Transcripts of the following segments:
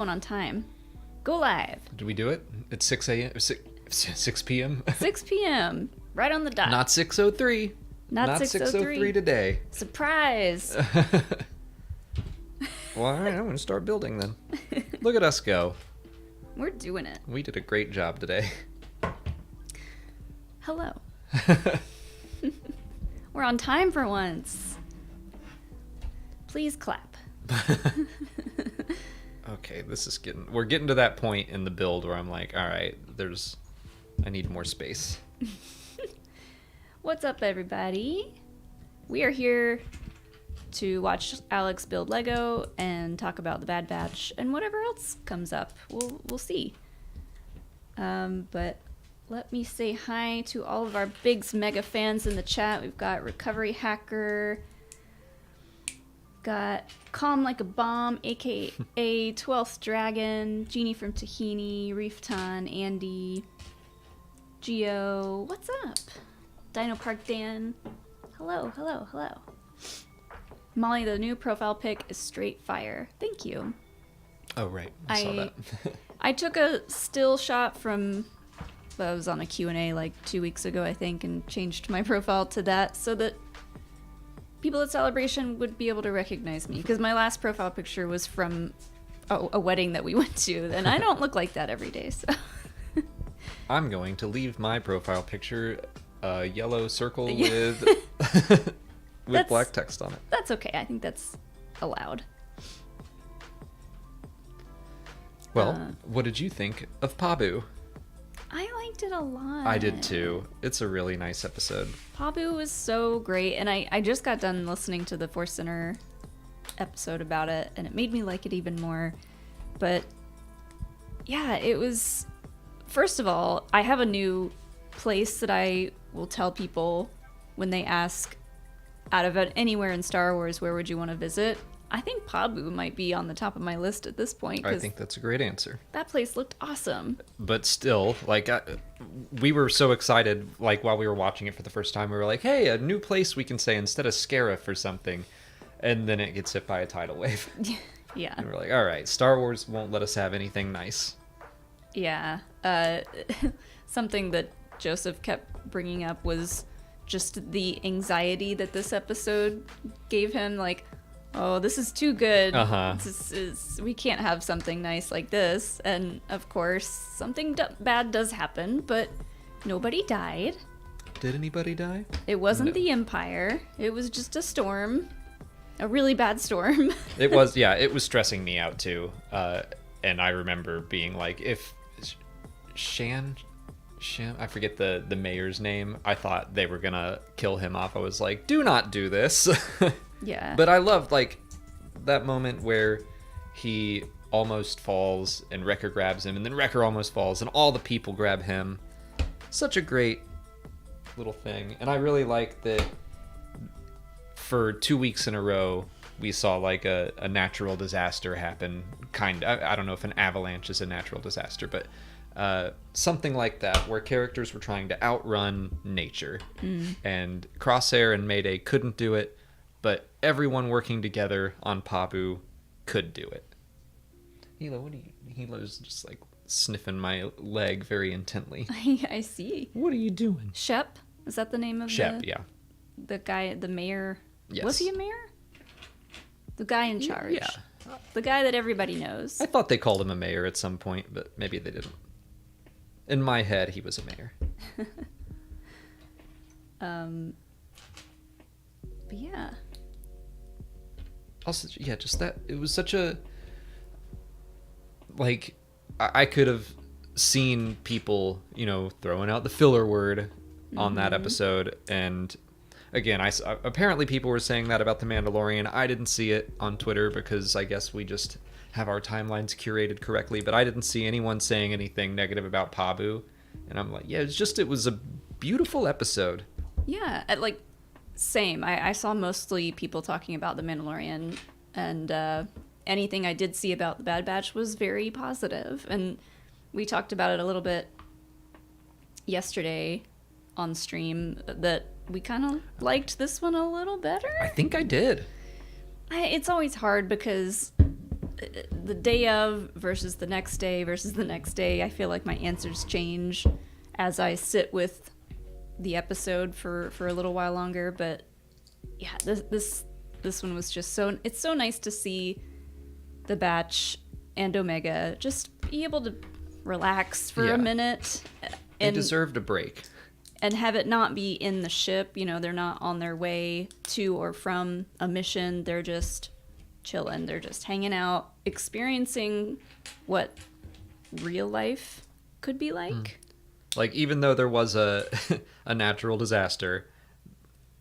On time. Go live. Did we do it? It's 6 a.m. 6 p.m. 6 p.m. Right on the dot. Not 6:03. Not 6:03 today. Surprise. Well, all right, I'm going to start building then. Look at us go. We're doing it. We did a great job today. Hello. We're on time for once. Please clap. Okay, we're getting to that point in the build where I'm like, all right, I need more space. What's up, everybody? We are here to watch Alex build Lego and talk about the Bad Batch and whatever else comes up. We'll see. But let me say hi to all of our Biggs mega fans in the chat. We've got Recovery Hacker, got Calm Like a Bomb, aka 12th Dragon, Jeannie from Tahini, Reefton, Andy, Geo, what's up? Dino Park Dan, hello. Molly, the new profile pic is straight fire. Thank you. Oh, right. I saw that. I took a still shot from, I was on a Q&A like 2 weeks ago, I think, and changed my profile to that so that people at Celebration would be able to recognize me, because my last profile picture was from a wedding that we went to, and I don't look like that every day, so. I'm going to leave my profile picture a yellow circle with black text on it. That's okay. I think that's allowed. Well, what did you think of Pabu? I liked it a lot. I did too. It's a really nice episode. Pabu was so great, and I just got done listening to the Force Center episode about it, and it made me like it even more. But yeah, it was, first of all, I have a new place that I will tell people when they ask, out of anywhere in Star Wars, where would you want to visit? I think Pabu might be on the top of my list at this point. I think that's a great answer. That place looked awesome. But still, we were so excited, while we were watching it for the first time, we were like, hey, a new place we can say instead of Scarif or something. And then it gets hit by a tidal wave. Yeah. And we're like, all right, Star Wars won't let us have anything nice. Yeah. Something that Joseph kept bringing up was just the anxiety that this episode gave him, like, oh, this is too good. We can't have something nice like this. And of course, something bad does happen, but nobody died. Did anybody die? It wasn't the Empire. It was just a storm. A really bad storm. It was, yeah, it was stressing me out too. And I remember being like, if Shan, I forget the mayor's name. I thought they were gonna kill him off. I was like, do not do this. Yeah. But I loved that moment where he almost falls and Wrecker grabs him, and then Wrecker almost falls and all the people grab him. Such a great little thing. And I really like that for 2 weeks in a row we saw a natural disaster happen. I don't know if an avalanche is a natural disaster, but something like that, where characters were trying to outrun nature. And Crosshair and Mayday couldn't do it, but everyone working together on Pabu could do it. Hilo's just sniffing my leg very intently. I see. What are you doing? Shep? Is that the name of Shep, yeah. The guy, the mayor? Yes. Was he a mayor? The guy in charge. Yeah. The guy that everybody knows. I thought they called him a mayor at some point, but maybe they didn't. In my head, he was a mayor. But yeah. Also, yeah, just that, it was such a, I could have seen people, throwing out the filler word on that episode, and again, apparently people were saying that about The Mandalorian. I didn't see it on Twitter because I guess we just have our timelines curated correctly, but I didn't see anyone saying anything negative about Pabu, and I'm like, yeah, it was a beautiful episode. Yeah, same. I saw mostly people talking about The Mandalorian, and anything I did see about The Bad Batch was very positive. And we talked about it a little bit yesterday on stream, that we kind of liked this one a little better. I think I did. It's always hard because the day of versus the next day versus the next day, I feel like my answers change as I sit with the episode for a little while longer. But yeah, this one was just it's so nice to see the Batch and Omega just be able to relax for a minute. They deserved a break. And have it not be in the ship. You know, they're not on their way to or from a mission. They're just chilling. They're just hanging out, experiencing what real life could be like. Like, even though there was a natural disaster,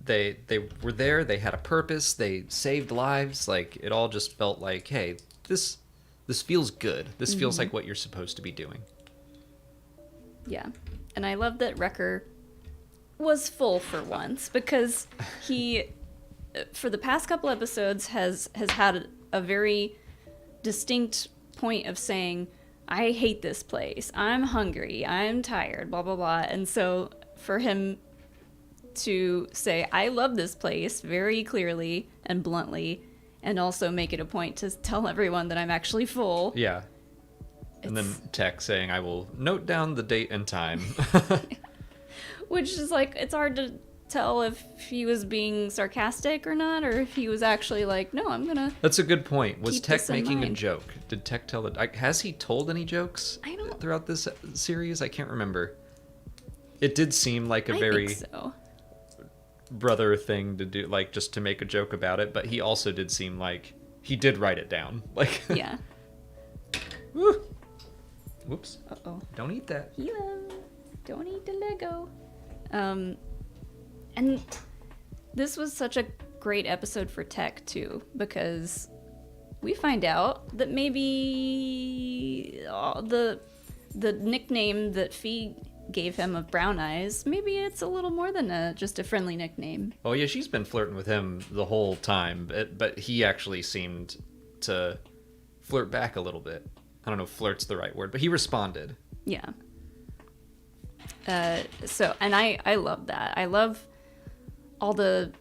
they were there. They had a purpose. They saved lives. Like, it all just felt like, hey, this feels good. This feels like what you're supposed to be doing. Yeah. And I love that Wrecker was full for once, because he, for the past couple episodes, has had a very distinct point of saying, I hate this place, I'm hungry, I'm tired, blah, blah, blah. And so for him to say, I love this place very clearly and bluntly, and also make it a point to tell everyone that I'm actually full. Yeah. And then Tech saying, I will note down the date and time. Which is like, it's hard to tell if he was being sarcastic or not, or if he was actually like, no, I'm gonna. That's a good point. Was Tech making a joke? Did Tech tell it? Has he told any jokes throughout this series? I can't remember. It did seem like a very brother thing to do, like just to make a joke about it. But he also did seem like he did write it down. Like, yeah. Woo. Whoops. Uh-oh. Don't eat that. Hello. Don't eat the Lego. And this was such a great episode for Tech too, because we find out that maybe the nickname that Fee gave him of Brown Eyes, maybe it's a little more than just a friendly nickname. Oh yeah, she's been flirting with him the whole time, but he actually seemed to flirt back a little bit. I don't know if flirt's the right word, but he responded. Yeah. So, and I love that. I love all the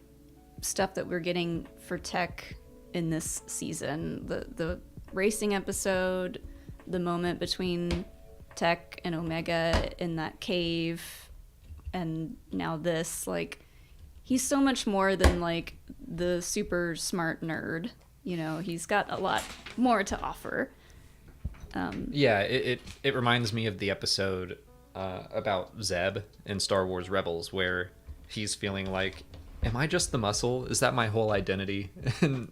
stuff that we're getting for Tech in this season. The racing episode, the moment between Tech and Omega in that cave, and now this, like, he's so much more than like the super smart nerd. You know, he's got a lot more to offer. Yeah, it reminds me of the episode about Zeb in Star Wars Rebels, where he's feeling like, am I just the muscle? Is that my whole identity? And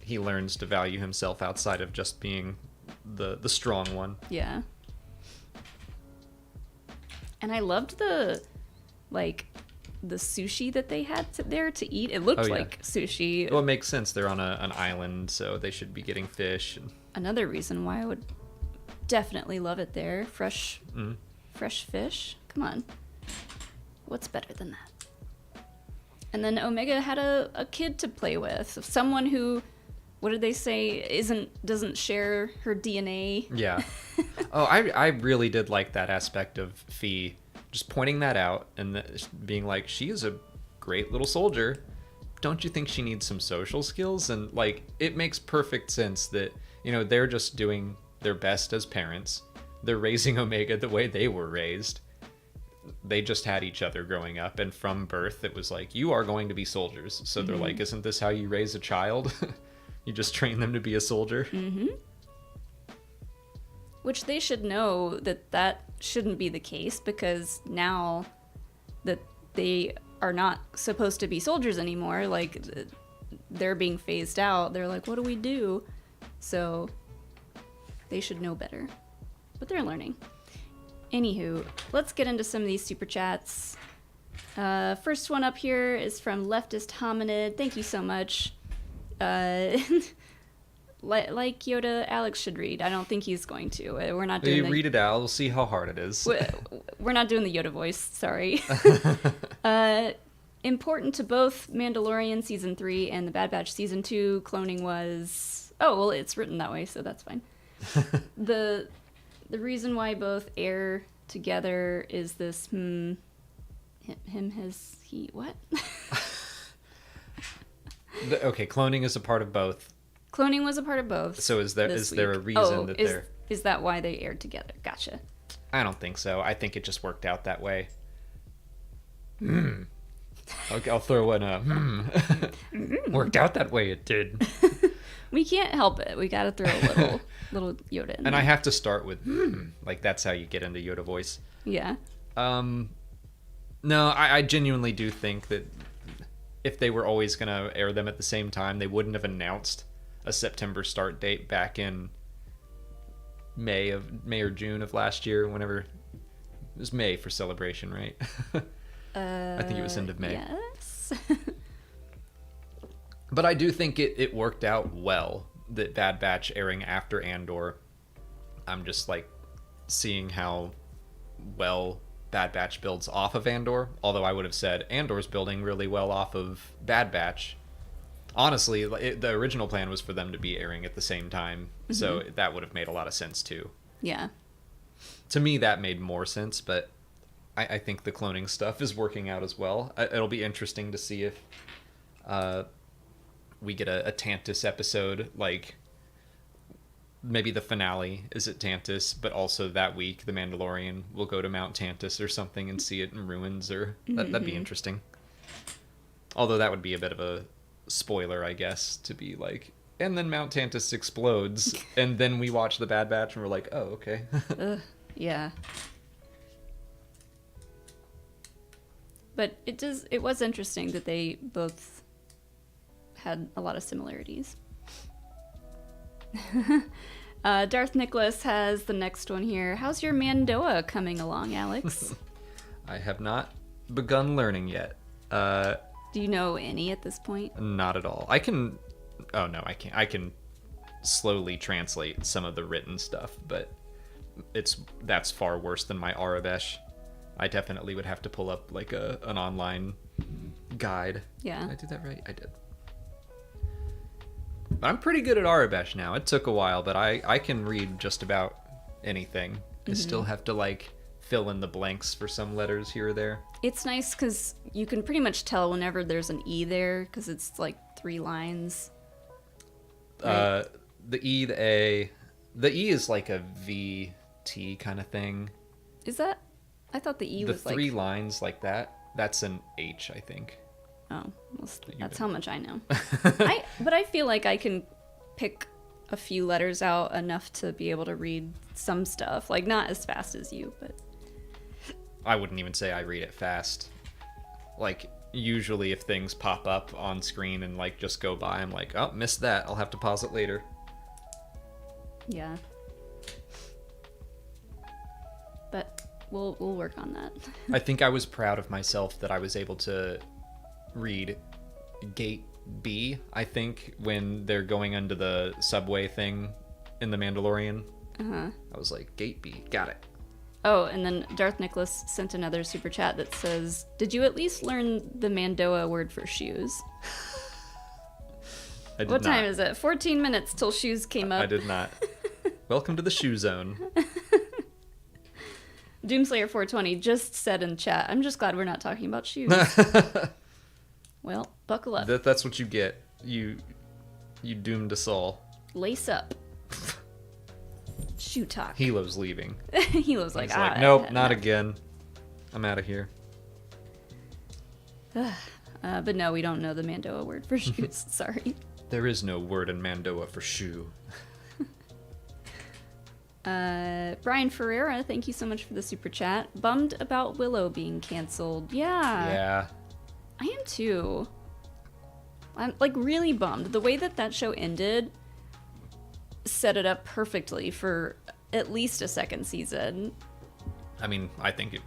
he learns to value himself outside of just being the strong one. Yeah. And I loved the sushi that they had there to eat. It looked like sushi. Well, it makes sense. They're on an island, so they should be getting fish. Another reason why I would definitely love it there. Fresh fish. Come on. What's better than that? And then Omega had a kid to play with. Someone who, what did they say, doesn't share her DNA. Yeah. Oh, I really did like that aspect of Fee, just pointing that out and being like, she is a great little soldier. Don't you think she needs some social skills? And like, it makes perfect sense that, you know, they're just doing their best as parents. They're raising Omega the way they were raised. They just had each other growing up, and from birth it was like, you are going to be soldiers. So they're like, isn't this how you raise a child? You just train them to be a soldier. Which they should know that shouldn't be the case, because now that they are not supposed to be soldiers anymore, like, they're being phased out, they're like, what do we do? So they should know better, but they're learning. Anywho, let's get into some of these super chats. First one up here is from Leftist Hominid. Thank you so much. Like Yoda, Alex should read. I don't think he's going to. We're not doing. Read it out. We'll see how hard it is. We're not doing the Yoda voice. Sorry. Important to both Mandalorian season 3 and the Bad Batch season 2. Cloning was. Oh well, it's written that way, so that's fine. The reason why both air together is this him, his, he, what? Okay, cloning is a part of both. Cloning was a part of both. So is there a reason that they're... Is that why they aired together? Gotcha. I don't think so. I think it just worked out that way. Okay, I'll throw in a worked out that way. It did. We can't help it. We gotta throw a little Yoda in And there. I have to start with like that's how you get into Yoda voice. Yeah. No, I genuinely do think that if they were always gonna air them at the same time, they wouldn't have announced a September start date back in May or June of last year. Whenever it was May for Celebration, right? I think it was end of May. Yes. But I do think it worked out well that Bad Batch airing after Andor. I'm just like seeing how well Bad Batch builds off of Andor. Although I would have said Andor's building really well off of Bad Batch. Honestly, the original plan was for them to be airing at the same time. So that would have made a lot of sense too. Yeah. To me, that made more sense, but I think the cloning stuff is working out as well. It'll be interesting to see if we get a Tantus episode, like maybe the finale is at Tantus, but also that week the Mandalorian will go to Mount Tantus or something and see it in ruins, or that'd be interesting. Although that would be a bit of a spoiler, I guess, to be like, and then Mount Tantus explodes, and then we watch the Bad Batch and we're like, oh, okay. Yeah. But it was interesting that they both had a lot of similarities. Darth Nicholas has the next one here. How's your Mandoa coming along, Alex? I have not begun learning yet. Do you know any at this point? Not at all. I can... Oh, no, I can't. I can slowly translate some of the written stuff, but that's far worse than my Arabesh. I definitely would have to pull up like an online guide. Yeah. Did I do that right? I did. But I'm pretty good at Arabesh now. It took a while, but I can read just about anything. I still have to like fill in the blanks for some letters here or there. It's nice because you can pretty much tell whenever there's an E there because it's like 3 lines. Right? The E, the A. The E is like a VT kind of thing. Is that? I thought the E was like... The 3 lines like that, that's an H, I think. Oh, well, that's how much I know. But I feel like I can pick a few letters out enough to be able to read some stuff. Like, not as fast as you, but... I wouldn't even say I read it fast. Like, usually if things pop up on screen and, like, just go by, I'm like, oh, missed that. I'll have to pause it later. Yeah. But we'll work on that. I think I was proud of myself that I was able to read Gate B, I think, when they're going under the subway thing in The Mandalorian. Uh-huh. I was like, Gate B, got it. Oh, and then Darth Nicholas sent another super chat that says, did you at least learn the Mandoa word for shoes? I did what not. time is it? 14 minutes till shoes came up. I did not. Welcome to the shoe zone. Doomslayer 420 just said in chat, I'm just glad we're not talking about shoes. Well, buckle up. That's what you get. You doomed us all. Lace up. Shoe talk. Hilo's leaving. Hilo's like, He's like, nope, not enough." again. I'm out of here. But no, we don't know the Mandoa word for shoes. Sorry. There is no word in Mandoa for shoe. Brian Ferreira, thank you so much for the super chat. Bummed about Willow being canceled. Yeah. I am too. I'm like really bummed. The way that show ended set it up perfectly for at least a second season. I mean, I think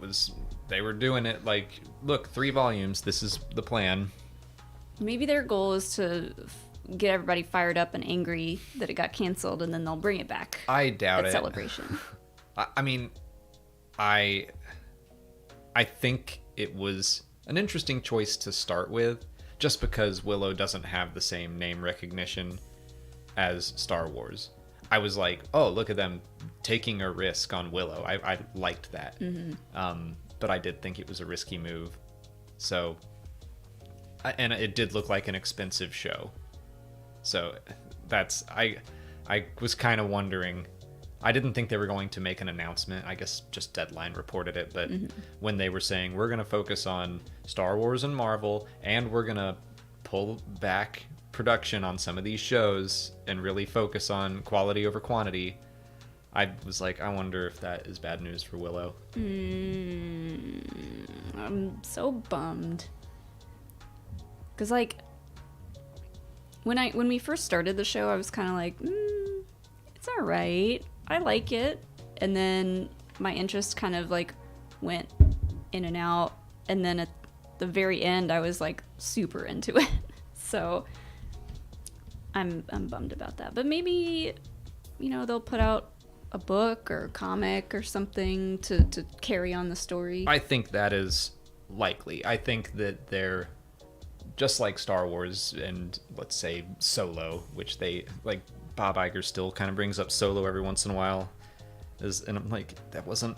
they were doing it like, look, 3 volumes, this is the plan. Maybe their goal is to get everybody fired up and angry that it got canceled, and then they'll bring it back. I doubt it. Celebration. I mean, I think it was an interesting choice to start with, just because Willow doesn't have the same name recognition as Star Wars. I was like, oh, look at them taking a risk on Willow. I liked that. Mm-hmm. But I did think it was a risky move. So, and it did look like an expensive show. So I was kind of wondering. I didn't think they were going to make an announcement. I guess just Deadline reported it, but when they were saying we're going to focus on Star Wars and Marvel, and we're going to pull back production on some of these shows and really focus on quality over quantity, I was like, I wonder if that is bad news for Willow. I'm so bummed. Because, like, when we first started the show, I was kind of like, it's all right. I like it. And then my interest kind of, like, went in and out. And then at the very end, I was, like, super into it. So I'm bummed about that. But maybe, they'll put out a book or a comic or something to carry on the story. I think that is likely. I think that they're just like Star Wars and, let's say, Solo, which they, like, Bob Iger still kind of brings up Solo every once in a while. And I'm like, that wasn't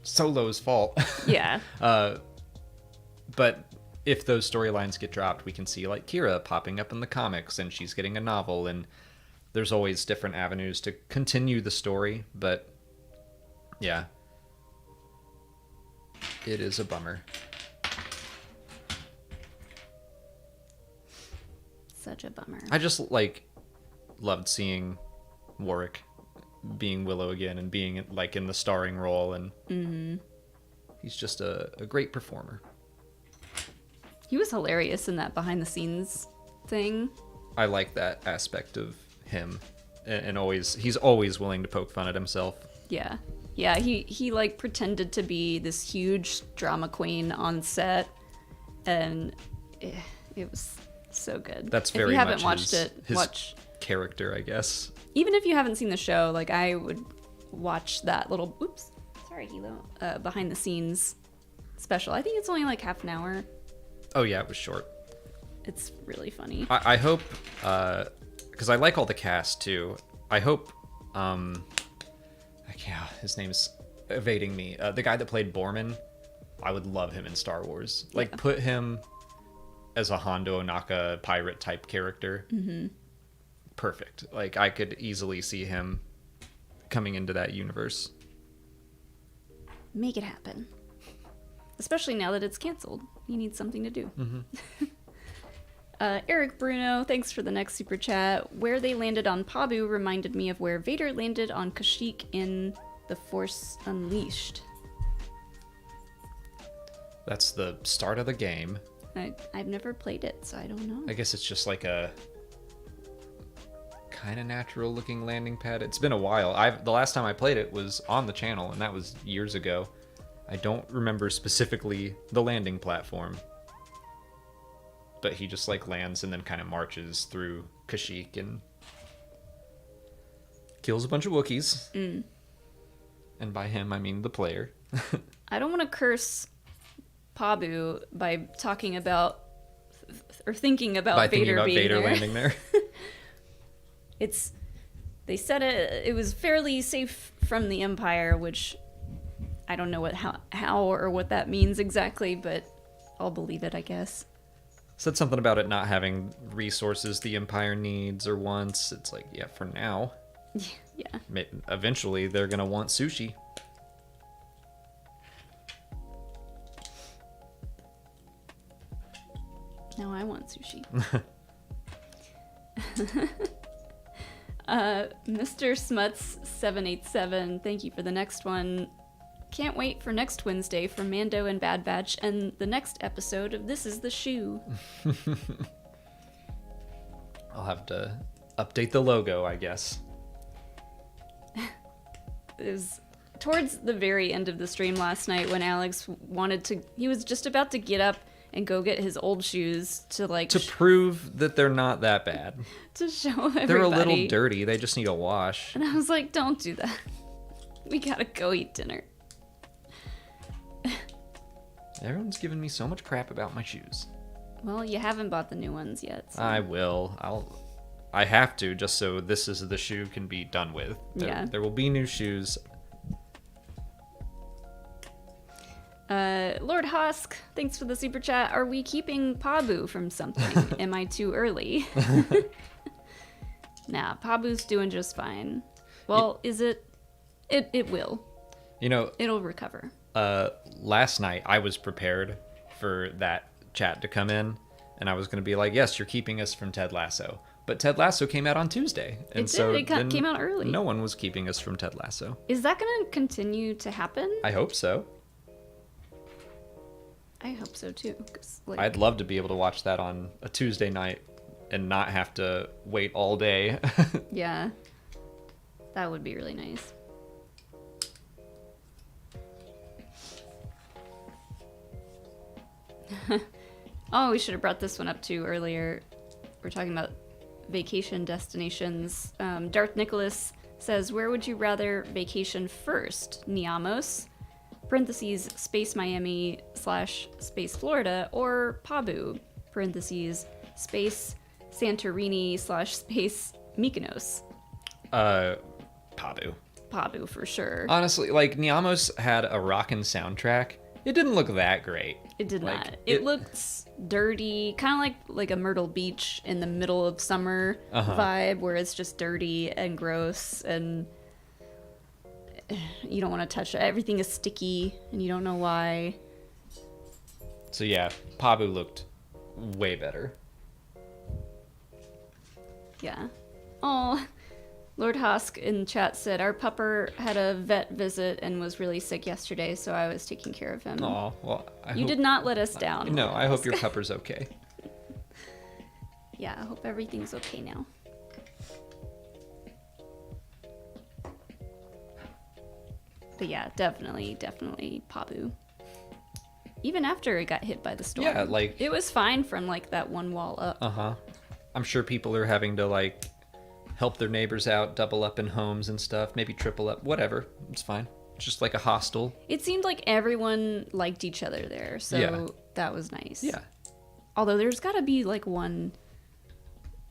Solo's fault. Yeah. But if those storylines get dropped, we can see, like, Kira popping up in the comics, and she's getting a novel, and there's always different avenues to continue the story. But, yeah. It is a bummer. Such a bummer. I just, like, loved seeing Warwick being Willow again and being, like, in the starring role, and he's just a great performer. He was hilarious in that behind the scenes thing. I like that aspect of him, and he's always willing to poke fun at himself. Yeah. He like pretended to be this huge drama queen on set, and it was so good. That's very if you haven't much watched his character, I guess. Even if you haven't seen the show, like, I would watch that little Hilo behind the scenes special. I think it's only like half an hour. Oh yeah, it was short. It's really funny. I hope, because I like all the cast too. I hope, his name's evading me. The guy that played Borman, I would love him in Star Wars. Like, put him as a Hondo Ohnaka pirate type character. Perfect. Like, I could easily see him coming into that universe. Make it happen. Especially now that it's canceled. You need something to do. Eric Bruno, thanks for the next super chat. Where they landed on Pabu reminded me of where Vader landed on Kashyyyk in The Force Unleashed. That's the start of the game. I've never played it, so I don't know. I guess it's just like a kind of natural looking landing pad. It's been a while. The last time I played it was on the channel, and that was years ago. I don't remember specifically the landing platform, but he just, like, lands and then kind of marches through Kashyyyk and kills a bunch of Wookiees. And by him, I mean the player. I don't want to curse Pabu by talking about or thinking about Vader being there. Landing there. They said it was fairly safe from the Empire, which I don't know how or what that means exactly, but I'll believe it, I guess. Said something about it not having resources the Empire needs or wants. It's like, yeah, for now. Yeah. Eventually, they're going to want sushi. Now I want sushi. Mr. Smuts 787, thank you for the next one. Can't wait for next Wednesday for Mando and Bad Batch and the next episode of This Is the Shoe. I'll have to update the logo, I guess. It was towards the very end of the stream last night when Alex he was just about to get up and go get his old shoes to prove that they're not that bad. To show everybody. They're a little dirty. They just need a wash. And I was like, don't do that. We gotta go eat dinner. Everyone's giving me so much crap about my shoes. Well, you haven't bought the new ones yet. So. I will. I have to, just so This Is the Shoe can be done with. There will be new shoes. Lord Husk, thanks for the super chat. Are we keeping Pabu from something? Am I too early? Nah, Pabu's doing just fine. Well, is it? It will. You know, It'll recover. last night I was prepared for that chat to come in, and I was going to be like, yes, you're keeping us from Ted Lasso. But Ted Lasso came out on Tuesday. And It so did. It came out early. No one was keeping us from Ted Lasso. Is that going to continue to happen? I hope so. I hope so too. 'Cause, like, I'd love to be able to watch that on a Tuesday night and not have to wait all day. yeah, that would be really nice. Oh, we should have brought this one up too earlier. We're talking about vacation destinations. Darth Nicholas says, where would you rather vacation first? Niamos, parentheses, Space Miami / Space Florida, or Pabu, parentheses, Space Santorini / Space Mykonos? Pabu. Pabu for sure. Honestly, like, Niamos had a rockin' soundtrack. It didn't look that great. It did like, not. It looks dirty, kind of like a Myrtle Beach in the middle of summer vibe, where it's just dirty and gross, and you don't want to touch it. Everything is sticky, and you don't know why. So yeah, Pabu looked way better. Yeah. Oh, Lord Hosk in chat said, our pupper had a vet visit and was really sick yesterday, so I was taking care of him. Oh, well, You did not let us down. No, I hope your pupper's okay. Yeah, I hope everything's okay now. But yeah, definitely Pabu. Even after it got hit by the storm. Yeah, like... It was fine from, like, that one wall up. Uh-huh. I'm sure people are having to, like, help their neighbors out, double up in homes and stuff, maybe triple up, whatever. It's fine. It's just like a hostel. It seemed like everyone liked each other there, so that was nice. Yeah. Although there's got to be, like, one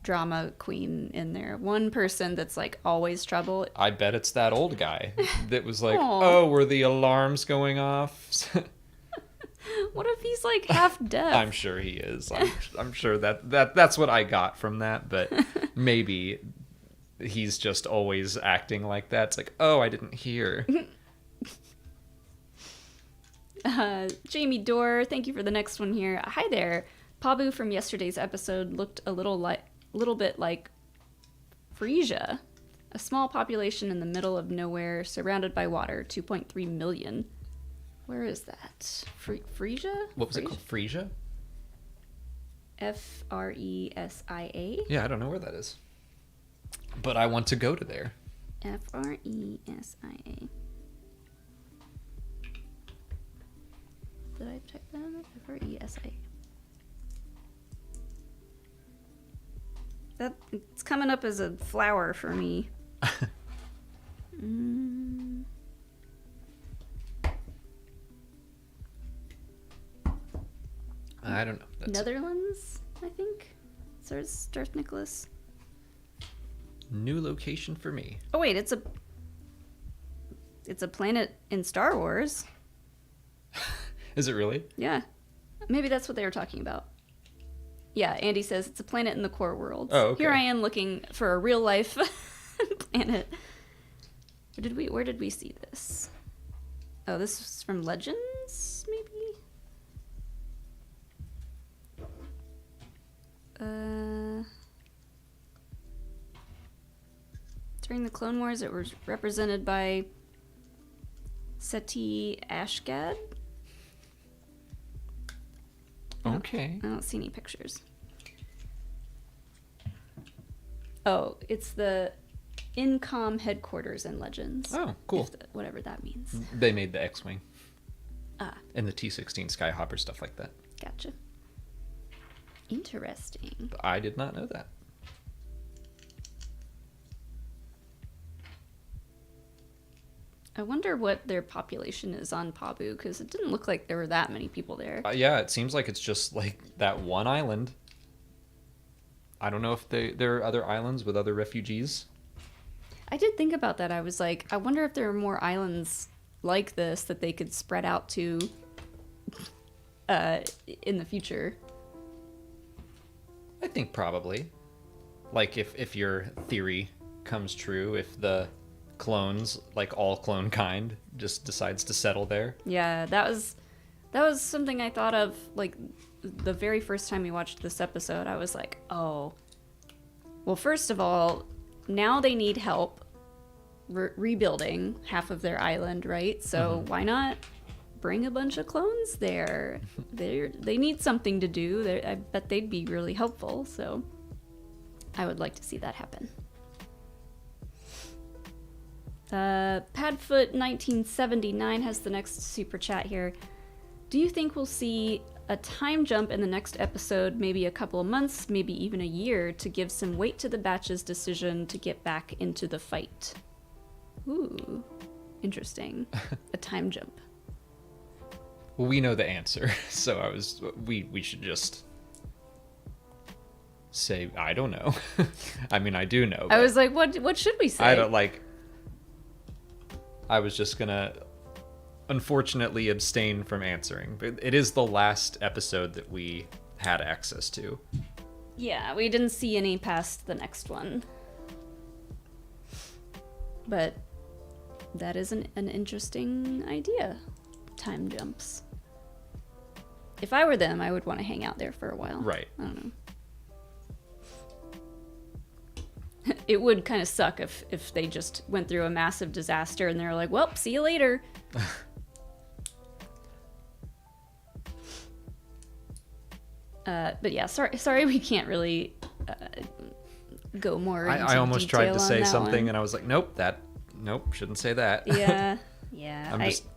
drama queen in there. One person that's, like, always trouble. I bet it's that old guy that was like, Aw. oh, were the alarms going off? What if he's, like, half deaf? I'm sure he is. I'm sure that's what I got from that, but maybe he's just always acting like that. It's like, oh, I didn't hear. Jamie Dorr, thank you for the next one here. Hi there. Pabu from yesterday's episode looked a little bit like Frisia, a small population in the middle of nowhere, surrounded by water. 2.3 million. Where is that? Frisia? What was it called? Frisia? Fresia. Yeah, I don't know where that is. But I want to go to there. Fresia. Did I type that in? Fresia. That it's coming up as a flower for me. I don't know. Netherlands, I think. So it's Darth Nicholas. New location for me. Oh wait, it's a planet in Star Wars. Is it really? Yeah. Maybe that's what they were talking about. Yeah, Andy says it's a planet in the core world. Oh, okay. Here I am looking for a real life planet. Where did we see this? Oh, this is from Legends, maybe? During the Clone Wars, it was represented by Seti Ashgad. Okay. I don't see any pictures. Oh, it's the Incom headquarters in Legends. Oh, cool. Whatever that means. They made the X-Wing. Ah. And the T-16 Skyhopper, stuff like that. Gotcha. Interesting. I did not know that. I wonder what their population is on Pabu, because it didn't look like there were that many people there. Yeah, it seems like it's just like that one island. I don't know if there are other islands with other refugees. I did think about that. I was like, I wonder if there are more islands like this that they could spread out to in the future. I think probably. like if your theory comes true, if the clones, like all clone kind, just decides to settle there. Yeah, that was something I thought of, like, the very first time we watched this episode. I was like, oh, well, first of all, now they need help rebuilding half of their island, right? So why not bring a bunch of clones there? They need something to do. I bet they'd be really helpful, so I would like to see that happen. Padfoot 1979 has the next super chat here. Do you think we'll see a time jump in the next episode, maybe a couple of months, maybe even a year, to give some weight to the Batch's decision to get back into the fight? Ooh, interesting. A time jump. Well, we know the answer, so we should just say, I don't know. I mean, I do know. I was like, what should we say? I was just gonna unfortunately abstain from answering, but it is the last episode that we had access to. Yeah, we didn't see any past the next one. But that is an interesting idea. Time jumps. If I were them, I would want to hang out there for a while. Right. I don't know. It would kind of suck if they just went through a massive disaster and they're like, well, see you later. But yeah, sorry we can't really go more into I almost tried to say something one. and I was like, nope, shouldn't say that. Yeah.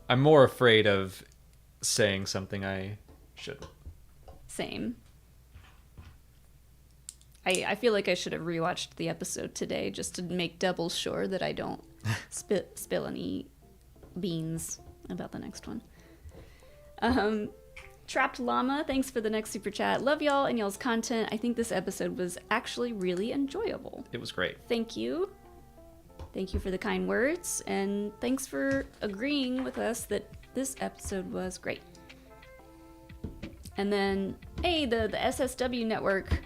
I'm more afraid of saying something I shouldn't. Same. I feel like I should have rewatched the episode today just to make double sure that I don't spill any beans about the next one. Trapped Llama, thanks for the next super chat. Love y'all and y'all's content. I think this episode was actually really enjoyable. It was great. Thank you. Thank you for the kind words, and thanks for agreeing with us that this episode was great. And then, hey, the SSW network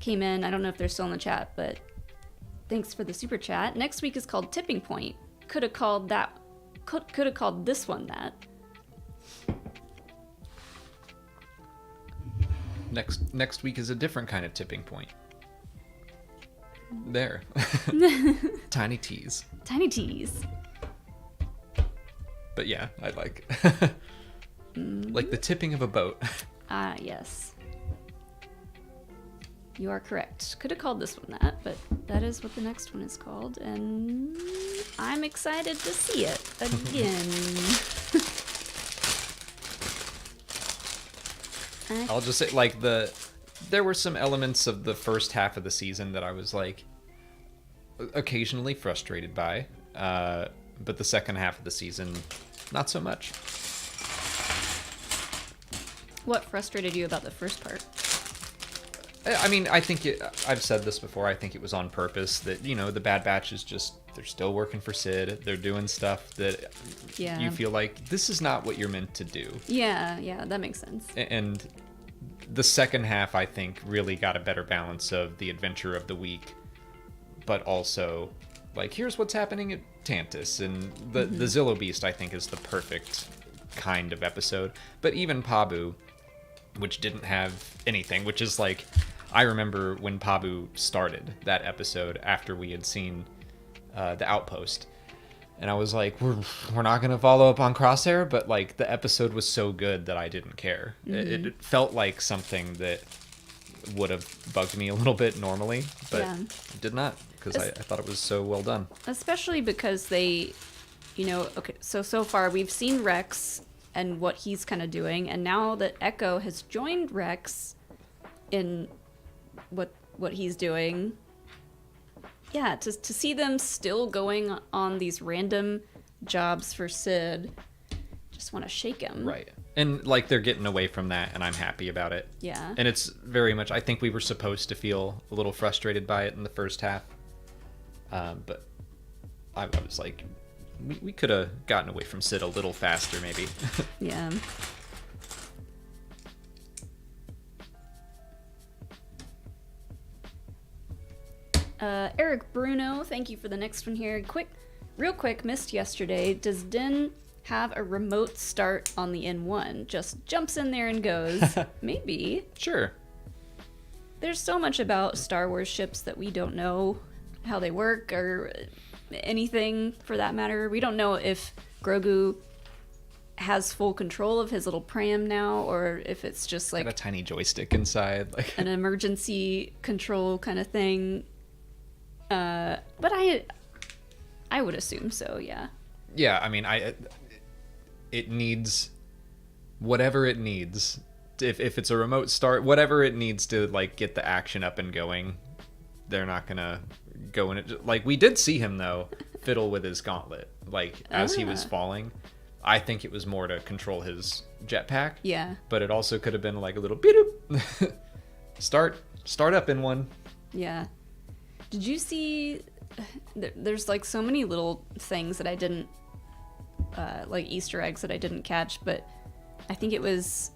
came in. I don't know if they're still in the chat, but thanks for the super chat. Next week is called Tipping Point. Could have called this one that. Next week is a different kind of tipping point. There. Tiny tease. Tiny tease. But yeah, I like like the tipping of a boat. Ah, yes. You are correct. Could have called this one that, but that is what the next one is called, and I'm excited to see it again. I'll just say, like, there were some elements of the first half of the season that I was, like, occasionally frustrated by, but the second half of the season, not so much. What frustrated you about the first part? I mean, I think I've said this before. I think it was on purpose that, the Bad Batch is just, they're still working for Sid. They're doing stuff that you feel like this is not what you're meant to do. Yeah, that makes sense. And the second half, I think, really got a better balance of the adventure of the week, but also, like, here's what's happening at Tantus. And the Zillow Beast, I think, is the perfect kind of episode. But even Pabu, which didn't have anything, which is like, I remember when Pabu started that episode after we had seen the Outpost, and I was like, we're not going to follow up on Crosshair, but like the episode was so good that I didn't care. It felt like something that would have bugged me a little bit normally, but it did not, because I thought it was so well done. Especially because they, okay, so far we've seen Rex and what he's kind of doing, and now that Echo has joined Rex in what he's doing, to see them still going on these random jobs for Sid, just want to shake him. Right. And like they're getting away from that, and I'm happy about it. Yeah. And it's very much, I think we were supposed to feel a little frustrated by it in the first half, but I was like, we could have gotten away from Sid a little faster, maybe. Yeah. Eric Bruno, thank you for the next one here. Real quick, missed yesterday. Does Din have a remote start on the N1? Just jumps in there and goes. Maybe. Sure. There's so much about Star Wars ships that we don't know how they work or anything for that matter. We don't know if Grogu has full control of his little pram now, or if it's just like got a tiny joystick inside, like an emergency control kind of thing. But I would assume so, yeah. Yeah, I mean, it needs whatever it needs. If it's a remote start, whatever it needs to like get the action up and going. They're not gonna go in it. Like, we did see him though fiddle with his gauntlet, like as he was falling. I think it was more to control his jetpack. Yeah. But it also could have been like a little beep. Start up in one. Yeah. Did you see? There's like so many little things that I didn't, like Easter eggs that I didn't catch, but I think it was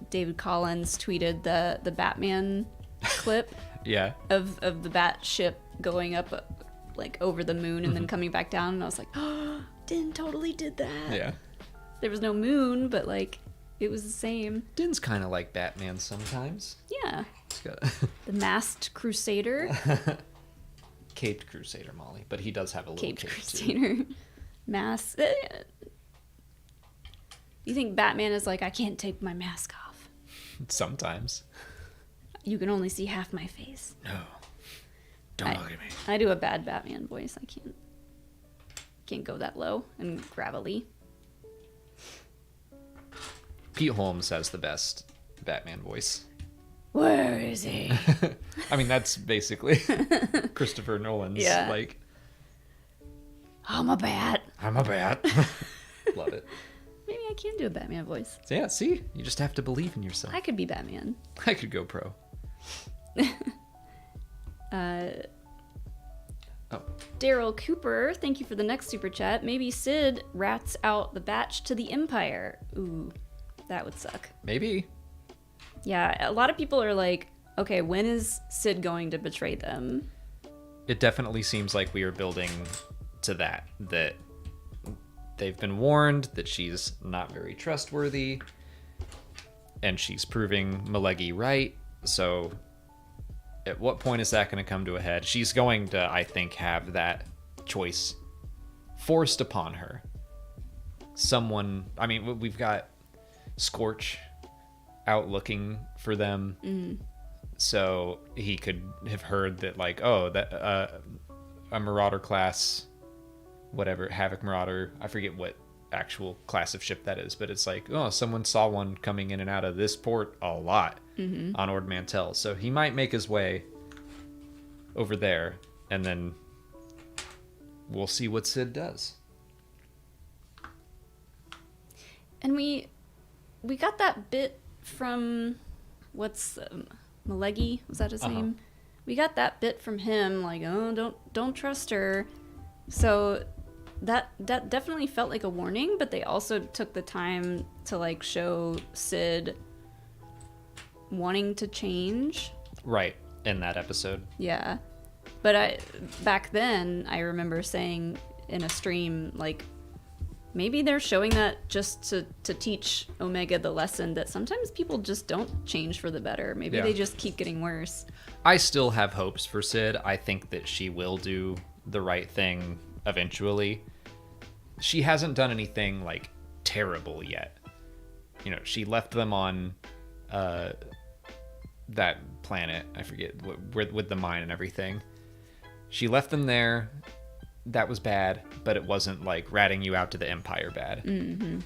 David Collins tweeted the Batman clip. Yeah. Of the bat ship going up like over the moon and then coming back down, and I was like, oh, Din totally did that. Yeah. There was no moon, but like it was the same. Din's kind of like Batman sometimes. Yeah. The Masked Crusader. Caped Crusader, Molly, but he does have a little Caped cape Crusader. Too. Mask. You think Batman is like, I can't take my mask off? Sometimes. You can only see half my face. No. Don't look at me. I do a bad Batman voice. I can't go that low and gravelly. Pete Holmes has the best Batman voice. Where is he? I mean, that's basically Christopher Nolan's, like... I'm a bat. I'm a bat. Love it. Maybe I can do a Batman voice. So yeah, see? You just have to believe in yourself. I could be Batman. I could go pro. Daryl Cooper, thank you for the next super chat. Maybe Sid rats out the batch to the Empire. Ooh, that would suck. Maybe. Yeah, a lot of people are like, okay, when is Sid going to betray them? It definitely seems like we are building to that they've been warned that she's not very trustworthy, and she's proving Malegi right. So at what point is that going to come to a head? She's going to, I think, have that choice forced upon her. Someone, I mean, we've got Scorch out looking for them. So he could have heard that, like, oh, that a Marauder class, whatever, Havoc Marauder, I forget what actual class of ship that is, but it's like, oh, someone saw one coming in and out of this port a lot on Ord Mantell. So he might make his way over there, and then we'll see what Sid does. And we got that bit from Malegi, was that his name? We got that bit from him, like, oh, don't trust her. So that definitely felt like a warning, but they also took the time to like show Sid wanting to change. Right, in that episode. Yeah. But back then I remember saying in a stream, like, maybe they're showing that just to teach Omega the lesson that sometimes people just don't change for the better. Maybe they just keep getting worse. I still have hopes for Sid. I think that she will do the right thing eventually. She hasn't done anything like terrible yet. You know, she left them on that planet, I forget, with the mine and everything. She left them there. That was bad, but it wasn't like ratting you out to the Empire bad.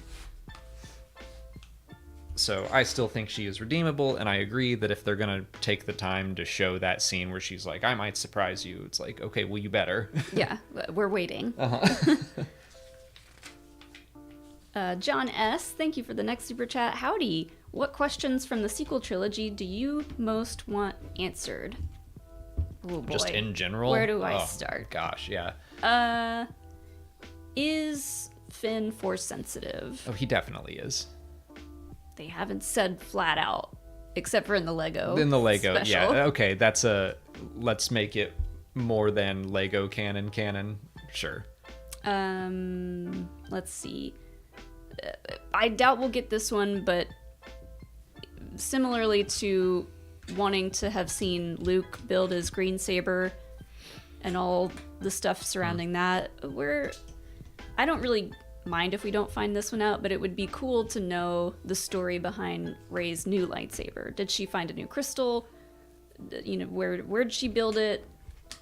So I still think she is redeemable, and I agree that if they're gonna take the time to show that scene where she's like, I might surprise you, it's like, okay, well, you better. Yeah, we're waiting. John S., thank you for the next super chat. Howdy. What questions from the sequel trilogy do you most want answered? Oh boy. Just in general? Where do I start? Gosh, yeah. Is Finn Force sensitive? Oh, he definitely is. They haven't said flat out, except for in the Lego. In the Lego, special. yeah. Okay, that's let's make it more than Lego canon, sure. Let's see. I doubt we'll get this one, but similarly to wanting to have seen Luke build his green saber and all the stuff surrounding that, I don't really mind if we don't find this one out, but it would be cool to know the story behind Rey's new lightsaber. Did she find a new crystal? You know, where'd she build it?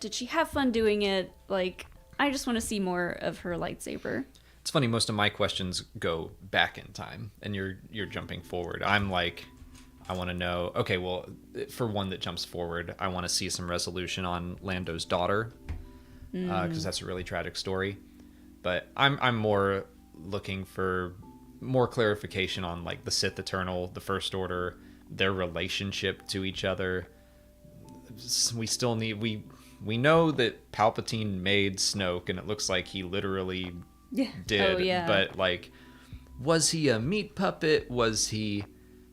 Did she have fun doing it? Like, I just want to see more of her lightsaber. It's funny, most of my questions go back in time, and you're jumping forward. I'm like, I want to know, okay, well, for one that jumps forward, I want to see some resolution on Lando's daughter, because that's a really tragic story. But I'm more looking for more clarification on, like, the Sith Eternal, the First Order, their relationship to each other. We still need... We know that Palpatine made Snoke, and it looks like he literally did. Oh, yeah. But, like, was he a meat puppet? Was he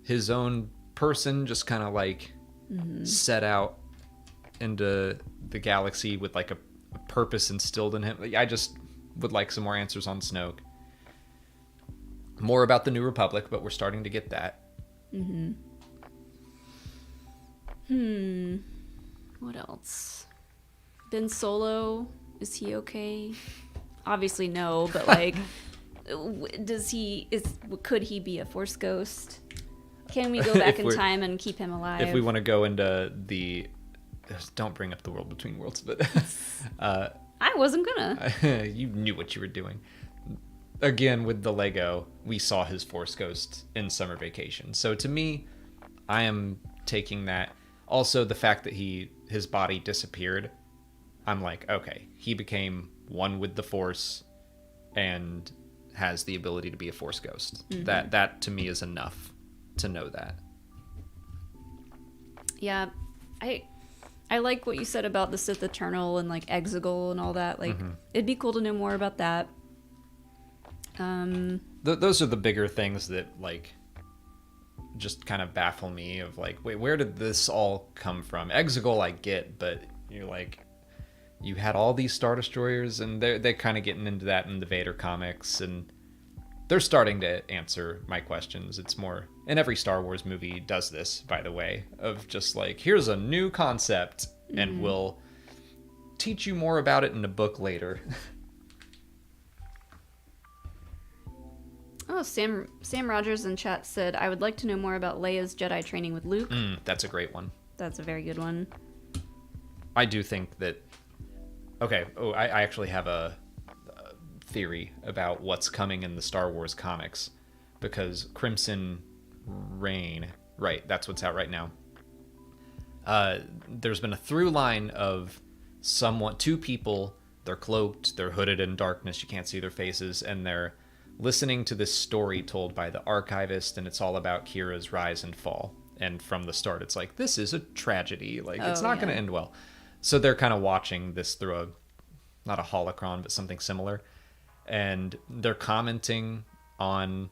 his own person, just kind of, like, set out into the galaxy with, like, a purpose instilled in him? I just would like some more answers on Snoke. More about the New Republic, but we're starting to get that. What else? Ben Solo, is he okay? Obviously no, but like, could he be a Force ghost? Can we go back in time and keep him alive? If we want to go into don't bring up the World Between Worlds, but I wasn't gonna. You knew what you were doing. Again, with the Lego, we saw his Force ghost in Summer Vacation. So to me, I am taking that. Also, the fact that his body disappeared, I'm like, okay, he became one with the Force and has the ability to be a Force ghost. That to me is enough to know that. Yeah, I like what you said about the Sith Eternal and like Exegol and all that. Like, it'd be cool to know more about that. Those are the bigger things that, like, just kind of baffle me of like, wait, where did this all come from? Exegol I get, but you're like, you had all these Star Destroyers, and they're kind of getting into that in the Vader comics, and they're starting to answer my questions. It's more, and every Star Wars movie does this, by the way, of just like, here's a new concept, and we'll teach you more about it in a book later. Oh, Sam Rogers in chat said, I would like to know more about Leia's Jedi training with Luke. That's a great one. That's a very good one. I do think that... Okay, I actually have a theory about what's coming in the Star Wars comics, because Crimson Reign, right, that's what's out right now. There's been a through line of two people, they're cloaked, they're hooded in darkness, you can't see their faces, and they're listening to this story told by the archivist, and it's all about Kira's rise and fall. And from the start, it's like, this is a tragedy. Like, it's not going to end well. So they're kind of watching this through not a holocron, but something similar. And they're commenting on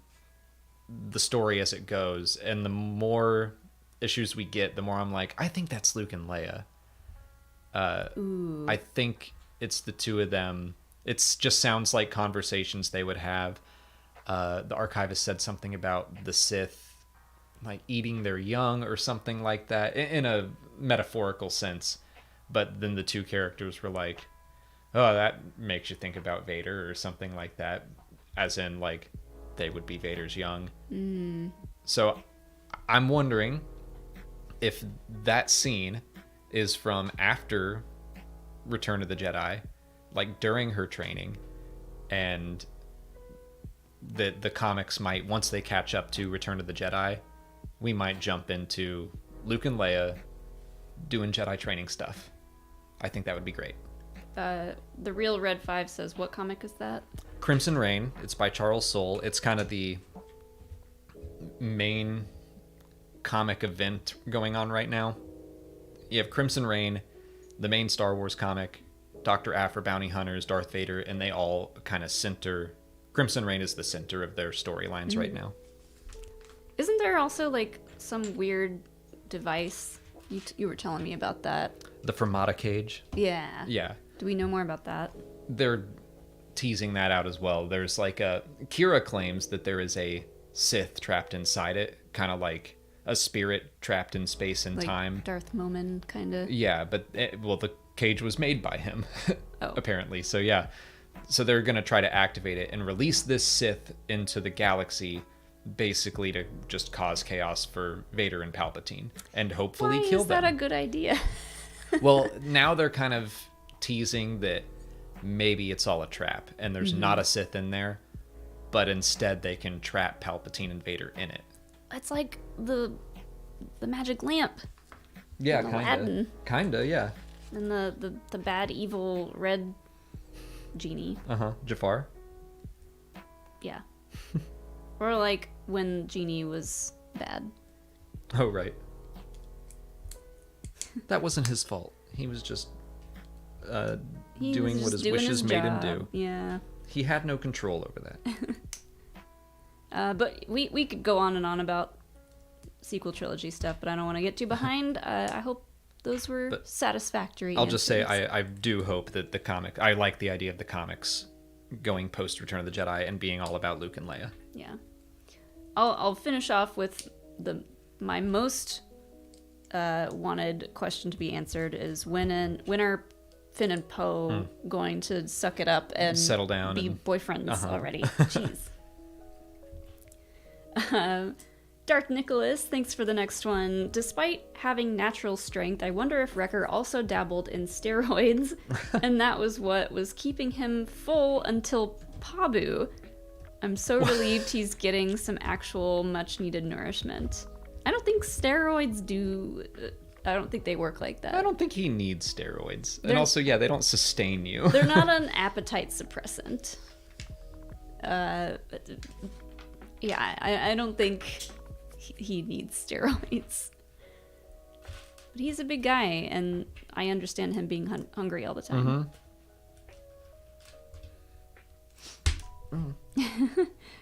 the story as it goes. And the more issues we get, the more I'm like, I think that's Luke and Leia. I think it's the two of them. It just sounds like conversations they would have. The archivist said something about the Sith like eating their young or something like that in a metaphorical sense. But then the two characters were like, oh, that makes you think about Vader or something like that. As in, like, they would be Vader's young. So I'm wondering if that scene is from after Return of the Jedi, like during her training, and the comics might, once they catch up to Return of the Jedi, we might jump into Luke and Leia doing Jedi training stuff. I think that would be great. The Real Red 5 says, what comic is that? Crimson Reign. It's by Charles Soule. It's kind of the main comic event going on right now. You have Crimson Reign, the main Star Wars comic, Dr. Aphra, Bounty Hunters, Darth Vader, and they all kind of center... Crimson Reign is the center of their storylines right now. Isn't there also, like, some weird device? You were telling me about that. The Fermata cage. Yeah. Yeah. Do we know more about that? They're teasing that out as well. There's like Kira claims that there is a Sith trapped inside it, kind of like a spirit trapped in space and Like time. Darth Momin, kind of. Yeah, but the cage was made by him, Oh. apparently. So yeah, so they're gonna try to activate it and release this Sith into the galaxy, basically to just cause chaos for Vader and Palpatine, and hopefully Why kill is them. that a good idea? Well, now they're kind of teasing that maybe it's all a trap and there's not a Sith in there, but instead they can trap Palpatine and Vader in it. It's like the magic lamp Yeah, in Aladdin. Kinda, yeah. and the bad evil red genie. Jafar. Yeah. Or like when Genie was bad. Oh, right. That wasn't his fault. He was just doing what his wishes made him do. Yeah. He had no control over that. But we could go on and on about sequel trilogy stuff, but I don't want to get too behind. I hope those were satisfactory. I'll just say answers. I do hope that the comic... I like the idea of the comics going post Return of the Jedi and being all about Luke and Leia. Yeah. I'll finish off with my most wanted question to be answered is when are Finn and Poe going to suck it up and settle down be and... boyfriends already? Jeez. Dark Nicholas, thanks for the next one. Despite having natural strength, I wonder if Wrecker also dabbled in steroids, and that was what was keeping him full until Pabu. I'm so relieved he's getting some actual much-needed nourishment. I don't think steroids do... I don't think they work like that. I don't think he needs steroids. And also, yeah, they don't sustain you. They're not an appetite suppressant. Yeah, I don't think he needs steroids. But he's a big guy, and I understand him being hungry all the time.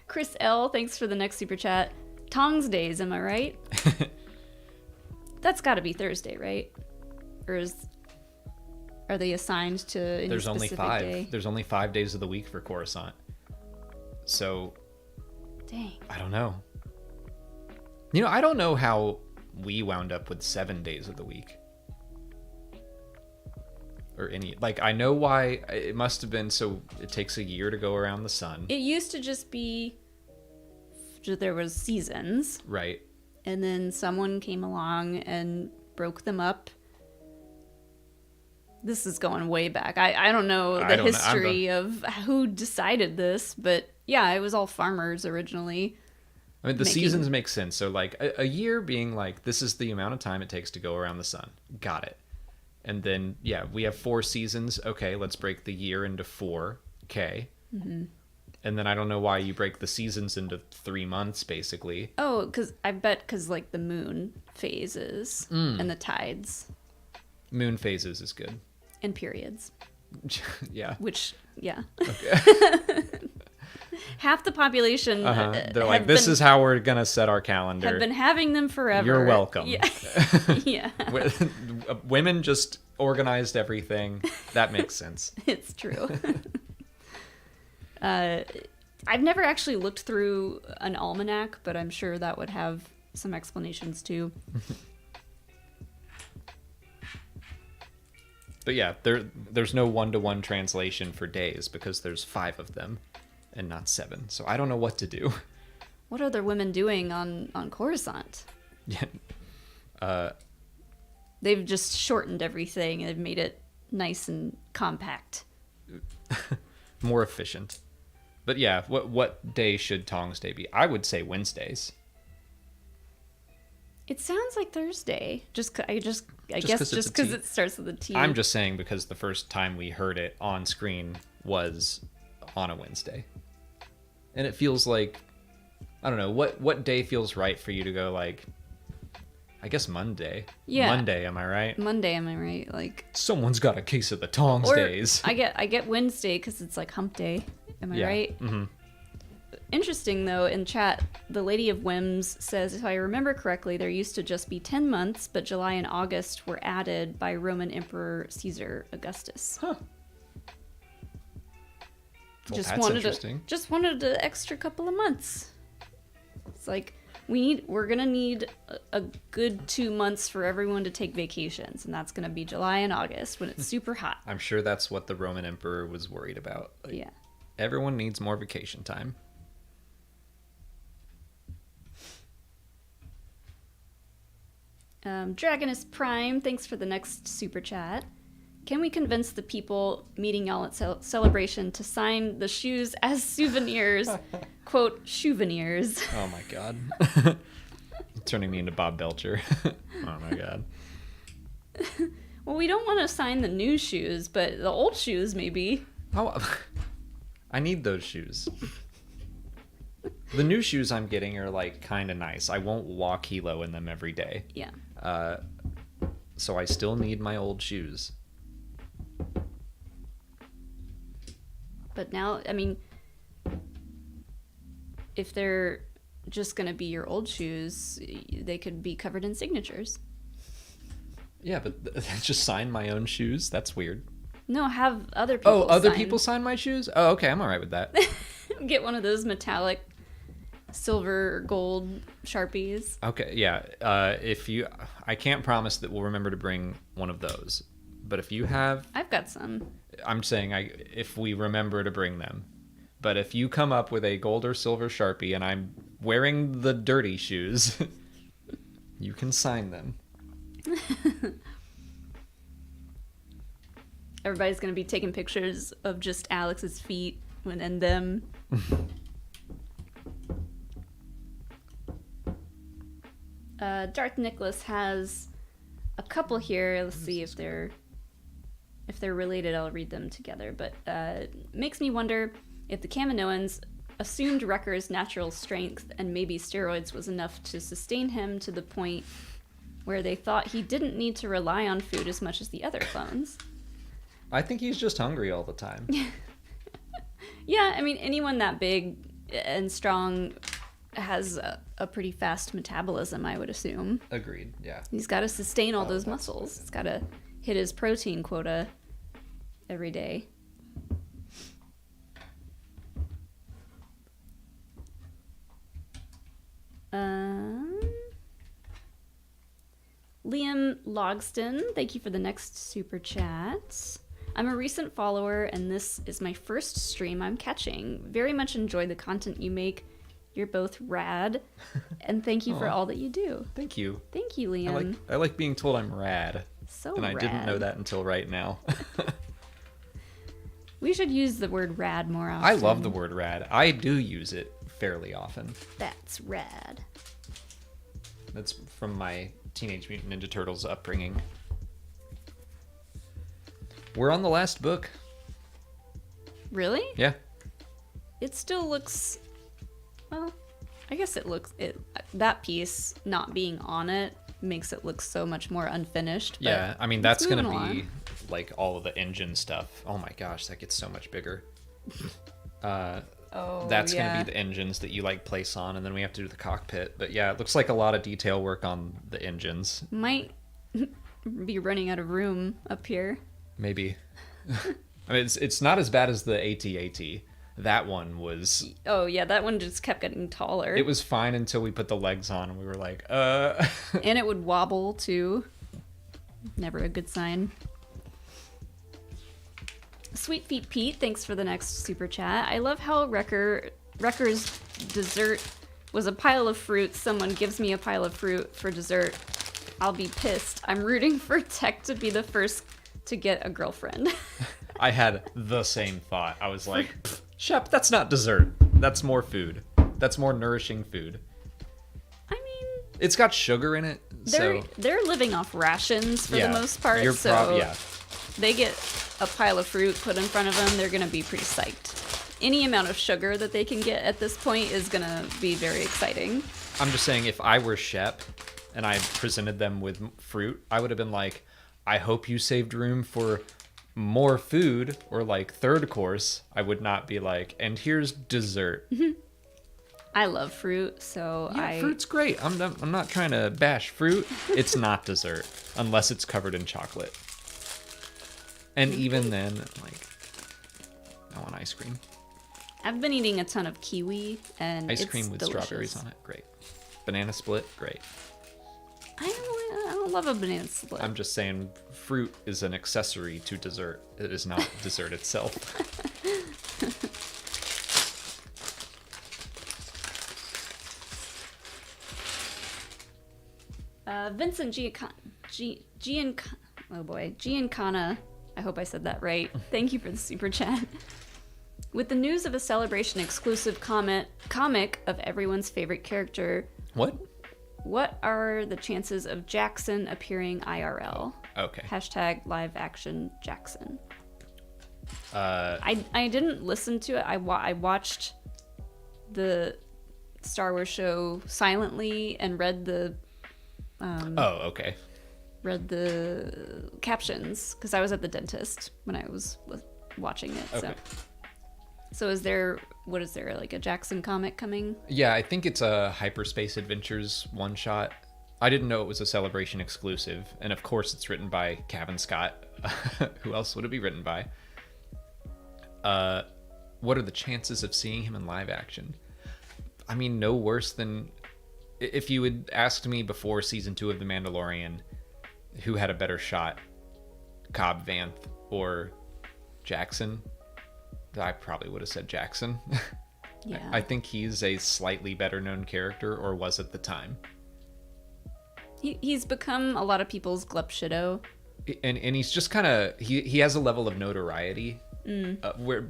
Chris L, thanks for the next super chat. Tongs days, am I right? That's got to be Thursday, right? Or are they assigned to any There's only specific 5. day? There's only 5 days of the week for Coruscant. So, Dang. I don't know. I don't know how we wound up with 7 days of the week. Or any... Like, I know why it must have been so it takes a year to go around the sun. It used to just be... There was seasons. Right. And then someone came along and broke them up. This is going way back. I don't know the history of who decided this, but yeah, it was all farmers originally. I mean, the seasons make sense. So, like, a year being like, this is the amount of time it takes to go around the sun. Got it. And then, yeah, we have 4 seasons. Okay, let's break the year into 4. Okay. And then I don't know why you break the seasons into 3 months, basically. Oh, because like the moon phases and the tides. Moon phases is good. And periods. Yeah. Which, yeah. Okay. Half the population. They're like, this is how we're going to set our calendar. Have been having them forever. You're welcome. Yeah. Yeah. Women just organized everything. That makes sense. It's true. I've never actually looked through an almanac, but I'm sure that would have some explanations too. But yeah, there's no one-to-one translation for days because there's 5 of them and not 7. So I don't know what to do. What are the women doing on Coruscant? Yeah. They've just shortened everything. They've made it nice and compact. More efficient. But yeah, what day should Tongs Day be? I would say Wednesdays. It sounds like Thursday. I guess it's a T. it starts with a T. I'm just saying because the first time we heard it on screen was on a Wednesday. And it feels like, I don't know, what day feels right for you to go like, I guess Monday. Yeah. Monday, am I right? Monday, am I right? Like Someone's got a case of the Tongs or days. I get Wednesday because it's like hump day. Am I right? Mm-hmm. Interesting, though, in chat, the Lady of Whims says, if I remember correctly, there used to just be 10 months, but July and August were added by Roman Emperor Caesar Augustus. Huh. Well, Just that's interesting. Just wanted an extra couple of months. It's like, we're gonna need a good 2 months for everyone to take vacations, and that's gonna be July and August when it's super hot. I'm sure that's what the Roman emperor was worried about. Like, Yeah. Everyone needs more vacation time. Dragonus Prime, thanks for the next super chat. Can we convince the people meeting y'all at Celebration to sign the shoes as souvenirs? Quote, souvenirs. Oh my god. Turning me into Bob Belcher. Oh my god. Well, we don't want to sign the new shoes, but the old shoes maybe. Oh, I need those shoes. The new shoes I'm getting are like kind of nice. I won't walk Hilo in them every day. Yeah. So I still need my old shoes. But now, I mean, if they're just going to be your old shoes, they could be covered in signatures. Yeah, but just sign my own shoes? That's weird. No, have other people Oh, other sign. people sign my shoes? Oh, okay, I'm all right with that. Get one of those metallic silver or gold Sharpies. Okay, yeah. I can't promise that we'll remember to bring one of those. But if you have, I've got some. I'm saying if we remember to bring them. But if you come up with a gold or silver Sharpie and I'm wearing the dirty shoes, you can sign them. Everybody's going to be taking pictures of just Alex's feet and them. Darth Nicholas has a couple here. Let's see if they're related. I'll read them together. But makes me wonder if the Kaminoans assumed Wrecker's natural strength and maybe steroids was enough to sustain him to the point where they thought he didn't need to rely on food as much as the other clones. I think he's just hungry all the time. Yeah, I mean, anyone that big and strong has a pretty fast metabolism, I would assume. Agreed, yeah. He's got to sustain all those muscles. He's got to hit his protein quota every day. Liam Logston, thank you for the next super chat. I'm a recent follower, and this is my first stream I'm catching. Very much enjoy the content you make. You're both rad, and thank you for all that you do. Thank you. Thank you, Liam. I like being told I'm rad. So and I rad. didn't know that until right now. We should use the word rad more often. I love the word rad. I do use it fairly often. That's rad. That's from my Teenage Mutant Ninja Turtles upbringing. We're on the last book. Really? Yeah. It still looks... Well, I guess that piece not being on it makes it look so much more unfinished. But Yeah, I mean, that's going to be along. like all of the engine stuff. Oh my gosh, that gets so much bigger. That's going to be the engines that you like place on, and then we have to do the cockpit. But yeah, it looks like a lot of detail work on the engines. Might be running out of room up here. Maybe. I mean, it's not as bad as the AT-AT. That one was... Oh, yeah, that one just kept getting taller. It was fine until we put the legs on, and we were like, And it would wobble, too. Never a good sign. Sweet Feet Pete, thanks for the next super chat. I love how Wrecker's dessert was a pile of fruit. Someone gives me a pile of fruit for dessert. I'll be pissed. I'm rooting for Tech to be the first to get a girlfriend. I had the same thought. I was like, Shep, that's not dessert. That's more food. That's more nourishing food. I mean... It's got sugar in it, so... They're living off rations for the most part, so they get a pile of fruit put in front of them, they're going to be pretty psyched. Any amount of sugar that they can get at this point is going to be very exciting. I'm just saying, if I were Shep and I presented them with fruit, I would have been like, I hope you saved room for more food or like third course. I would not be like, and here's dessert. I love fruit, so Yeah, fruit's great. I'm not trying to bash fruit. It's not dessert unless it's covered in chocolate. And even then, like, I want ice cream. I've been eating a ton of kiwi, and Ice it's cream with delicious. strawberries on it, great. Banana split, great. I don't love a banana split. I'm just saying, fruit is an accessory to dessert. It is not dessert itself. Vincent Giancana, I hope I said that right. Thank you for the super chat. With the news of a Celebration exclusive comic of everyone's favorite character, what are the chances of Jackson appearing IRL? Okay. Hashtag live action Jackson. I I didn't listen to it. I watched the Star Wars show silently and read the okay. read the captions because I was at the dentist when I was watching it. Okay. So what is there, like a Jackson comic coming? Yeah, I think it's a Hyperspace Adventures one-shot. I didn't know it was a Celebration exclusive. And of course it's written by Cavan Scott. Who else would it be written by? What are the chances of seeing him in live action? I mean, no worse than... If you had asked me before season 2 of The Mandalorian, who had a better shot, Cobb Vanth or Jackson, I probably would have said Jackson. Yeah. I think he's a slightly better known character, or was at the time. He's become a lot of people's Glup-Shido. And he's just kind of... He has a level of notoriety. Where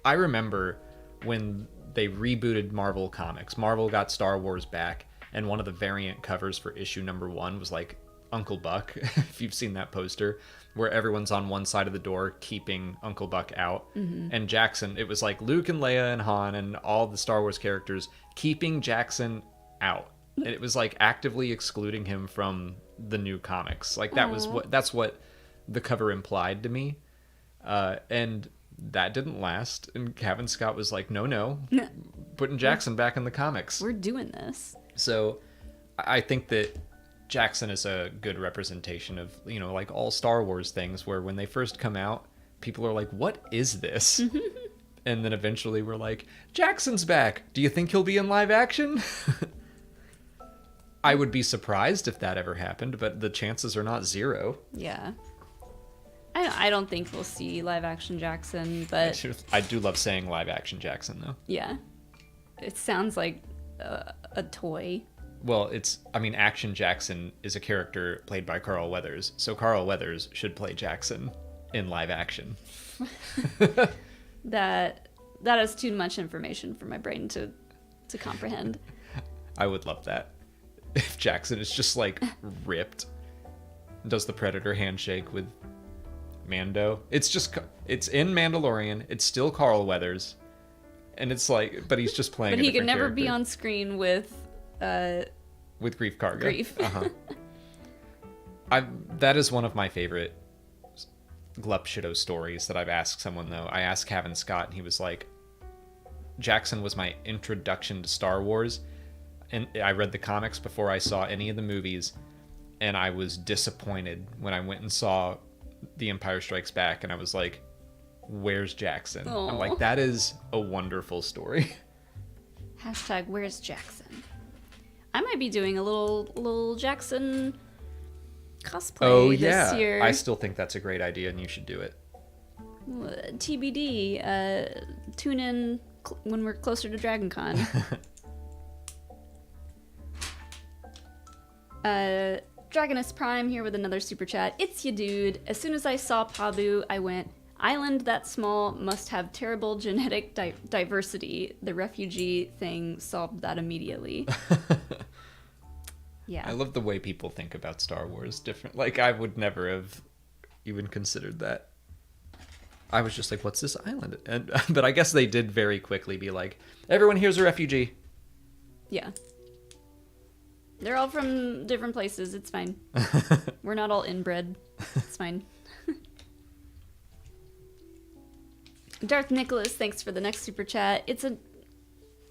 I remember when they rebooted Marvel Comics. Marvel got Star Wars back, and one of the variant covers for issue number 1 was like Uncle Buck, if you've seen that poster, where everyone's on one side of the door keeping Uncle Buck out. Mm-hmm. And Jackson, it was like Luke and Leia and Han and all the Star Wars characters keeping Jackson out. And it was like actively excluding him from the new comics. Like that's what the cover implied to me. And that didn't last. And Cavan Scott was like, no, putting Jackson back in the comics. We're doing this. So I think that Jackson is a good representation of, like all Star Wars things, where when they first come out, people are like, what is this? And then eventually we're like, Jackson's back. Do you think he'll be in live action? I would be surprised if that ever happened, but the chances are not zero. Yeah. I don't think we'll see live action Jackson, but I do love saying live action Jackson, though. Yeah. It sounds like a toy. Well, Action Jackson is a character played by Carl Weathers, so Carl Weathers should play Jackson in live action. That is too much information for my brain to comprehend. I would love that. If Jackson is just like ripped, does the Predator handshake with Mando. It's in Mandalorian. It's still Carl Weathers, and it's like, but he's just playing. But he could never character. be on screen with Grief Karga. Grief. That is one of my favorite Glup-Shido stories that I've asked someone, though. I asked Cavan Scott, and he was like, Jackson was my introduction to Star Wars, and I read the comics before I saw any of the movies, and I was disappointed when I went and saw The Empire Strikes Back, and I was like, where's Jackson? Aww. I'm like, that is a wonderful story. Hashtag where's Jackson? I might be doing a little Jackson cosplay this year. I still think that's a great idea, and you should do it. TBD. Tune in when we're closer to DragonCon. Dragonus Prime here with another super chat. It's ya, dude. As soon as I saw Pabu, I went, island that small must have terrible genetic diversity. The refugee thing solved that immediately. Yeah. I love the way people think about Star Wars different. Like, I would never have even considered that. I was just like, what's this island? But I guess they did very quickly be like, everyone here's a refugee. Yeah. They're all from different places. It's fine. We're not all inbred. It's fine. Darth Nicholas, thanks for the next super chat. It's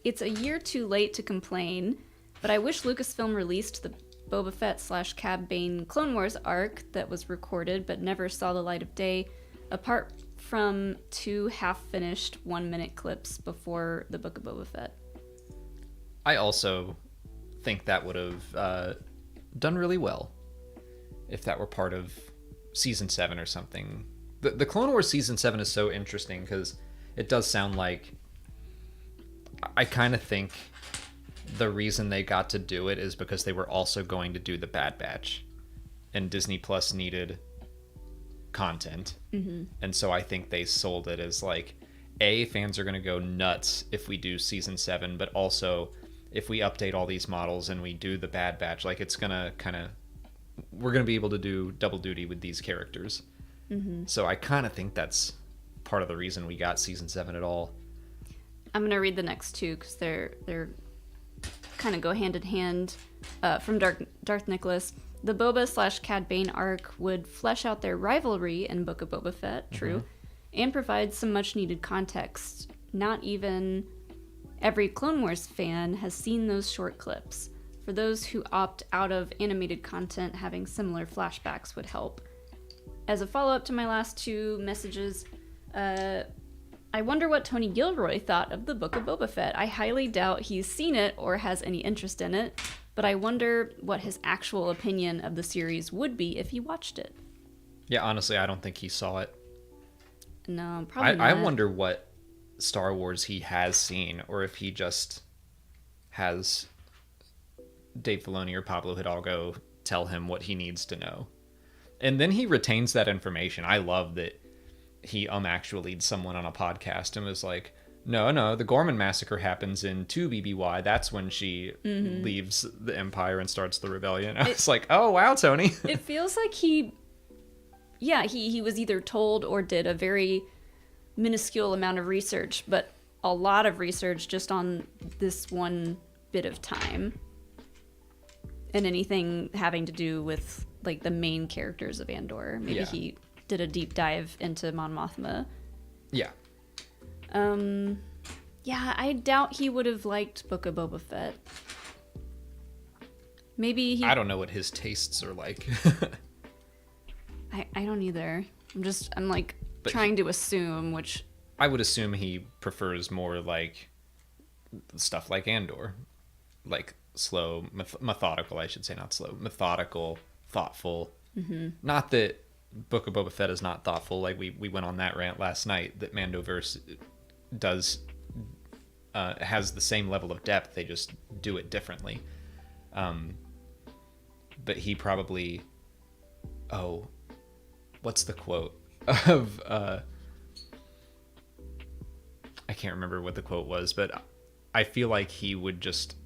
It's a year too late to complain, but I wish Lucasfilm released the Boba Fett / Cad Bane Clone Wars arc that was recorded but never saw the light of day, apart from 2 half-finished 1-minute clips before the Book of Boba Fett. I also think that would have done really well if that were part of Season 7 or something. The Clone Wars Season 7 is so interesting because it does sound like... I kind of think the reason they got to do it is because they were also going to do the Bad Batch. And Disney Plus needed content. Mm-hmm. And so I think they sold it as like, A, fans are going to go nuts if we do Season 7, but also if we update all these models and we do the Bad Batch, like it's going to kind of... We're going to be able to do double duty with these characters. Mm-hmm. So I kind of think that's part of the reason we got Season 7 at all. I'm going to read the next 2 because they're kind of go hand in hand. From Darth Nicholas, the Boba / Cad Bane arc would flesh out their rivalry in Book of Boba Fett, true, mm-hmm. and provide some much needed context. Not even every Clone Wars fan has seen those short clips. For those who opt out of animated content, having similar flashbacks would help. As a follow-up to my last 2 messages, I wonder what Tony Gilroy thought of the Book of Boba Fett. I highly doubt he's seen it or has any interest in it, but I wonder what his actual opinion of the series would be if he watched it. Yeah, honestly, I don't think he saw it. No, probably not. I wonder what Star Wars he has seen, or if he just has Dave Filoni or Pablo Hidalgo tell him what he needs to know. And then he retains that information. I love that he actually'd someone on a podcast and was like, no, the Gorman massacre happens in 2 BBY. That's when she mm-hmm. leaves the Empire and starts the rebellion. I was like, oh, wow, Tony. It feels like he was either told or did a very minuscule amount of research, but a lot of research just on this one bit of time. And anything having to do with like the main characters of Andor. Maybe he did a deep dive into Mon Mothma. Yeah. Yeah, I doubt he would have liked Book of Boba Fett. Maybe he... I don't know what his tastes are like. I don't either. I'm like trying to assume, which... I would assume he prefers more like stuff like Andor. Like slow, methodical, I should say, not slow. Methodical, thoughtful. Mm-hmm. Not that Book of Boba Fett is not thoughtful. Like we went on that rant last night that Mandoverse does has the same level of depth. They just do it differently. But he probably... Oh, what's the quote of... I can't remember what the quote was, but I feel like he would just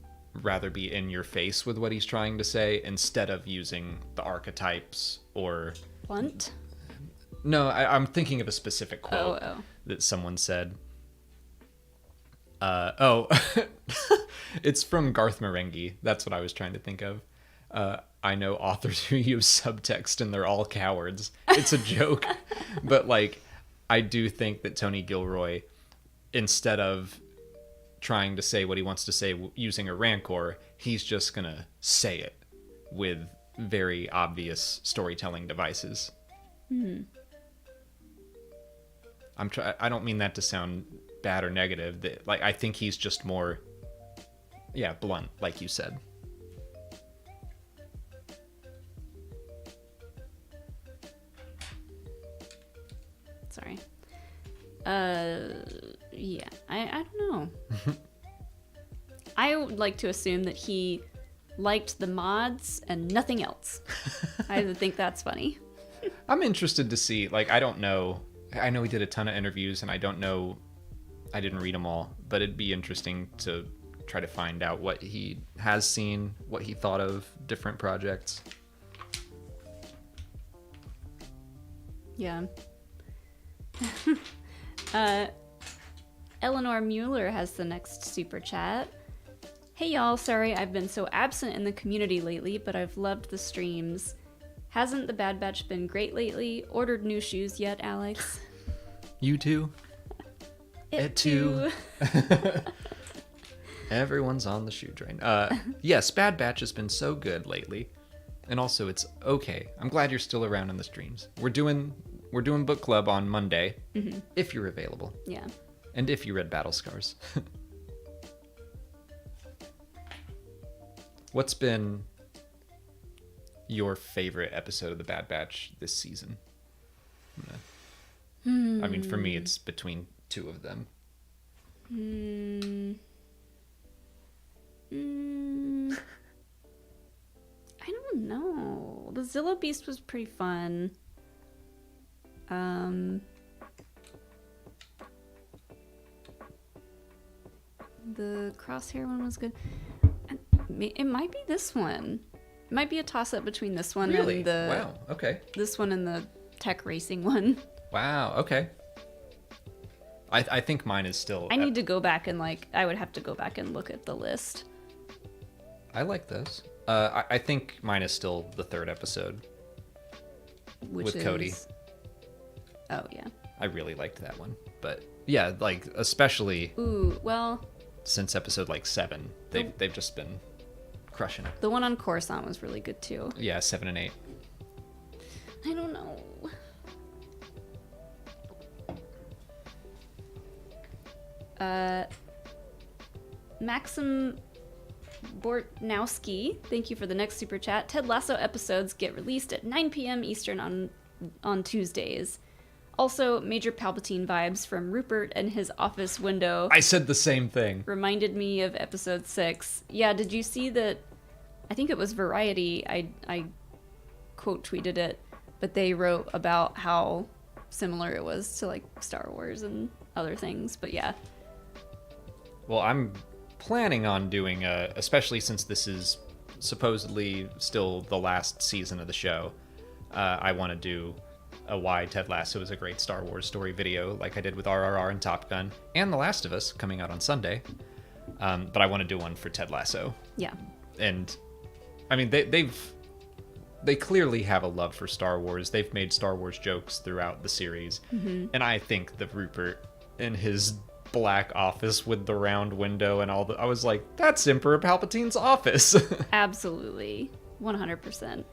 rather be in your face with what he's trying to say instead of using the archetypes or... Blunt? No, I'm thinking of a specific quote that someone said. It's from Garth Marenghi. That's what I was trying to think of. I know authors who use subtext and they're all cowards. It's a joke. But like, I do think that Tony Gilroy, instead of trying to say what he wants to say using a rancor, he's just gonna say it with very obvious storytelling devices. Mm-hmm. I don't mean that to sound bad or negative. Like, I think he's just more, blunt, like you said. Sorry. I don't know. I would like to assume that he liked the mods and nothing else. I would think that's funny. I'm interested to see, like, I don't know. I know he did a ton of interviews and I didn't read them all, but it'd be interesting to try to find out what he has seen, what he thought of different projects. Yeah. Eleanor Mueller has the next super chat. Hey y'all, sorry I've been so absent in the community lately, but I've loved the streams. Hasn't the Bad Batch been great lately? Ordered new shoes yet, Alex? You too? It too. Everyone's on the shoe train. Yes, Bad Batch has been so good lately. And also, it's okay. I'm glad you're still around in the streams. We're doing book club on Monday, if you're available. Yeah. And if you read Battle Scars. What's been your favorite episode of the Bad Batch this season? I mean, for me, it's between two of them. I don't know. The Zilla Beast was pretty fun. The Crosshair one was good. It might be this one. It might be a toss-up between this one Really? and the... Wow, okay. This one and the tech racing one. Wow, okay. I think mine is still... I need to go back and, I would have to go back and look at the list. I like those. I think mine is still the third episode. Which with is... Cody. Oh, yeah. I really liked that one. But, yeah, especially... Ooh, well... Since episode, 7, they've just been crushing it. The one on Coruscant was really good, too. Yeah, 7 and 8. I don't know. Maxim Bortnowski, thank you for the next super chat. Ted Lasso episodes get released at 9 p.m. Eastern on Tuesdays. Also, Major Palpatine vibes from Rupert and his office window. I said the same thing. Reminded me of episode 6. Yeah, did you see that? I think it was Variety. I quote tweeted it, but they wrote about how similar it was to Star Wars and other things. But yeah. Well, I'm planning on doing especially since this is supposedly still the last season of the show. I want to do a why Ted Lasso is a great Star Wars story video, like I did with RRR and Top Gun, and The Last of Us coming out on Sunday. But I want to do one for Ted Lasso. Yeah. And I mean, they clearly have a love for Star Wars. They've made Star Wars jokes throughout the series, and I think that Rupert in his black office with the round window and I was like, that's Emperor Palpatine's office. Absolutely, 100%.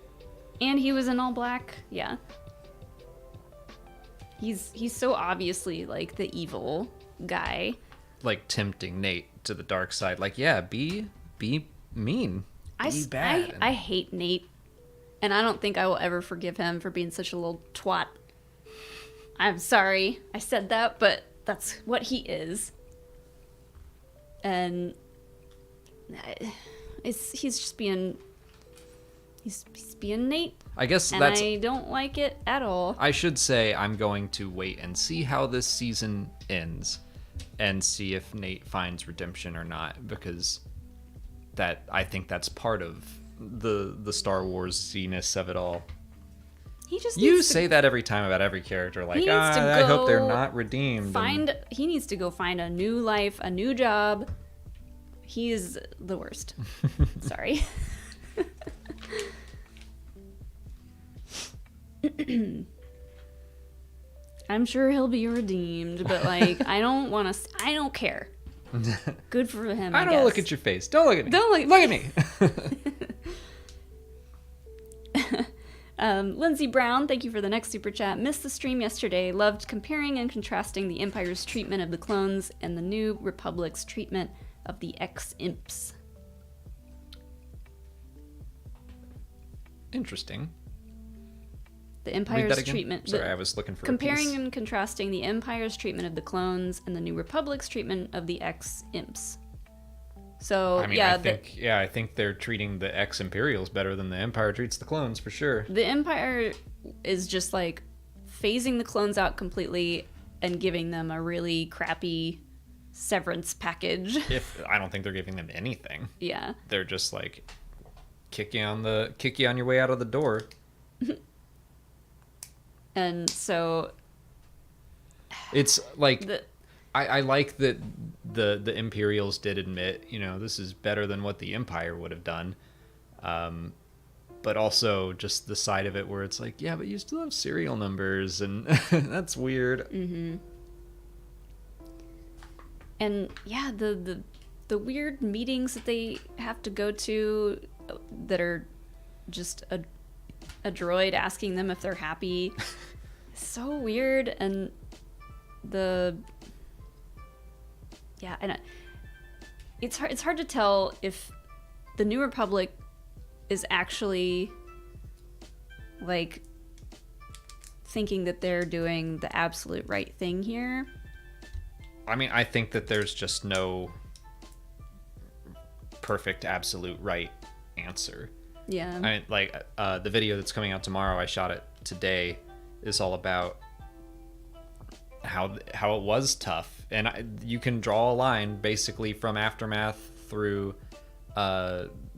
And he was in all black. Yeah. He's so obviously the evil guy. Tempting Nate to the dark side. Yeah, be mean. Be bad. I hate Nate. And I don't think I will ever forgive him for being such a little twat. I'm sorry I said that, but that's what he is. And he's just being... He's being Nate. I guess and I don't like it at all. I should say I'm going to wait and see how this season ends and see if Nate finds redemption or not, because I think that's part of the Star Wars-iness of it all. You say that every time about every character, I hope they're not redeemed. He needs to go find a new life, a new job. He is the worst. Sorry. I'm sure he'll be redeemed, but I don't care. Good for him. I don't look at your face. Don't look at me. Look at me. Lindsay Brown, thank you for the next super chat. Missed the stream yesterday. Loved comparing and contrasting the Empire's treatment of the clones and the New Republic's treatment of the ex-imps. Interesting. The Empire's treatment... Sorry, I was looking for comparing and contrasting the Empire's treatment of the clones and the New Republic's treatment of the ex-imps. So, I mean, I think they're treating the ex-Imperials better than the Empire treats the clones, for sure. The Empire is just, phasing the clones out completely and giving them a really crappy severance package. I don't think they're giving them anything. Yeah. They're just, kick you on your way out of the door. And so it's I like that the Imperials did admit, this is better than what the Empire would have done, but also just the side of it where it's yeah, but you still have serial numbers, and that's weird. And yeah, the the weird meetings that they have to go to that are just a droid asking them if they're happy. So weird. And it's hard to tell if the New Republic is actually like thinking that they're doing the absolute right thing here. I mean, I think that there's just no perfect absolute right answer. Yeah. I mean, like the video that's coming out tomorrow, I shot it today, is all about how it was tough, and you can draw a line basically from Aftermath through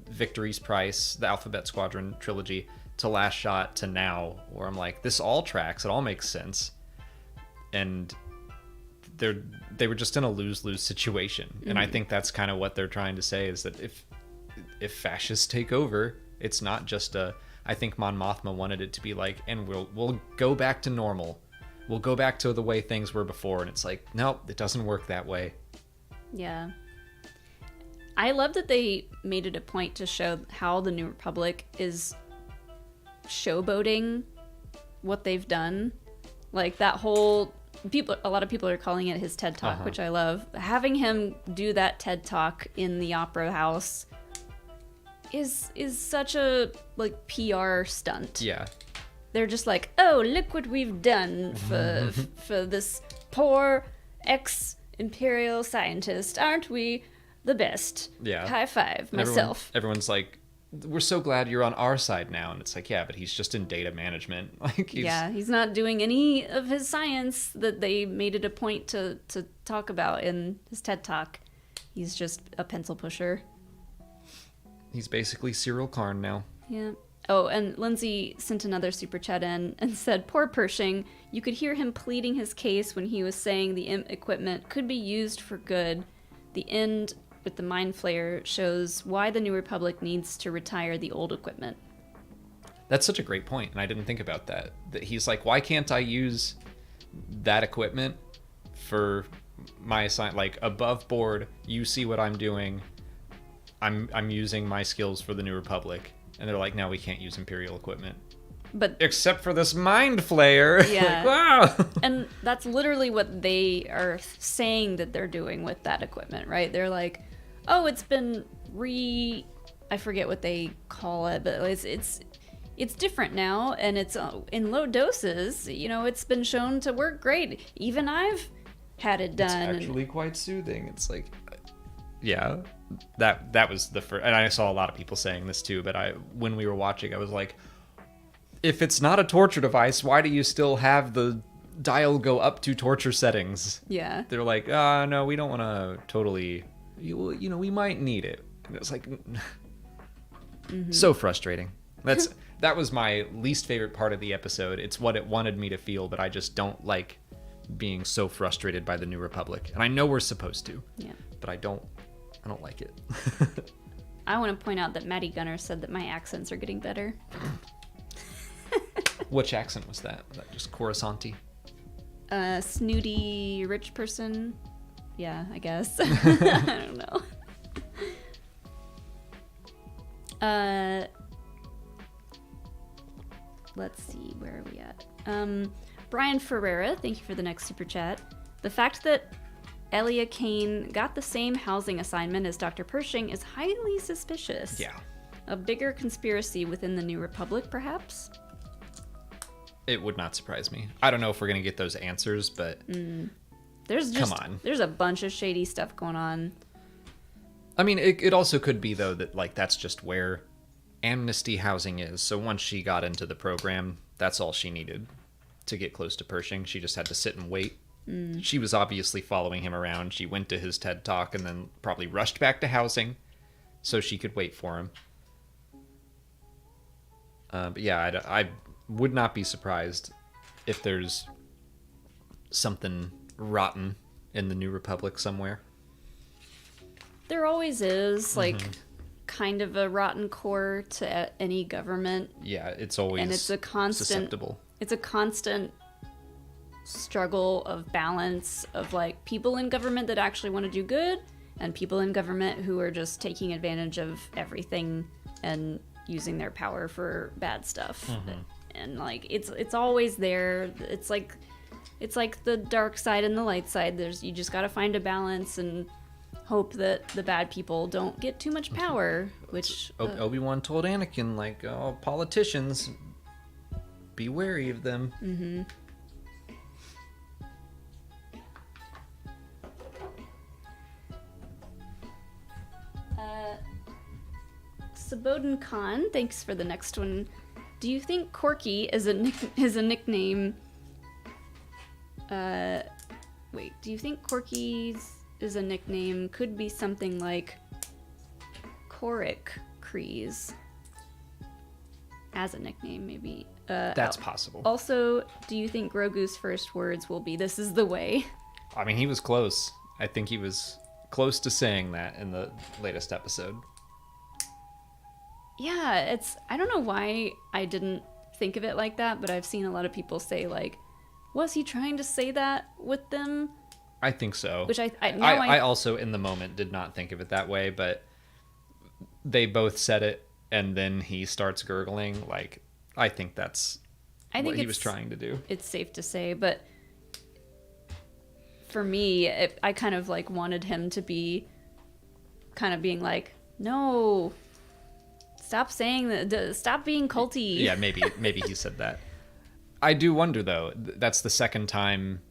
Victory's Price, the Alphabet Squadron trilogy, to Last Shot to now, where I'm like, this all tracks, it all makes sense, and they were just in a lose-lose situation. Mm-hmm. And I think that's kind of what they're trying to say, is that if fascists take over, it's not just I think Mon Mothma wanted it to be like, and we'll go back to normal. We'll go back to the way things were before. And it's like, nope, it doesn't work that way. Yeah. I love that they made it a point to show how the New Republic is showboating what they've done. Like that whole... a lot of people are calling it his TED Talk, which I love. Having him do that TED Talk in the Opera House is such a like PR stunt. Yeah. They're just like, oh, look what we've done for this poor ex-imperial scientist. Aren't we the best? Yeah. High five, myself. Everyone's like, we're so glad you're on our side now. And it's like, yeah, but he's just in data management. Like, he's not doing any of his science that they made it a point to talk about in his TED Talk. He's just a pencil pusher. He's basically Cyril Karn now. Yeah. Oh, and Lindsay sent another super chat in and said, poor Pershing, you could hear him pleading his case when he was saying the imp equipment could be used for good. The end with the Mind Flayer shows why the New Republic needs to retire the old equipment. That's such a great point, and I didn't think about that. That he's like, why can't I use that equipment for my assignment? Like, above board, you see what I'm doing. I'm using my skills for the New Republic. And they're like, no, we can't use Imperial equipment. But except for this Mind Flayer. Yeah. Like, wow. And that's literally what they are saying that they're doing with that equipment, right? They're like, oh, it's been I forget what they call it, but it's different now, and it's in low doses. You know, it's been shown to work great. Even I've had it done. It's actually quite soothing. It's like, yeah, that was the first, and I saw a lot of people saying this too, but when we were watching, I was like, if it's not a torture device, why do you still have the dial go up to torture settings? Yeah. They're like, no, we don't want to totally, you know, we might need it. And it's like, so frustrating. That was my least favorite part of the episode. It's what it wanted me to feel, but I just don't like being so frustrated by the New Republic. And I know we're supposed to. Yeah. But I don't like it. I want to point out that Maddie Gunner said that my accents are getting better. Which accent was that? Was that just Coruscanti? Snooty rich person. Yeah, I guess. I don't know. Let's see, where are we at? Brian Ferreira, thank you for the next super chat. The fact that Elia Kane got the same housing assignment as Dr. Pershing is highly suspicious. Yeah. A bigger conspiracy within the New Republic, perhaps? It would not surprise me. I don't know if we're going to get those answers, but Come on. There's a bunch of shady stuff going on. I mean, it also could be, though, that like that's just where Amnesty housing is. So once she got into the program, that's all she needed to get close to Pershing. She just had to sit and wait. She was obviously following him around. She went to his TED Talk and then probably rushed back to housing so she could wait for him. But yeah, I would not be surprised if there's something rotten in the New Republic somewhere. There always is, like, kind of a rotten core to any government. Yeah, it's always and it's a constant, susceptible. It's a constant struggle of balance of, like, people in government that actually want to do good and people in government who are just taking advantage of everything and using their power for bad stuff. And like it's always there. It's like the dark side and the light side. You just got to find a balance and hope that the bad people don't get too much power, which Obi-Wan told Anakin, like, oh, politicians, be wary of them. Sabodin Khan, thanks for the next one. Do you think Corky is a nickname? Wait, do you think Corky's is a nickname? Could be something like Korik Kreese as a nickname, maybe. That's possible. Also, do you think Grogu's first words will be "This is the way"? I mean, he was close. I think he was close to saying that in the latest episode. Yeah, I don't know why I didn't think of it like that, but I've seen a lot of people say, like, was he trying to say that with them? I think so. Which I also, in the moment, did not think of it that way, but they both said it, and then he starts gurgling. Like, I think that's what he was trying to do. It's safe to say, but for me, I kind of, like, wanted him to be kind of being like, no, stop saying that, stop being culty. Yeah, maybe he said that. I do wonder, though, that's the second time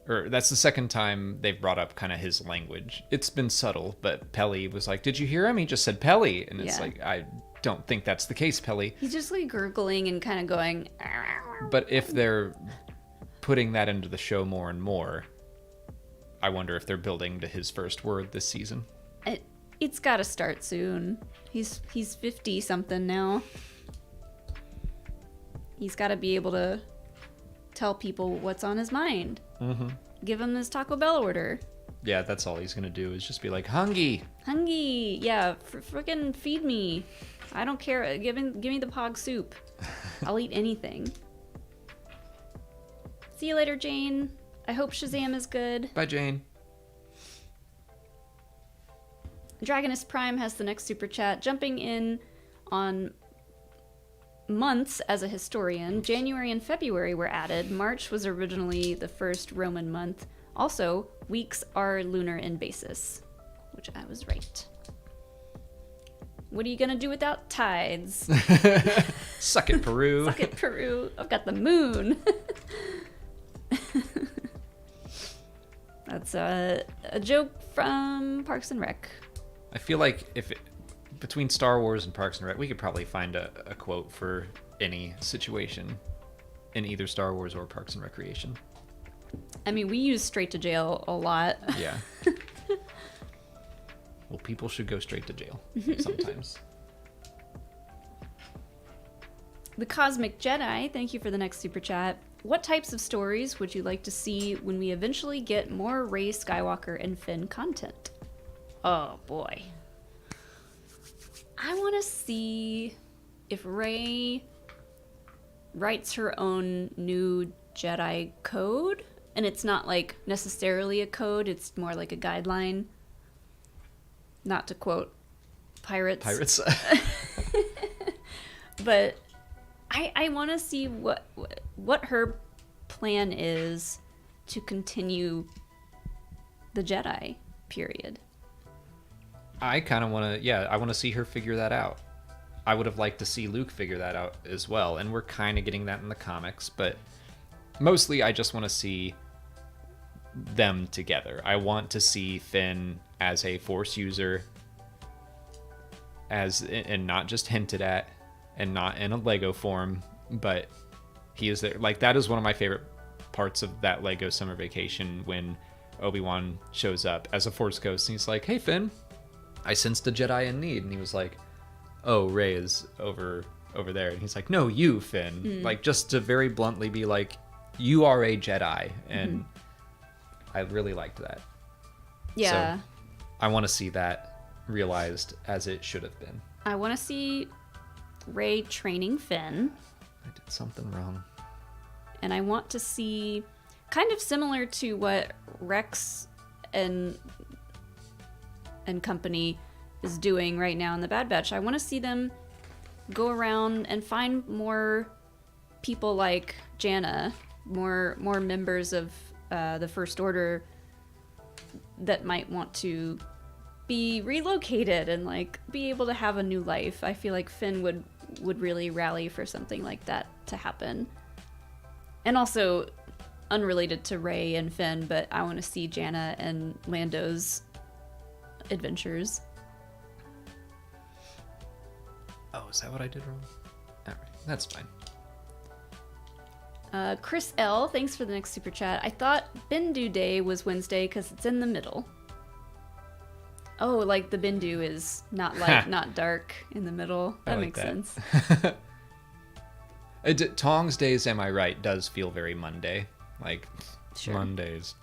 that's the second time they've brought up kind of his language. It's been subtle, but Pelly was like, did you hear him? He just said Pelly. And it's like, I don't think that's the case, Pelly. He's just like gurgling and kind of going. But if they're putting that into the show more and more, I wonder if they're building to his first word this season. It's got to start soon. He's 50 something now. He's got to be able to tell people what's on his mind. Give him his Taco Bell order. Yeah, that's all he's gonna do is just be like, hungry. Yeah, freaking feed me. I don't care. Give me the pog soup. I'll eat anything. See you later, Jane. I hope Shazam is good. Bye, Jane. Dragonist Prime has the next super chat. Jumping in on months as a historian, January and February were added. March was originally the first Roman month. Also, weeks are lunar in basis, which I was right. What are you gonna do without tides? Suck it, Peru. Suck it, Peru. I've got the moon. That's a joke from Parks and Rec. I feel like between Star Wars and Parks and Rec, we could probably find a quote for any situation in either Star Wars or Parks and Recreation. I mean, we use straight to jail a lot. Yeah. Well, people should go straight to jail sometimes. The Cosmic Jedi, thank you for the next super chat. What types of stories would you like to see when we eventually get more Rey Skywalker and Finn content? Oh boy. I want to see if Rey writes her own new Jedi code, and it's not like necessarily a code, it's more like a guideline. Not to quote Pirates. But I want to see what her plan is to continue the Jedi period. I kind of want to, I want to see her figure that out. I would have liked to see Luke figure that out as well, and we're kind of getting that in the comics, but mostly I just want to see them together. I want to see Finn as a Force user, and not just hinted at, and not in a Lego form, but he is there. Like, that is one of my favorite parts of that Lego summer vacation, when Obi-Wan shows up as a Force ghost, and he's like, hey, Finn, I sensed a Jedi in need. And he was like, oh, Rey is over there. And he's like, no, you, Finn. Like, just to very bluntly be like, you are a Jedi. And I really liked that. Yeah. So I want to see that realized as it should have been. I want to see Rey training Finn. I did something wrong. And I want to see, kind of similar to what Rex and company is doing right now in the Bad Batch. I want to see them go around and find more people like Janna, more members of the First Order that might want to be relocated and like be able to have a new life. I feel like Finn would really rally for something like that to happen. And also, unrelated to Rey and Finn, but I want to see Janna and Lando's adventures. Oh, is that what I did wrong? All right, that's fine. Chris L, thanks for the next super chat. I thought Bindu Day was Wednesday because it's in the middle. Oh, like the Bindu is not light, not dark in the middle. That like makes sense. Tongs Days, am I right, does feel very Monday. Like, Sure. Mondays.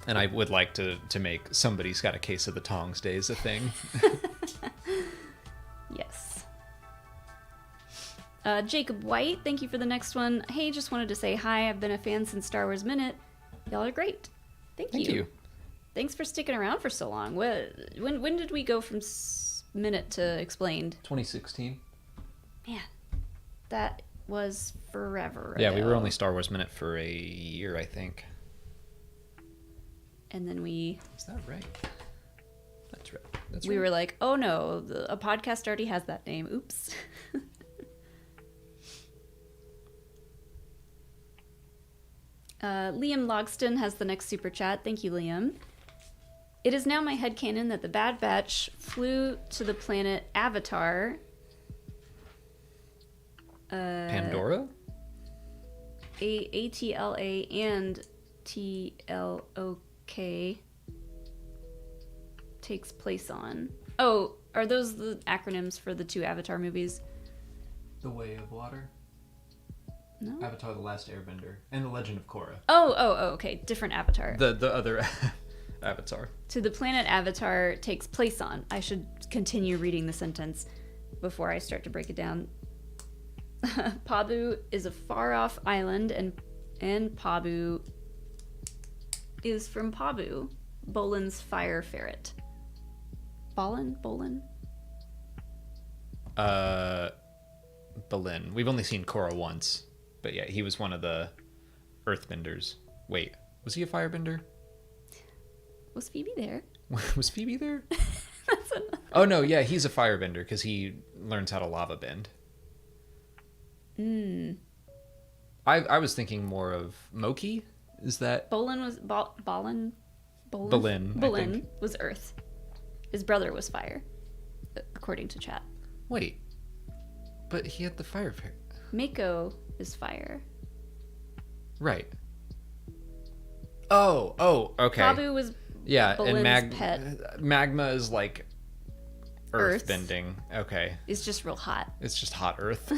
And I would like to make Somebody's Got a Case of the Tongs Days a thing. Yes. Jacob White, thank you for the next one. Hey, just wanted to say hi. I've been a fan since Star Wars Minute. Y'all are great. Thank you. Thanks for sticking around for so long. When did we go from Minute to Explained? 2016. Man, that was forever Yeah, ago. we were only Star Wars Minute for a year, I think. And then we... Is that right? That's right. We were like, oh no, a podcast already has that name. Oops. Liam Logston has the next super chat. Thank you, Liam. It is now my headcanon that the Bad Batch flew to the planet Avatar. Pandora? ATLA and TLOK takes place on. Oh, are those the acronyms for the two Avatar movies? The Way of Water. No. Avatar: The Last Airbender and The Legend of Korra. Oh, okay. Different Avatar. The other Avatar. To the planet Avatar takes place on. I should continue reading the sentence before I start to break it down. Pabu is a far-off island, and Pabu is from Pabu, Bolin's fire ferret. Bolin? Bolin. We've only seen Korra once, but yeah, he was one of the Earthbenders. Wait, was he a firebender? Was Phoebe there? Was Phoebe there? Oh no, yeah, he's a firebender because he learns how to lava bend. I was thinking more of Moki. Is that Bolin was Bolin Bolin was Earth. His brother was fire, according to chat. Wait, but he had the fire ferret. Mako is fire. Right. Oh, okay. Pabu was Bolin's and pet. Magma is like earth Earth. bending. Okay. It's just real hot. It's just hot earth.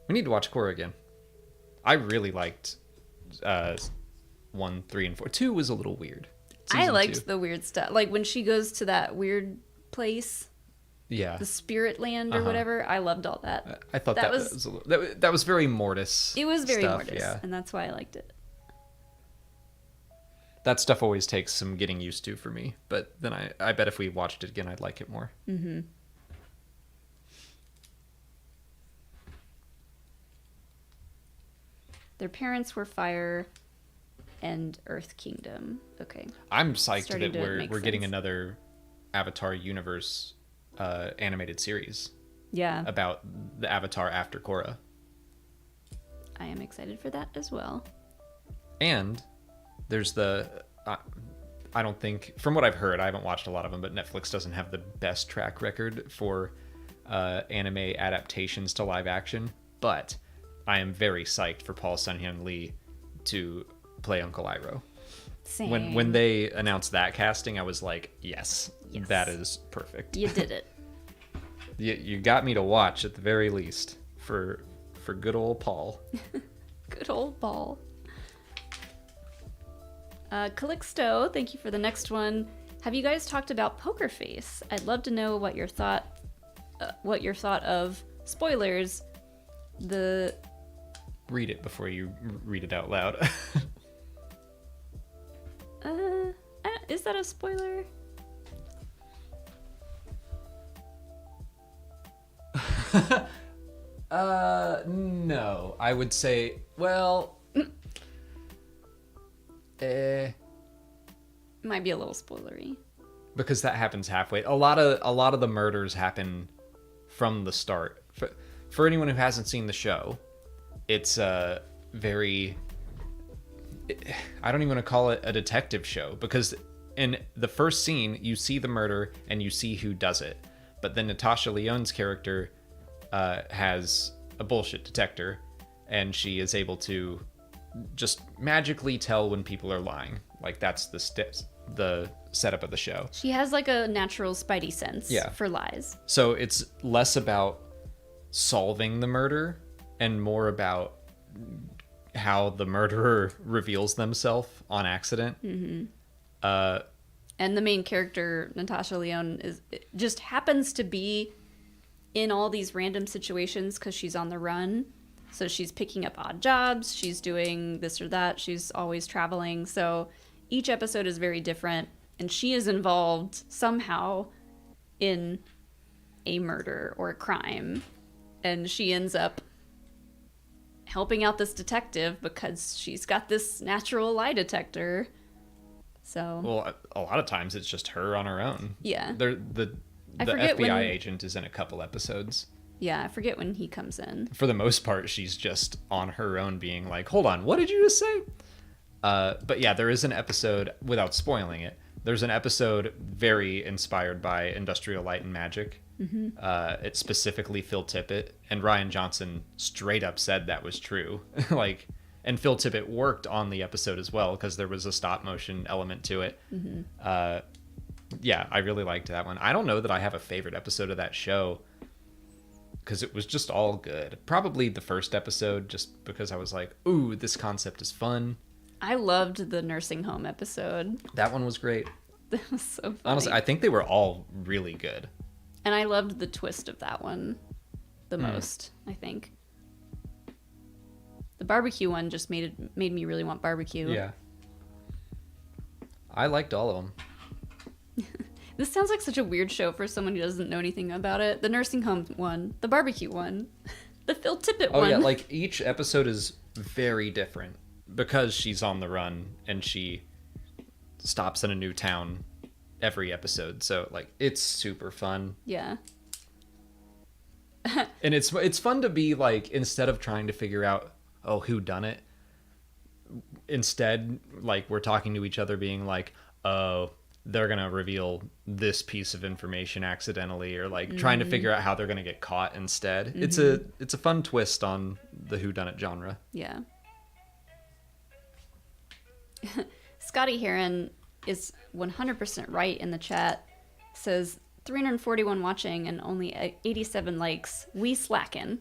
We need to watch Korra again. I really liked 1, 3, and 4. 2 was a little weird. I Season liked 2. the weird stuff. Like when she goes to that weird place, Yeah. the spirit land or whatever. I loved all that. I thought that was a little, that was very Mortis. It was very stuff, Mortis, yeah. and that's why I liked it. That stuff always takes some getting used to for me, but then I bet if we watched it again, I'd like it more. Mm-hmm. Their parents were fire and Earth Kingdom. Okay. I'm psyched Starting that to we're make getting sense. another Avatar universe animated series Yeah, about the Avatar after Korra. I am excited for that as well. And there's the I don't think, from what I've heard, I haven't watched a lot of them, but Netflix doesn't have the best track record for anime adaptations to live action. But I am very psyched for Paul Sun-Hyun Lee to play Uncle Iroh. Same. When they announced that casting, I was like, yes. Yes. That is perfect. You did it. You got me to watch at the very least for good old Paul. Good old ball. Calixto, thank you for the next one. Have you guys talked about Poker Face? I'd love to know what your thought of spoilers, the read it before you read it out loud. Is that a spoiler? No. I would say, well, Might be a little spoilery. because that happens halfway. A lot of the murders happen from the start. For anyone who hasn't seen the show, it's very, I don't even want to call it a detective show, because in the first scene you see the murder and you see who does it, but then Natasha Lyonne's character has a bullshit detector, and she is able to just magically tell when people are lying. Like, that's the setup of the show. She has like a natural spidey sense Yeah. for lies. So it's less about solving the murder and more about how the murderer reveals themselves on accident. Mm-hmm. And the main character, Natasha Lyonne, just happens to be in all these random situations because she's on the run. So she's picking up odd jobs, she's doing this or that, she's always traveling. So each episode is very different, and she is involved somehow in a murder or a crime. And she ends up helping out this detective because she's got this natural lie detector. So, Well, a lot of times it's just her on her own. yeah. The forget FBI agent is in a couple episodes. Yeah, I forget when he comes in. For the most part, she's just on her own being like, hold on, what did you just say? But yeah, there is an episode, without spoiling it, there's an episode very inspired by Industrial Light and Magic. Mm-hmm. It's specifically Phil Tippett, and Ryan Johnson straight up said that was true. And Phil Tippett worked on the episode as well, because there was a stop motion element to it. Mm-hmm. Yeah, I really liked that one. I don't know that I have a favorite episode of that show, because it was just all good. Probably the first episode, just because I was like, ooh, this concept is fun. I loved the nursing home episode. That one was great. That was so funny. Honestly, I think they were all really good. And I loved the twist of that one the most, I think. The barbecue one just made me really want barbecue. Yeah. I liked all of them. This sounds like such a weird show for someone who doesn't know anything about it. The nursing home one, the barbecue one, the Phil Tippett one. Oh yeah, like each episode is very different because she's on the run and she stops in a new town every episode. So like it's super fun. Yeah. And it's fun to be like, instead of trying to figure out who done it, instead like we're talking to each other being like, oh, they're gonna reveal this piece of information accidentally, or like trying to figure out how they're gonna get caught instead. Mm-hmm. It's a fun twist on the whodunit genre. Yeah. Scotty Heron is 100% right in the chat. Says 341 watching and only 87 likes. We slacking.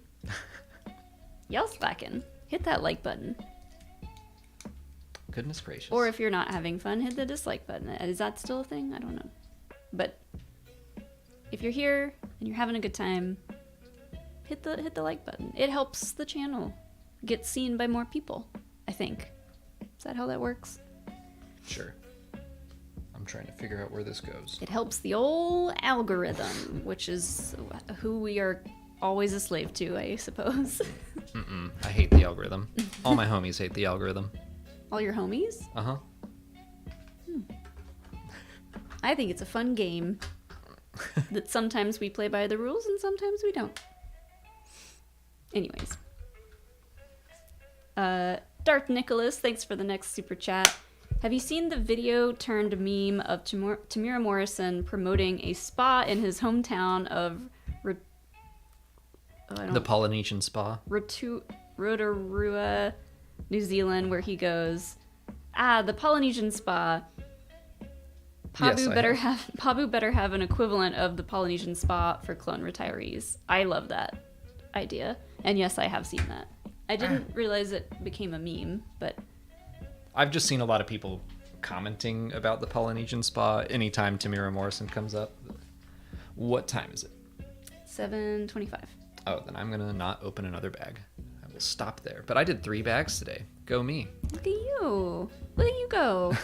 Y'all slacking. Hit that like button. Goodness gracious. Or if you're not having fun, hit the dislike button. Is that still a thing? I don't know. But if you're here and you're having a good time, hit the like button. It helps the channel get seen by more people, I think. Is that how that works? Sure. I'm trying to figure out where this goes. It helps the old algorithm, which is who we are always a slave to, I suppose. I hate the algorithm. All my homies hate the algorithm. All your homies? Uh-huh. I think it's a fun game that sometimes we play by the rules and sometimes we don't. Anyways. Darth Nicholas, thanks for the next super chat. Have you seen the video turned meme of Tamira Morrison promoting a spa in his hometown of the Polynesian spa? Rotorua, New Zealand, where he goes, the Polynesian spa. Pabu better have an equivalent of the Polynesian spa for clone retirees. I love that idea. And yes, I have seen that. I didn't realize it became a meme, but I've just seen a lot of people commenting about the Polynesian spa anytime Tamira Morrison comes up. What time is it? 7:25. Oh, then I'm gonna not open another bag. I we'll stop there. But I did 3 bags today. Go me. Look at you. Look at you go.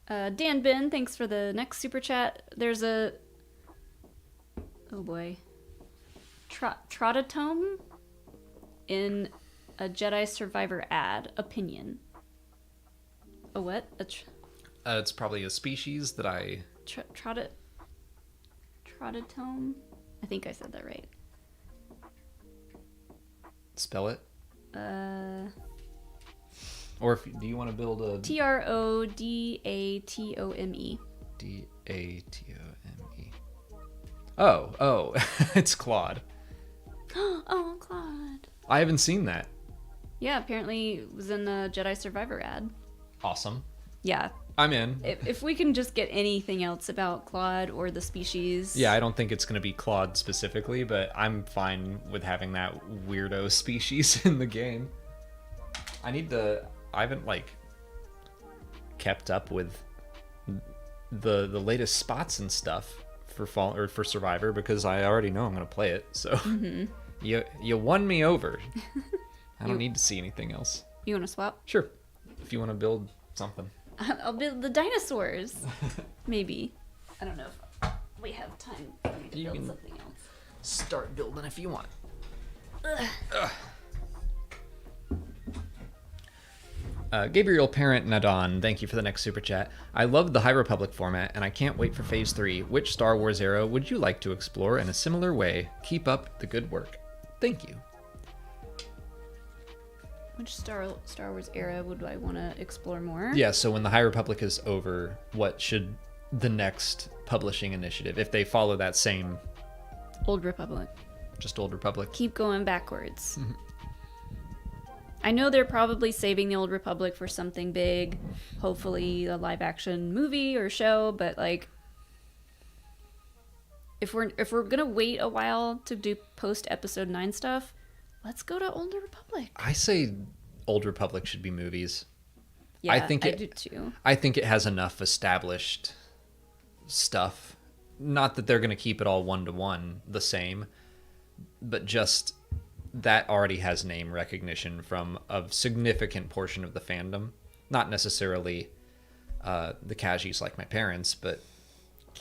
Dan Ben, thanks for the next super chat. There's a... Oh boy. Trotatome in a Jedi Survivor ad. Opinion. A what? It's probably a species that I... Trotatome? I think I said that right. Spell it? Or do you want to build a... Trodatome. Datome. Oh, it's Claude. Oh, Claude. I haven't seen that. Yeah, apparently it was in the Jedi Survivor ad. Awesome. Yeah. I'm in. If we can just get anything else about Claude or the species. Yeah, I don't think it's going to be Claude specifically, but I'm fine with having that weirdo species in the game. I haven't, like, kept up with the latest spots and stuff for Survivor because I already know I'm going to play it. So you won me over. I don't need to see anything else. You want to swap? Sure. If you want to build something. I'll build the dinosaurs. Maybe. I don't know if we have time for me to build something else. Start building if you want. Gabriel Parent Nadon, thank you for the next super chat. I love the High Republic format, and I can't wait for Phase 3. Which Star Wars era would you like to explore in a similar way? Keep up the good work. Thank you. Which Star Wars era would I want to explore more? Yeah, so when the High Republic is over, what should the next publishing initiative, if they follow that same... Old Republic. Just Old Republic? Keep going backwards. I know they're probably saving the Old Republic for something big, hopefully a live-action movie or show, but, like, if we're gonna wait a while to do post-Episode 9 stuff, let's go to Old Republic. I say Old Republic should be movies. Yeah, I do too. I think it has enough established stuff. Not that they're going to keep it all one-to-one the same, but just that already has name recognition from a significant portion of the fandom. Not necessarily the Khajiits like my parents, but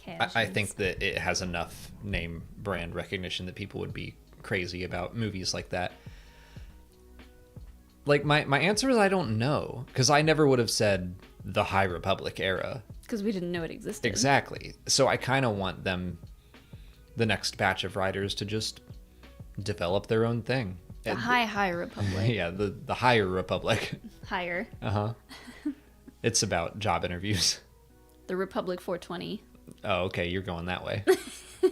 I think that it has enough name brand recognition that people would be crazy about movies like that. Like, my answer is I don't know, because I never would have said the High Republic era. Because we didn't know it existed. Exactly. So I kind of want them, the next batch of writers, to just develop their own thing. The High Republic. Yeah, the Higher Republic. Higher. Uh-huh. It's about job interviews. The Republic 420. Oh, okay, you're going that way.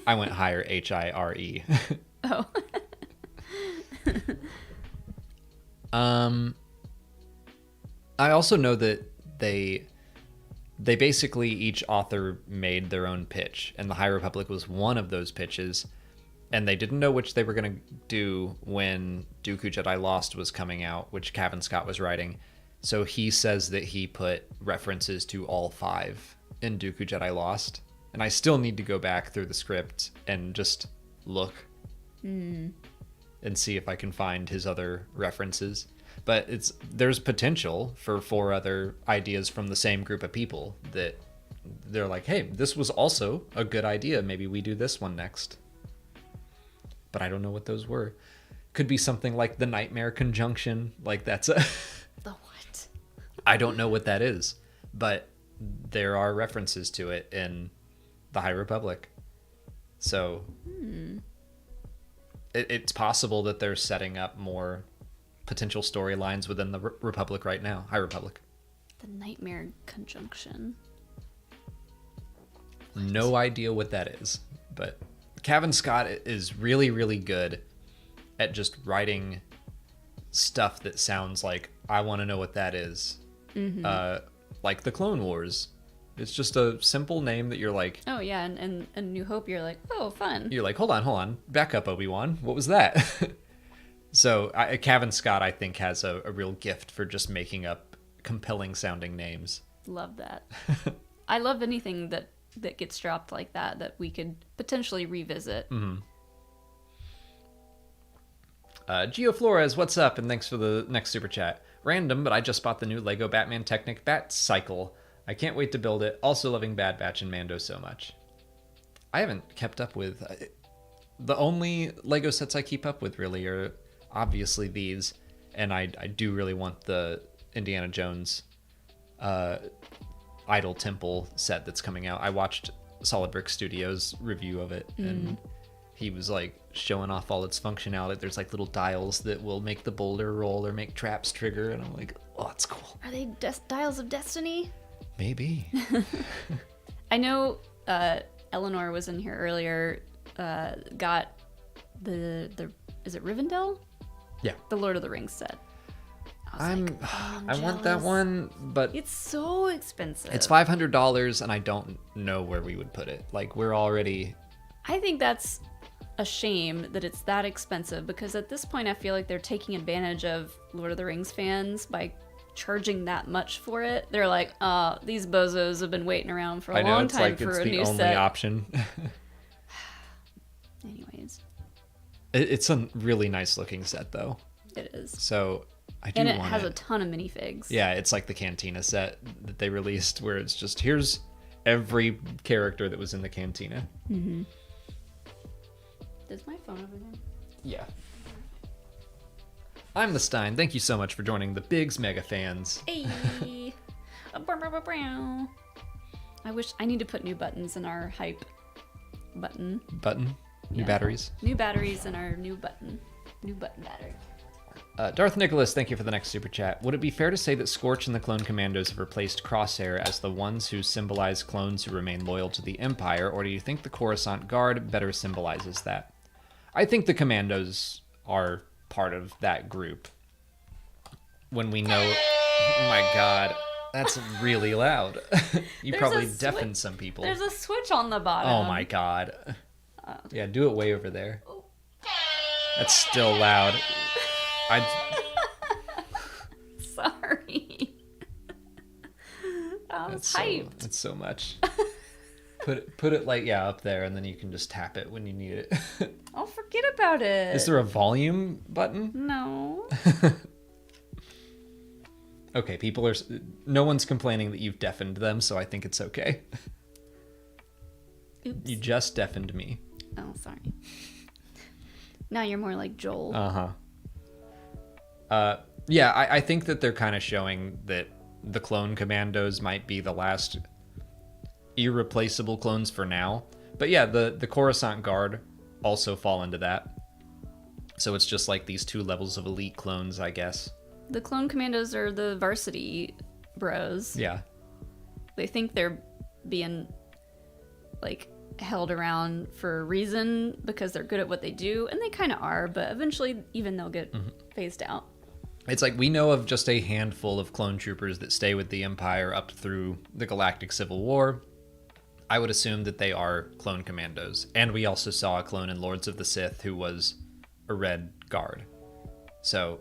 I went higher, H-I-R-E. Oh. I also know that they basically, each author made their own pitch, and the High Republic was one of those pitches, and they didn't know which they were going to do when Dooku Jedi Lost was coming out, which Cavan Scott was writing. So he says that he put references to all 5 in Dooku Jedi Lost, and I still need to go back through the script and just look and see if I can find his other references. But there's potential for 4 other ideas from the same group of people that they're like, hey, this was also a good idea. Maybe we do this one next. But I don't know what those were. Could be something like the Nightmare Conjunction. Like, that's a... The what? I don't know what that is. But there are references to it in the High Republic. So it's possible that they're setting up more potential storylines within the Republic right now. High Republic. The Nightmare Conjunction. What? No idea what that is. But Cavan Scott is really, really good at just writing stuff that sounds like, I want to know what that is. Like the Clone Wars. It's just a simple name that you're like... Oh, yeah, and New Hope, you're like, oh, fun. You're like, hold on. Back up, Obi-Wan. What was that? So Cavan Scott, I think, has a real gift for just making up compelling-sounding names. Love that. I love anything that that gets dropped like that we could potentially revisit. Gio Flores, what's up? And thanks for the next super chat. Random, but I just bought the new Lego Batman Technic Bat Cycle. I can't wait to build it. Also loving Bad Batch and Mando so much. I haven't kept up with... the only Lego sets I keep up with really are obviously these. And I do really want the Indiana Jones Idol Temple set that's coming out. I watched Solid Brick Studios review of it, and he was like showing off all its functionality. There's like little dials that will make the boulder roll or make traps trigger, and I'm like, oh, that's cool. Are they dials of destiny? Maybe. I know Eleanor was in here earlier, got the is it Rivendell? Yeah. The Lord of the Rings set. I want that one, but it's so expensive. It's $500, and I don't know where we would put it. Like, we're already... I think that's a shame that it's that expensive, because at this point I feel like they're taking advantage of Lord of the Rings fans by charging that much for it. They're like, these bozos have been waiting around for a long time for a new set. It's the only option. Anyways. It's a really nice looking set, though. It is. So... And it has a ton of minifigs. Yeah, it's like the Cantina set that they released, where it's just, here's every character that was in the Cantina. Mm-hmm. Is my phone over there? Yeah. I'm the Stein. Thank you so much for joining the Biggs Mega Fans. Hey! I need to put new buttons in our hype button. Button? New batteries? New batteries in our new button. New button battery. Darth Nicholas, thank you for the next super chat. Would it be fair to say that Scorch and the Clone Commandos have replaced Crosshair as the ones who symbolize clones who remain loyal to the Empire, or do you think the Coruscant Guard better symbolizes that? I think the Commandos are part of that group. When we know... Oh my god, that's really loud. You probably deafened some people. There's a switch on the bottom. Oh my god. Yeah, do it way over there. That's still loud. Sorry. That's hyped. That's so much. Put it like, up there, and then you can just tap it when you need it. I'll forget about it. Is there a volume button? No. Okay, no one's complaining that you've deafened them, so I think it's okay. Oops. You just deafened me. Oh, sorry. Now you're more like Joel. Uh-huh. Yeah, I think that they're kind of showing that the clone commandos might be the last irreplaceable clones for now. But yeah, the Coruscant Guard also fall into that. So it's just like these two levels of elite clones, I guess. The clone commandos are the varsity bros. Yeah. They think they're being, like, held around for a reason because they're good at what they do, and they kind of are, but eventually even they'll get phased out. It's like we know of just a handful of clone troopers that stay with the Empire up through the Galactic Civil War. I would assume that they are clone commandos. And we also saw a clone in Lords of the Sith who was a Red Guard. So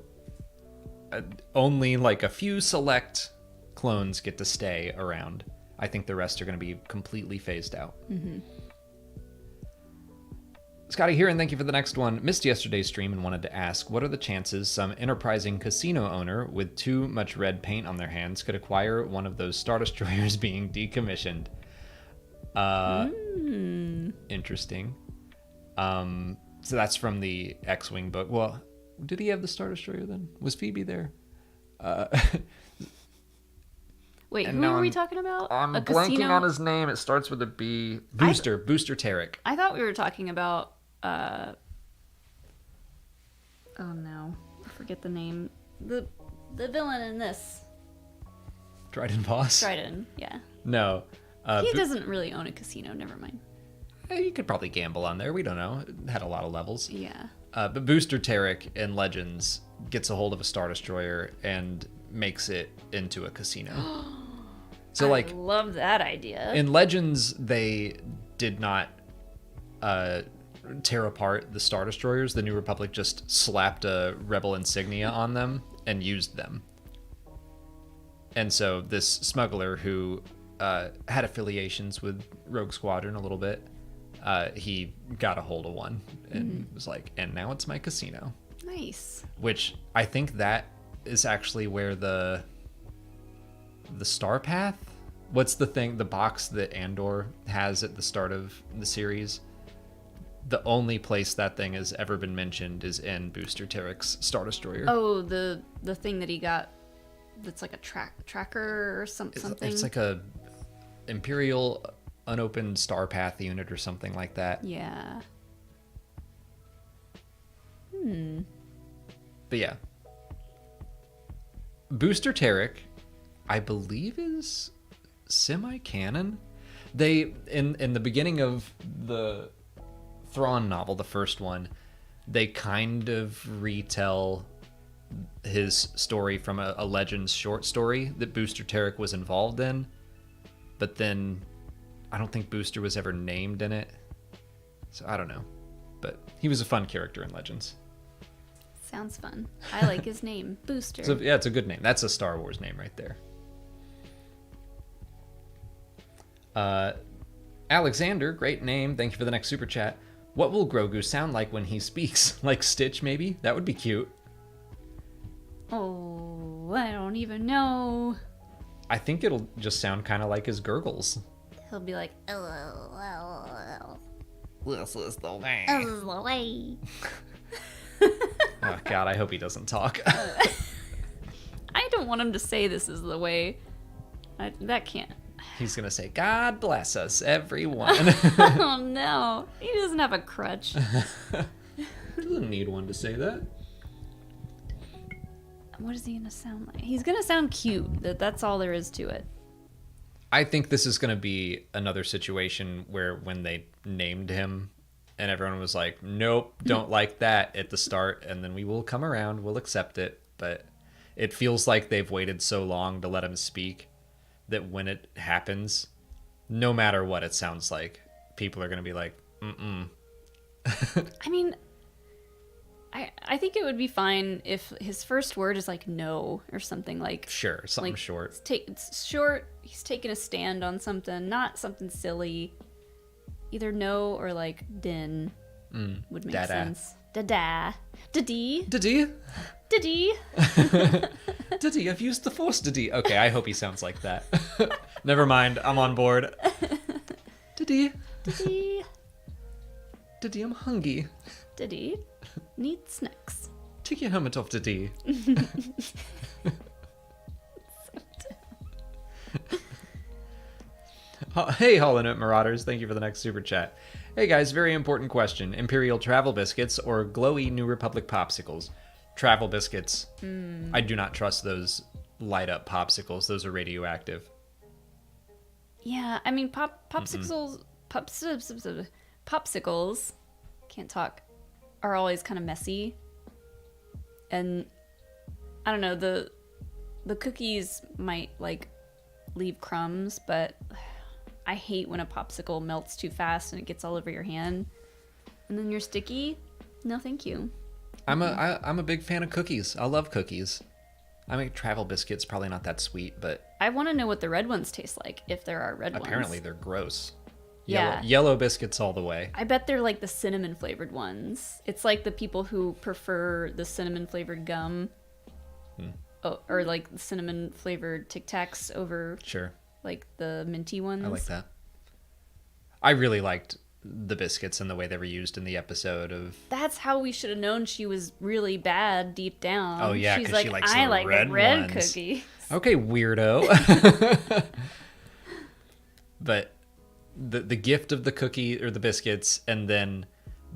only like a few select clones get to stay around. I think the rest are going to be completely phased out. Mm-hmm. Scotty here, and thank you for the next one. Missed yesterday's stream and wanted to ask, what are the chances some enterprising casino owner with too much red paint on their hands could acquire one of those Star Destroyers being decommissioned? Interesting. So that's from the X-Wing book. Well, did he have the Star Destroyer then? Was Phoebe there? Wait, who are we talking about? I'm blanking on his name. It starts with a B. Booster Tarek. I thought we were talking about... oh no, I forget the name. The villain in this. Dryden Voss? Dryden, yeah. No. He doesn't really own a casino, never mind. You could probably gamble on there. We don't know. It had a lot of levels. Yeah. But Booster Tarek in Legends gets a hold of a Star Destroyer and makes it into a casino. So, I love that idea. In Legends, they did not tear apart the Star Destroyers. The New Republic just slapped a Rebel insignia on them and used them. And so this smuggler who had affiliations with Rogue Squadron a little bit, he got a hold of one and was like, and now it's my casino. Nice. Which I think that is actually where the Star Path, what's the box that Andor has at the start of the series? The only place that thing has ever been mentioned is in Booster Terrik's Star Destroyer. Oh, the thing that he got that's like a tracker or something. It's like a Imperial unopened Star Path unit or something like that. Yeah. But yeah. Booster Terrik, I believe, is semi-canon. They, in the beginning of the Thrawn novel, the first one, they kind of retell his story from a Legends short story that Booster Terrik was involved in, but then I don't think Booster was ever named in it, so I don't know, but he was a fun character in Legends. Sounds fun. I like his name, Booster. So yeah, it's a good name. That's a Star Wars name right there. Alexander, great name. Thank you for the next super chat. What will Grogu sound like when he speaks? Like Stitch, maybe? That would be cute. Oh, I don't even know. I think it'll just sound kind of like his gurgles. He'll be like, This is the way. this is the way. Oh, God, I hope he doesn't talk. I don't want him to say this is the way. That can't. He's going to say, God bless us, everyone. Oh, no. He doesn't have a crutch. Doesn't need one to say that. What is he going to sound like? He's going to sound cute. That's all there is to it. I think this is going to be another situation where when they named him and everyone was like, nope, don't like that at the start, and then we will come around, we'll accept it. But it feels like they've waited so long to let him speak that when it happens, no matter what it sounds like, people are going to be like, mm-mm. I mean, I think it would be fine if his first word is like no or something like. Sure, something like, short. It's short. He's taking a stand on something, not something silly. Either no or like din would make sense. Da-da. Da-dee. Diddy? Diddy. Diddy, I've used the Force, Diddy. Okay, I hope he sounds like that. Never mind, I'm on board. Diddy. Diddy. Diddy, I'm hungry. Diddy. Need snacks. Take your helmet off, Diddy. Hey, Hollow Note Marauders, thank you for the next super chat. Hey guys, very important question. Imperial Travel Biscuits or glowy New Republic popsicles? Travel Biscuits. I do not trust those light up popsicles. Those are radioactive. Yeah, I mean, popsicles, can't talk, are always kind of messy. And I don't know, the cookies might like leave crumbs, but I hate when a popsicle melts too fast and it gets all over your hand. And then you're sticky. No, thank you. I'm a big fan of cookies. I love cookies. I mean, Travel Biscuits probably not that sweet, but I want to know what the red ones taste like, if there are red ones. Apparently they're gross. Yeah. Yellow biscuits all the way. I bet they're like the cinnamon flavored ones. It's like the people who prefer the cinnamon flavored gum, or like the cinnamon flavored Tic Tacs over like the minty ones. I like that. I really liked the biscuits and the way they were used in the episode of. That's how we should have known she was really bad deep down. Oh yeah, she's because like, she likes I the like red red ones. cookie. Okay, weirdo. But the gift of the cookie or the biscuits, and then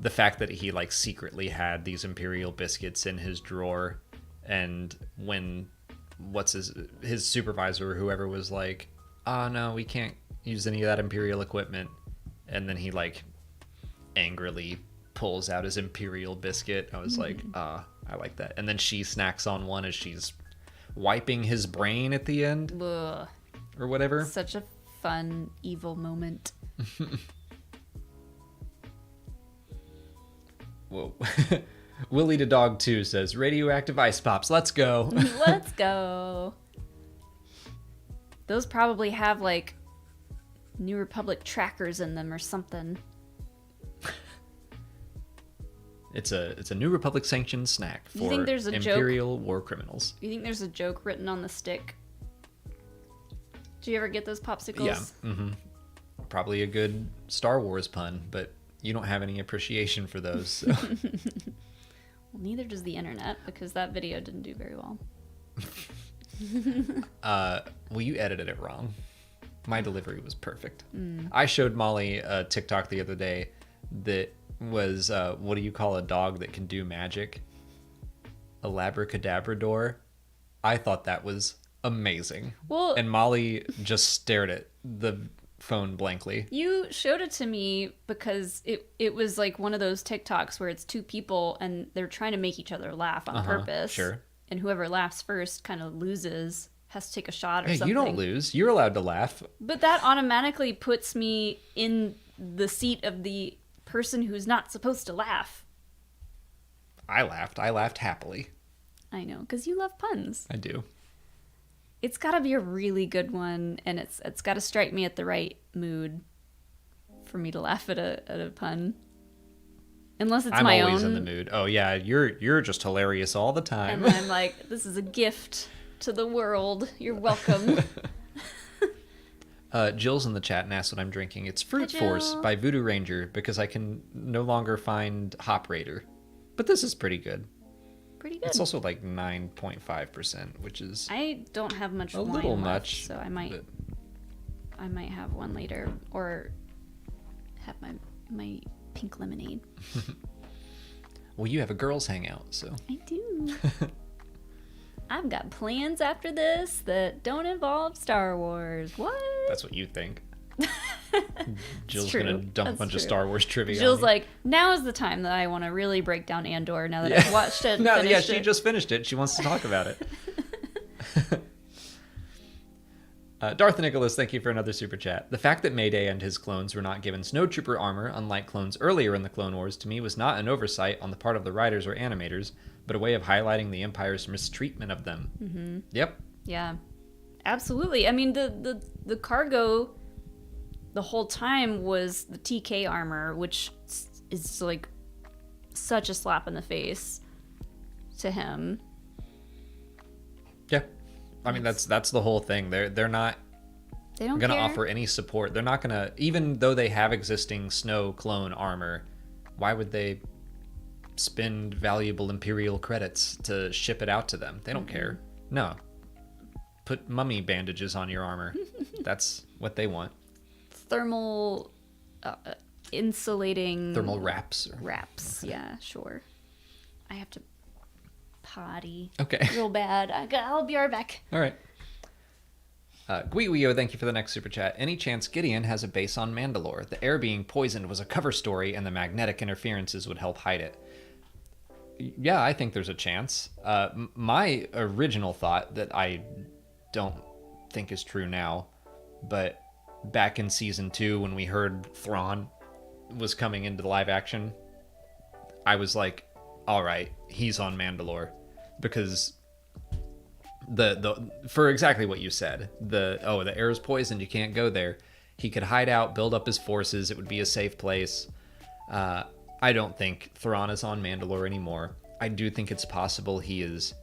the fact that he like secretly had these Imperial biscuits in his drawer, and when his supervisor or whoever was like, oh no, we can't use any of that Imperial equipment, and then he like angrily pulls out his Imperial biscuit. I was like, I like that. And then she snacks on one as she's wiping his brain at the end. Ugh. Or whatever. Such a fun, evil moment. Whoa. Willie the Dog 2 says, radioactive ice pops, let's go. Let's go. Those probably have like New Republic trackers in them or something. It's a New Republic sanctioned snack You for think there's a Imperial war criminals. You think there's a joke written on the stick? Do you ever get those popsicles? Yeah. Mm-hmm. Probably a good Star Wars pun, but you don't have any appreciation for those. So. Well, neither does the internet, because that video didn't do very well. Well, you edited it wrong. My delivery was perfect. I showed Molly a TikTok the other day that was, what do you call a dog that can do magic? A labracadabrador. I thought that was amazing. Well, and Molly just stared at the phone blankly. You showed it to me because it was like one of those TikToks where it's two people and they're trying to make each other laugh on purpose. Sure. And whoever laughs first kind of loses, has to take a shot or Hey, something. you don't lose. You're allowed to laugh. But that automatically puts me in the seat of the person who's not supposed to laugh. I laughed. I laughed happily. I know, because you love puns. I do. It's got to be a really good one, and it's got to strike me at the right mood for me to laugh at a pun. Unless it's my own. I'm always in the mood. Oh yeah, you're just hilarious all the time. And I'm like, this is a gift to the world. You're welcome. Jill's in the chat and asks what I'm drinking. It's Fruit Hi, Force Jill. by Voodoo Ranger because I can no longer find Hop Raider. But this is pretty good. Pretty good. It's also like 9.5%, which is I don't have much a wine little left, much. so I might have one later, or have my pink lemonade. Well, you have a girls' hangout, so. I do. I've got plans after this that don't involve Star Wars. What? That's what you think. Jill's true. gonna dump a bunch of Star Wars trivia. Jill's on you. like, now is the time that I want to really break down Andor now that I've watched it. And No, yeah, finished she it. just finished it. She wants to talk about it. Darth Nicholas, thank you for another super chat. The fact that Mayday and his clones were not given snowtrooper armor, unlike clones earlier in the Clone Wars, to me was not an oversight on the part of the writers or animators, but a way of highlighting the Empire's mistreatment of them. Mm-hmm. Yep. Yeah, absolutely. I mean, the cargo the whole time was the TK armor, which is like such a slap in the face to him. Yeah. I mean, that's the whole thing. They're not They don't going to care. offer any support. They're not going to, even though they have existing snow clone armor, why would they spend valuable Imperial credits to ship it out to them? They don't care. No. Put mummy bandages on your armor. That's what they want. Thermal insulating Thermal wraps. wraps. Yeah, sure. I have to potty Okay. real bad. I'll be right back. All right. Guiwio, thank you for the next super chat. Any chance Gideon has a base on Mandalore? The air being poisoned was a cover story, and the magnetic interferences would help hide it. Yeah, I think there's a chance. My original thought that I don't think is true now, but back in season 2 when we heard Thrawn was coming into the live action, I was like, all right, he's on Mandalore, because the for exactly what you said, the air is poisoned, you can't go there. He could hide out, build up his forces, it would be a safe place. I don't think Thrawn is on Mandalore anymore. I do think it's possible he is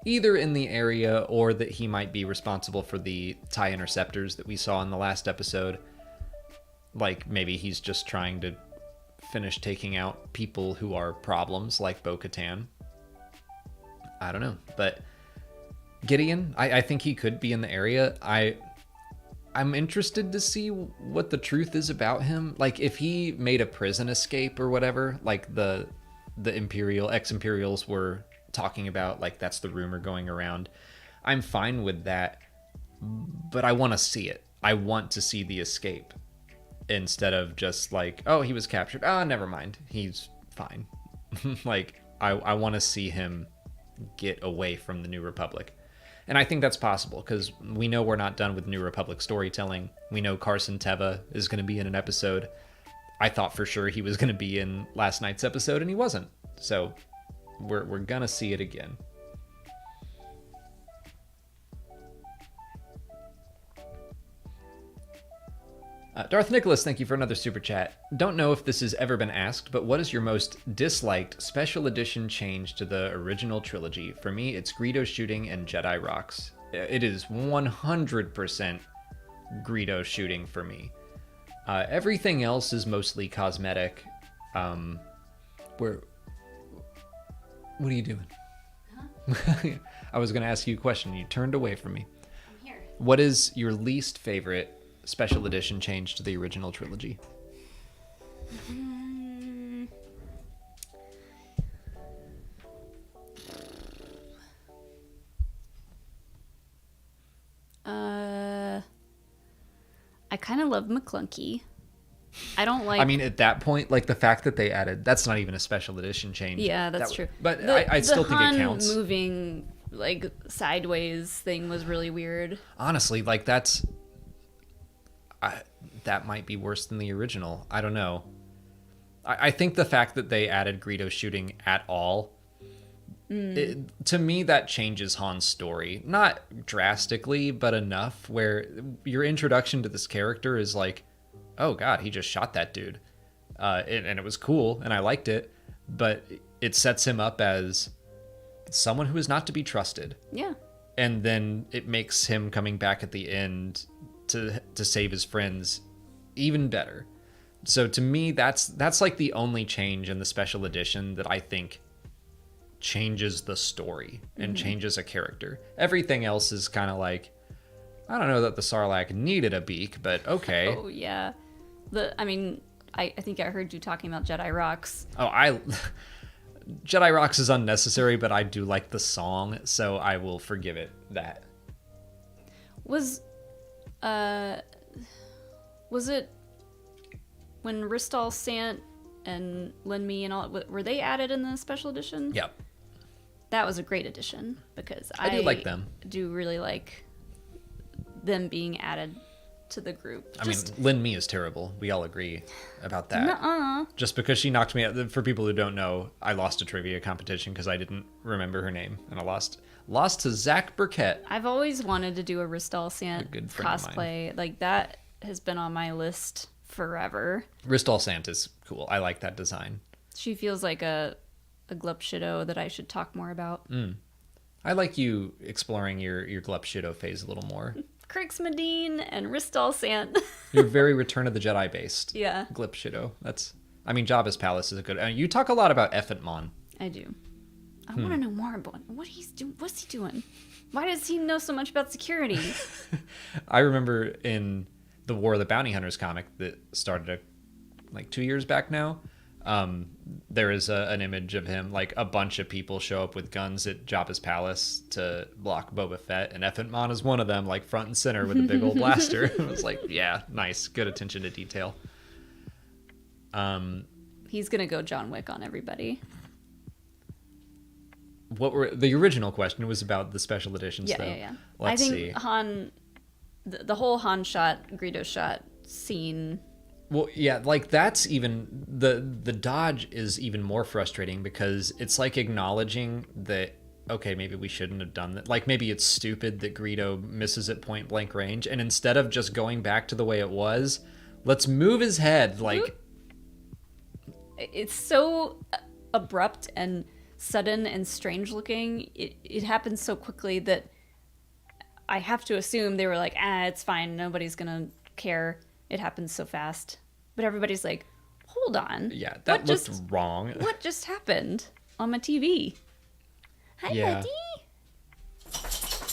either in the area or that he might be responsible for the TIE interceptors that we saw in the last episode. Like, maybe he's just trying to finish taking out people who are problems, like Bo-Katan. I don't know. But Gideon, I think he could be in the area. I'm interested to see what the truth is about him. Like, if he made a prison escape or whatever, like the ex-Imperials were talking about, like that's the rumor going around, I'm fine with that, but I want to see it. I want to see the escape instead of just like, oh, he was captured, never mind, he's fine. Like, I want to see him get away from the New Republic, and I think that's possible because we know we're not done with New Republic storytelling. We know Carson Teva is going to be in an episode. I thought for sure he was going to be in last night's episode, and he wasn't. So we're gonna see it again. Darth Nicholas, thank you for another super chat. Don't know if this has ever been asked, but what is your most disliked special edition change to the original trilogy? For me, it's Greedo shooting and Jedi rocks. It is 100% Greedo shooting for me. Everything else is mostly cosmetic. What are you doing? Huh? I was going to ask you a question. You turned away from me. I'm here. What is your least favorite special edition change to the original trilogy? I kind of love McClunky. I don't like. I mean, at that point, like the fact that they added, that's not even a special edition change. Yeah, that's true. But I still think it counts. The Han moving like sideways thing was really weird. Honestly, like that might be worse than the original. I don't know. I think the fact that they added Greedo shooting at all, to me, that changes Han's story. Not drastically, but enough where your introduction to this character is like, oh god, he just shot that dude. And it was cool, and I liked it, but it sets him up as someone who is not to be trusted. Yeah. And then it makes him coming back at the end to save his friends even better. So to me, that's like the only change in the special edition that I think changes the story and changes a character. Everything else is kind of like, I don't know that the Sarlacc needed a beak, but okay. Oh yeah. I think I heard you talking about Jedi Rocks. Jedi Rocks is unnecessary, but I do like the song, so I will forgive it that. Was it when Ristal Sant and Lin Me and all, were they added in the special edition? Yep. That was a great addition because I do like them. Do really like them being added to the group. I mean, Lin Me is terrible. We all agree about that. Nuh-uh. Just because she knocked me out. For people who don't know, I lost a trivia competition because I didn't remember her name, and I lost to Zach Burkett. I've always wanted to do a Ristal Sant good friend of cosplay. Like that has been on my list forever. Ristal Sant is cool. I like that design. She feels like a Glup Shido that I should talk more about. I like you exploring your Glup Shido phase a little more. Crix Medine and Ristal Sant. You're very Return of the Jedi based. Yeah. Glup Shido. Jabba's Palace is a good. You talk a lot about Effetmon. I do. I want to know more about what he's doing. What's he doing? Why does he know so much about security? I remember in the War of the Bounty Hunters comic that started like 2 years back now. There is an image of him, like a bunch of people show up with guns at Jabba's palace to block Boba Fett, and Effetmon is one of them, like front and center with a big old blaster. It was like, yeah, nice, good attention to detail. He's gonna go John Wick on everybody. What were the original question was about the special editions? Yeah. Let's I think see. Han, the whole Han shot, Greedo shot scene. Well, yeah, like that's even the dodge is even more frustrating because it's like acknowledging that, okay, maybe we shouldn't have done that. Like maybe it's stupid that Greedo misses at point blank range, and instead of just going back to the way it was, let's move his head. Like it's so abrupt and sudden and strange looking. It happens so quickly that I have to assume they were like, it's fine, nobody's gonna care. It happens so fast. But everybody's like, hold on. Yeah, that looked wrong. What just happened on my TV? Hi, buddy.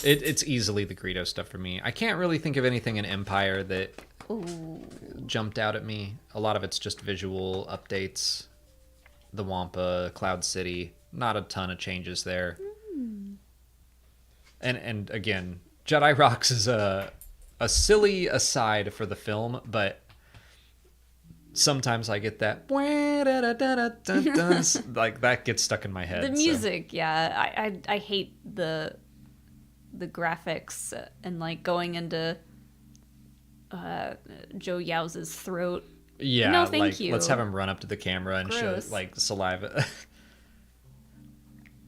It's easily the Greedo stuff for me. I can't really think of anything in Empire that jumped out at me. A lot of it's just visual updates. The Wampa, Cloud City. Not a ton of changes there. And again, Jedi Rocks is a silly aside for the film, but sometimes I get that like that gets stuck in my head. The music, yeah. I hate the graphics and like going into Joe Yow's throat. Yeah, no, thank you. Let's have him run up to the camera and Gross. show like saliva.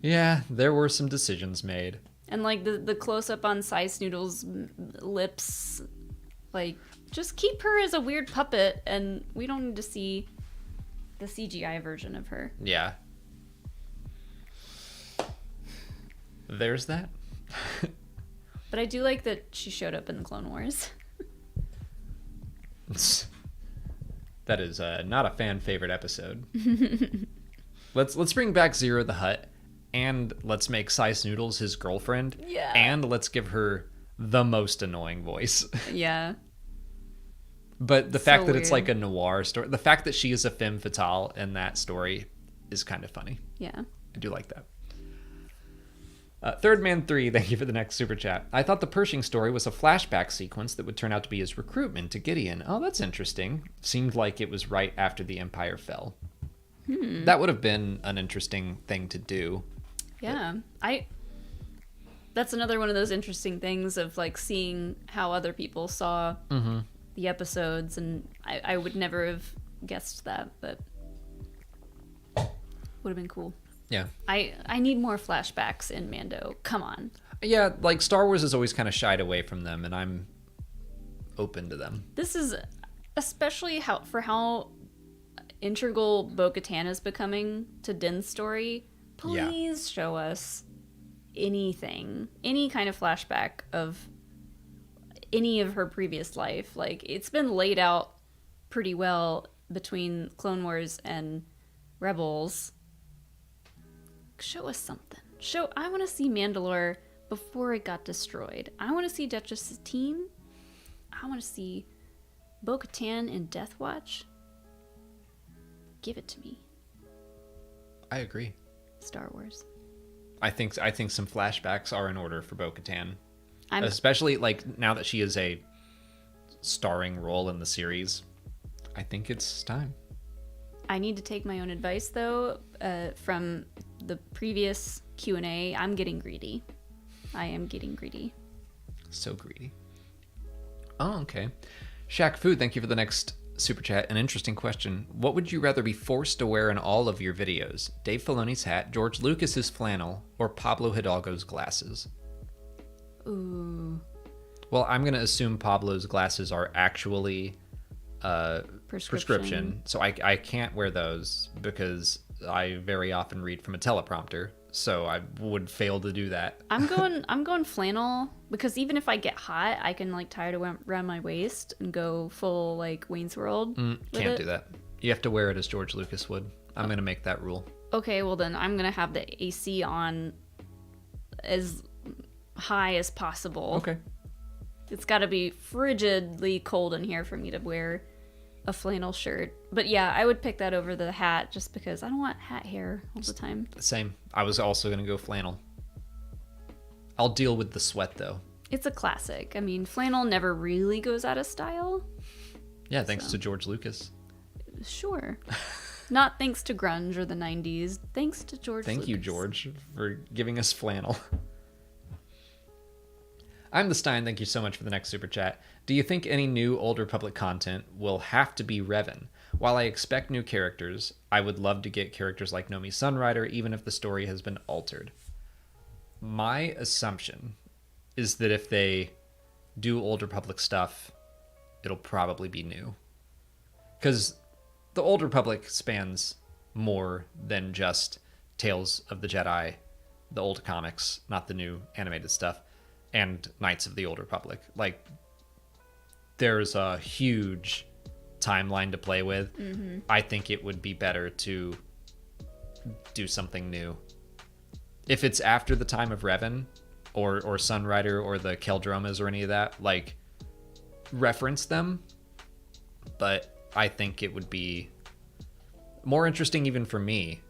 Yeah, there were some decisions made. And like the close up on Size Noodle's lips, like Just keep her as a weird puppet, and we don't need to see the CGI version of her. Yeah. There's that. But I do like that she showed up in the Clone Wars. That is not a fan favorite episode. Let's bring back Zero the Hutt, and let's make Sice Noodles his girlfriend. Yeah. And let's give her the most annoying voice. Yeah. But the fact that it's weird. like a noir story, the fact that she is a femme fatale in that story is kind of funny. Yeah. I do like that. Third Man 3, thank you for the next super chat. I thought the Pershing story was a flashback sequence that would turn out to be his recruitment to Gideon. Oh, that's interesting. Seemed like it was right after the Empire fell. That would have been an interesting thing to do. Yeah. That's another one of those interesting things of like seeing how other people saw the episodes, and I would never have guessed that, but would have been cool. Yeah. I need more flashbacks in Mando. Come on. Yeah, like Star Wars has always kind of shied away from them, and I'm open to them. This is especially how integral Bo-Katan is becoming to Din's story. Please show us anything, any kind of flashback of any of her previous life. Like, it's been laid out pretty well between Clone Wars and Rebels. Show us something. I want to see Mandalore before it got destroyed. I want to see Duchess Satine. I want to see Bo-Katan in Death Watch. Give it to me. I agree. Star Wars. I think some flashbacks are in order for Bo-Katan. I'm Especially like now that she is a starring role in the series. I think it's time. I need to take my own advice though, from the previous Q&A. I'm getting greedy. I am getting greedy. So greedy. Oh, okay. Shaq Food, thank you for the next super chat. An interesting question. What would you rather be forced to wear in all of your videos? Dave Filoni's hat, George Lucas's flannel, or Pablo Hidalgo's glasses? Ooh. Well, I'm going to assume Pablo's glasses are actually Prescription. so I can't wear those because I very often read from a teleprompter, so I would fail to do that. I'm going flannel, because even if I get hot, I can like tie it around my waist and go full like Wayne's World. Can't do that. You have to wear it as George Lucas would. I'm going to make that rule. Okay, well then I'm gonna have the AC on as high as possible. Okay. It's got to be frigidly cold in here for me to wear a flannel shirt. But yeah, I would pick that over the hat just because I don't want hat hair all the time. Same. I was also going to go flannel. I'll deal with the sweat, though. It's a classic. I mean, flannel never really goes out of style. Yeah, thanks to George Lucas. Sure. Not thanks to grunge or the 90s. Thanks to George Thank Lucas. you, George, for giving us flannel. I'm the Stein. Thank you so much for the next super chat. Do you think any new Old Republic content will have to be Revan? While I expect new characters, I would love to get characters like Nomi Sunrider, even if the story has been altered. My assumption is that if they do Old Republic stuff, it'll probably be new. Because the Old Republic spans more than just Tales of the Jedi, the old comics, not the new animated stuff, and Knights of the Old Republic. Like, there's a huge timeline to play with. I think it would be better to do something new. If it's after the time of Revan or Sunrider or the Keldromas or any of that, like, reference them. But I think it would be more interesting even for me.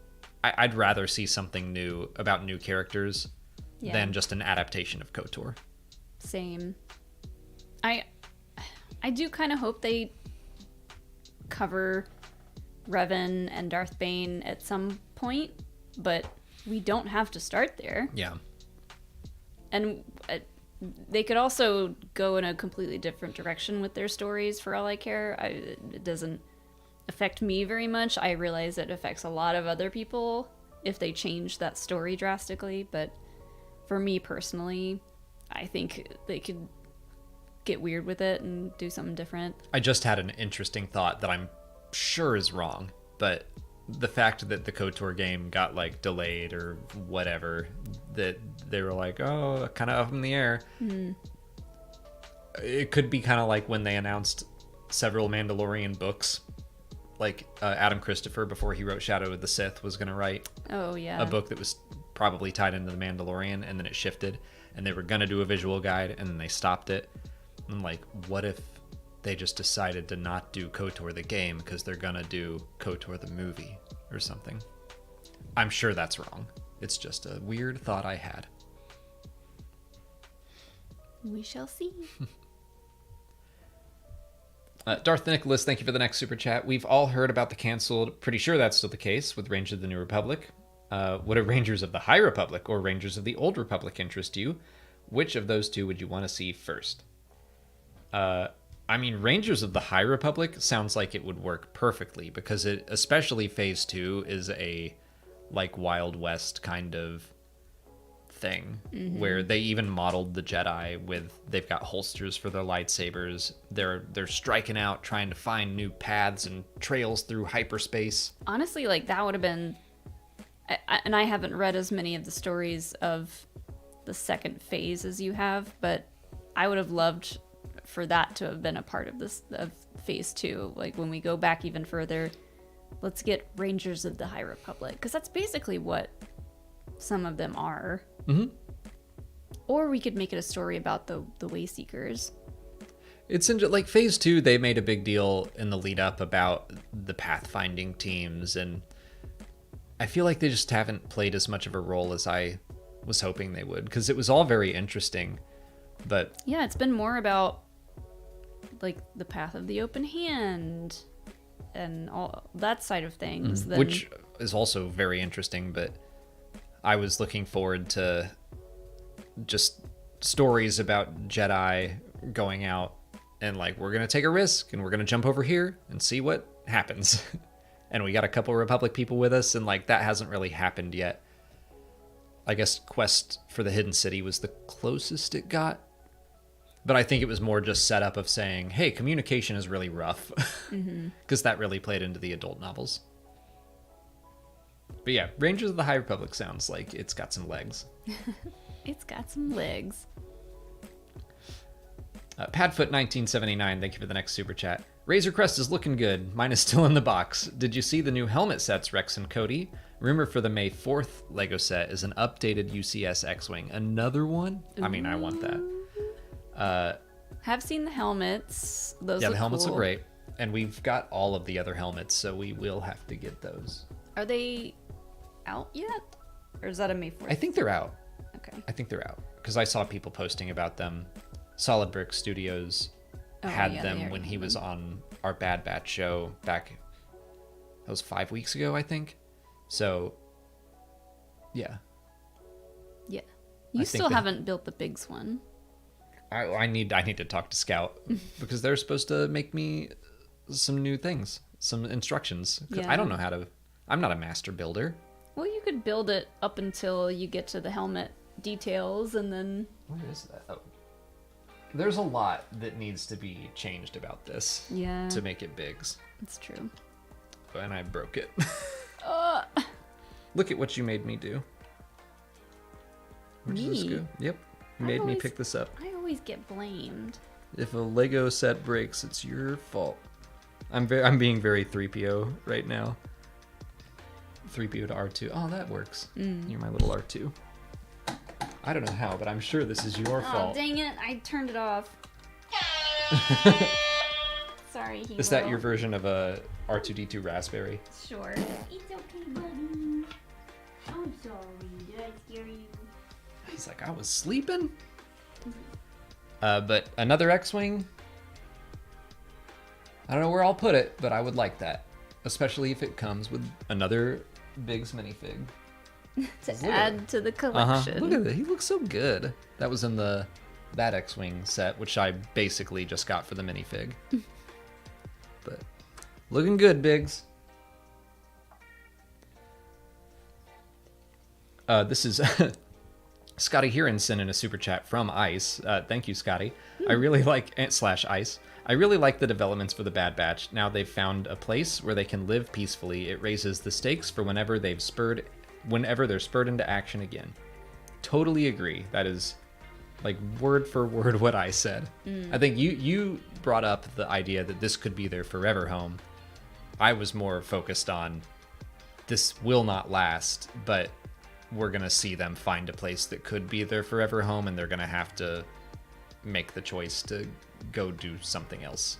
I'd rather see something new about new characters than just an adaptation of KOTOR. Same. I do kind of hope they cover Revan and Darth Bane at some point, but we don't have to start there. Yeah. And they could also go in a completely different direction with their stories for all I care. It doesn't affect me very much. I realize it affects a lot of other people if they change that story drastically, but for me personally, I think they could get weird with it and do something different. I just had an interesting thought that I'm sure is wrong, but the fact that the KOTOR game got like delayed or whatever, that they were like, oh, kind of up in the air. It could be kind of like when they announced several Mandalorian books, like Adam Christopher, before he wrote Shadow of the Sith, was going to write a book that was probably tied into the Mandalorian, and then it shifted, and they were going to do a visual guide, and then they stopped it. And like, what if they just decided to not do KOTOR the game because they're going to do KOTOR the movie or something? I'm sure that's wrong. It's just a weird thought I had. We shall see. Darth Nicholas, thank you for the next super chat. We've all heard about the canceled, pretty sure that's still the case, with Rangers of the New Republic. Would a Rangers of the High Republic or Rangers of the Old Republic interest you? Which of those two would you want to see first? I mean, Rangers of the High Republic sounds like it would work perfectly, because it, especially Phase 2, is a like Wild West kind of thing, where they even modeled the Jedi with, they've got holsters for their lightsabers. They're striking out, trying to find new paths and trails through hyperspace. Honestly, like that would have been, and I haven't read as many of the stories of the second phase as you have, but I would have loved for that to have been a part of this, of Phase 2. Like when we go back even further, let's get Rangers of the High Republic, because that's basically what some of them are. Or we could make it a story about the Wayseekers. It's like Phase 2, they made a big deal in the lead up about the pathfinding teams, and I feel like they just haven't played as much of a role as I was hoping they would, because it was all very interesting. But yeah, it's been more about like the path of the open hand and all that side of things, which is also very interesting. But I was looking forward to just stories about Jedi going out and like, we're gonna take a risk and we're gonna jump over here and see what happens. And we got a couple Republic people with us, and like that hasn't really happened yet. I guess Quest for the Hidden City was the closest it got. But I think it was more just set up of saying, hey, communication is really rough. Because that really played into the adult novels. But yeah, Rangers of the High Republic sounds like it's got some legs. It's got some legs. Padfoot1979, thank you for the next super chat. Razor Crest is looking good. Mine is still in the box. Did you see the new helmet sets, Rex and Cody? Rumor for the May 4th LEGO set is an updated UCS X-Wing. Another one? I mean, I want that. Have seen the helmets. Those yeah, look the helmets cool. look great. And we've got all of the other helmets, so we will have to get those. Are they out yet? Or is that a May 4th? I think they're out. Okay. I think they're out. Because I saw people posting about them. Solid Brick Studios had them when he was on our Bad Batch show back, that was 5 weeks ago, I think. So, yeah. Yeah. You still haven't built the Biggs one. I need to talk to Scout because they're supposed to make me some new things, some instructions. Yeah. I don't know how to. I'm not a master builder. Well, you could build it up until you get to the helmet details, and then. Where is that? Oh. There's a lot that needs to be changed about this. Yeah. To make it Biggs. It's true. And I broke it. Look at what you made me do. Where does this go? Yep. You made me pick this up. I always get blamed. If a Lego set breaks, it's your fault. I'm being very 3PO right now. 3PO to R2. Oh, that works. You're my little R2. I don't know how, but I'm sure this is your fault. Oh, dang it. I turned it off. Sorry, Hero. Is that your version of a R2-D2 Raspberry? Sure. It's okay, buddy. I'm sorry. Did I scare you? He's like, I was sleeping? But another X-Wing? I don't know where I'll put it, but I would like that. Especially if it comes with another Biggs minifig. To add to the collection. Look at that. He looks so good. That was in that X-Wing set, which I basically just got for the minifig. But looking good, Biggs. This is Scotty Heron sent in a super chat from Ice. Thank you, Scotty. I really like /Ice. I really like the developments for the Bad Batch. Now they've found a place where they can live peacefully. It raises the stakes for whenever they're spurred into action again. Totally agree. That is like word for word what I said. I think you brought up the idea that this could be their forever home. I was more focused on this will not last, but we're going to see them find a place that could be their forever home, and they're going to have to make the choice to go do something else.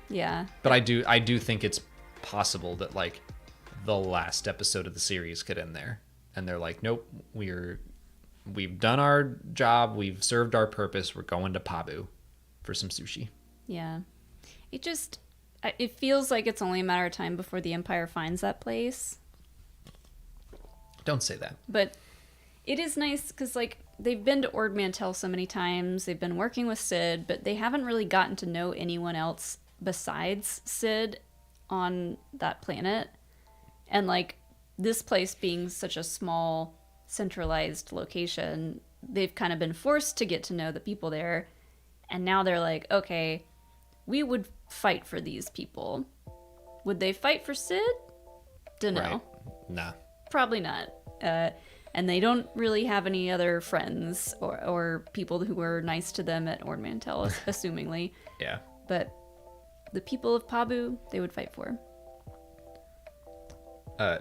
Yeah. But I do think it's possible that like the last episode of the series could end there, and they're like, nope, we've done our job, we've served our purpose, we're going to Pabu for some sushi. Yeah. It feels like it's only a matter of time before the Empire finds that place. Don't say that. But it is nice because, like, they've been to Ord Mantell so many times. They've been working with Sid, but they haven't really gotten to know anyone else besides Sid on that planet. And, like, this place being such a small, centralized location, they've kind of been forced to get to know the people there. And now they're like, okay, we would fight for these people. Would they fight for Sid? Dunno. Right. Nah. Probably not. And they don't really have any other friends or people who were nice to them at Ord Mantell, assumingly. Yeah. But the people of Pabu, they would fight for.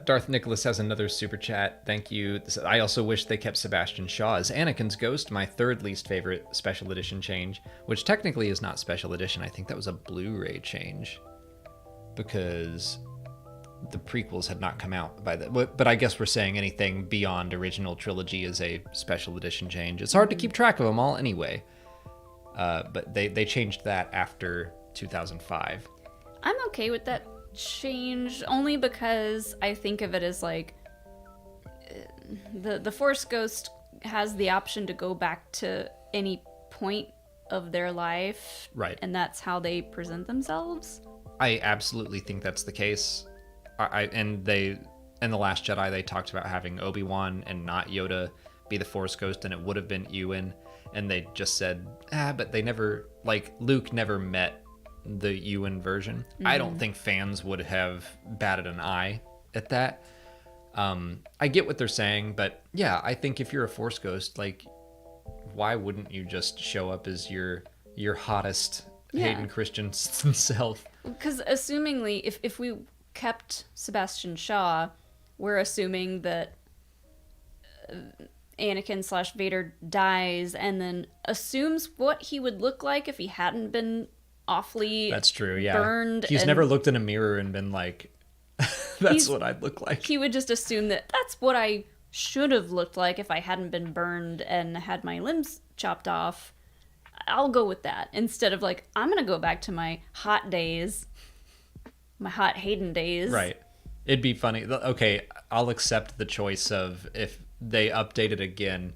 Darth Nicholas has another super chat. Thank you. I also wish they kept Sebastian Shaw as Anakin's ghost, my third least favorite special edition change, which technically is not special edition. I think that was a Blu-ray change because the prequels had not come out by then. But I guess we're saying anything beyond original trilogy is a special edition change. It's hard to keep track of them all anyway. But they changed that after 2005. I'm okay with that change only because I think of it as like the Force Ghost has the option to go back to any point of their life. Right. And that's how they present themselves. I absolutely think that's the case. In The Last Jedi, they talked about having Obi-Wan and not Yoda be the Force Ghost, and it would have been Ewan, and they just said, but they never, like, Luke never met the Ewan version. I don't think fans would have batted an eye at that. I get what they're saying, but yeah, I think if you're a Force Ghost, like, why wouldn't you just show up as your hottest Hayden Christensen self? Because assumingly, if we kept Sebastian Shaw, we're assuming that Anakin/Vader dies and then assumes what he would look like if he hadn't been awfully That's true, yeah. burned. He's never looked in a mirror and been like, that's what I'd look like. He would just assume that that's what I should have looked like if I hadn't been burned and had my limbs chopped off. I'll go with that instead of like, I'm going to go back to my hot days. My hot Hayden days. Right. It'd be funny. Okay, I'll accept the choice of if they update it again,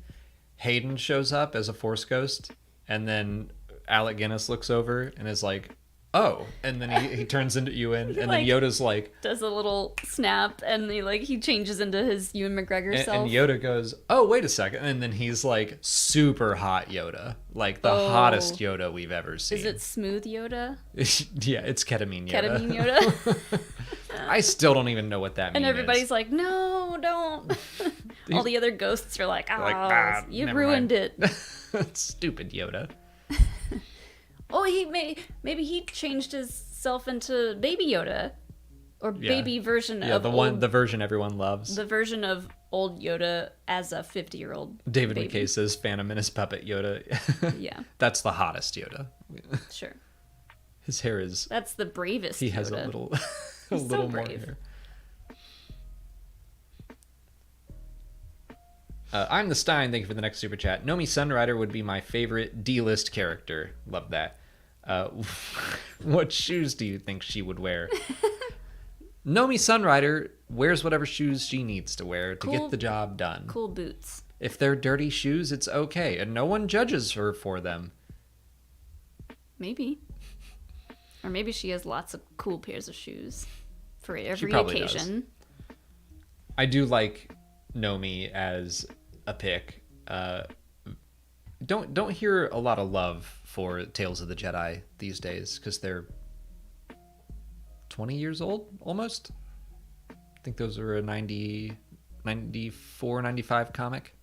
Hayden shows up as a Force Ghost, and then Alec Guinness looks over and is like, oh, and then he turns into Ewan, and then Yoda's like... does a little snap, and he changes into his Ewan McGregor self. And Yoda goes, oh, wait a second, and then he's like super hot Yoda. Like the hottest Yoda we've ever seen. Is it smooth Yoda? Yeah, it's ketamine Yoda. Ketamine Yoda? I still don't even know what that means. And everybody's like, no, don't. All the other ghosts are like, you ruined it. Stupid Yoda. Oh, maybe he changed his self into Baby Yoda, or baby version of the version everyone loves. The version of old Yoda as a 50-year-old. David baby. McKay says Phantom Menace puppet Yoda. Yeah, that's the hottest Yoda. Sure. His hair is. That's the bravest. He Yoda. has a little so more brave. hair. I'm the Stein. Thank you for the next super chat. Nomi Sunrider would be my favorite D-list character. Love that. What shoes do you think she would wear? Nomi Sunrider wears whatever shoes she needs to wear to get the job done. Cool boots. If they're dirty shoes, it's okay, and no one judges her for them. Maybe. Or maybe she has lots of cool pairs of shoes for every probably occasion. Does. I do like Nomi as a pick. don't hear a lot of love for Tales of the Jedi these days because they're 20 years old almost. I think those are a 94, 95 comic.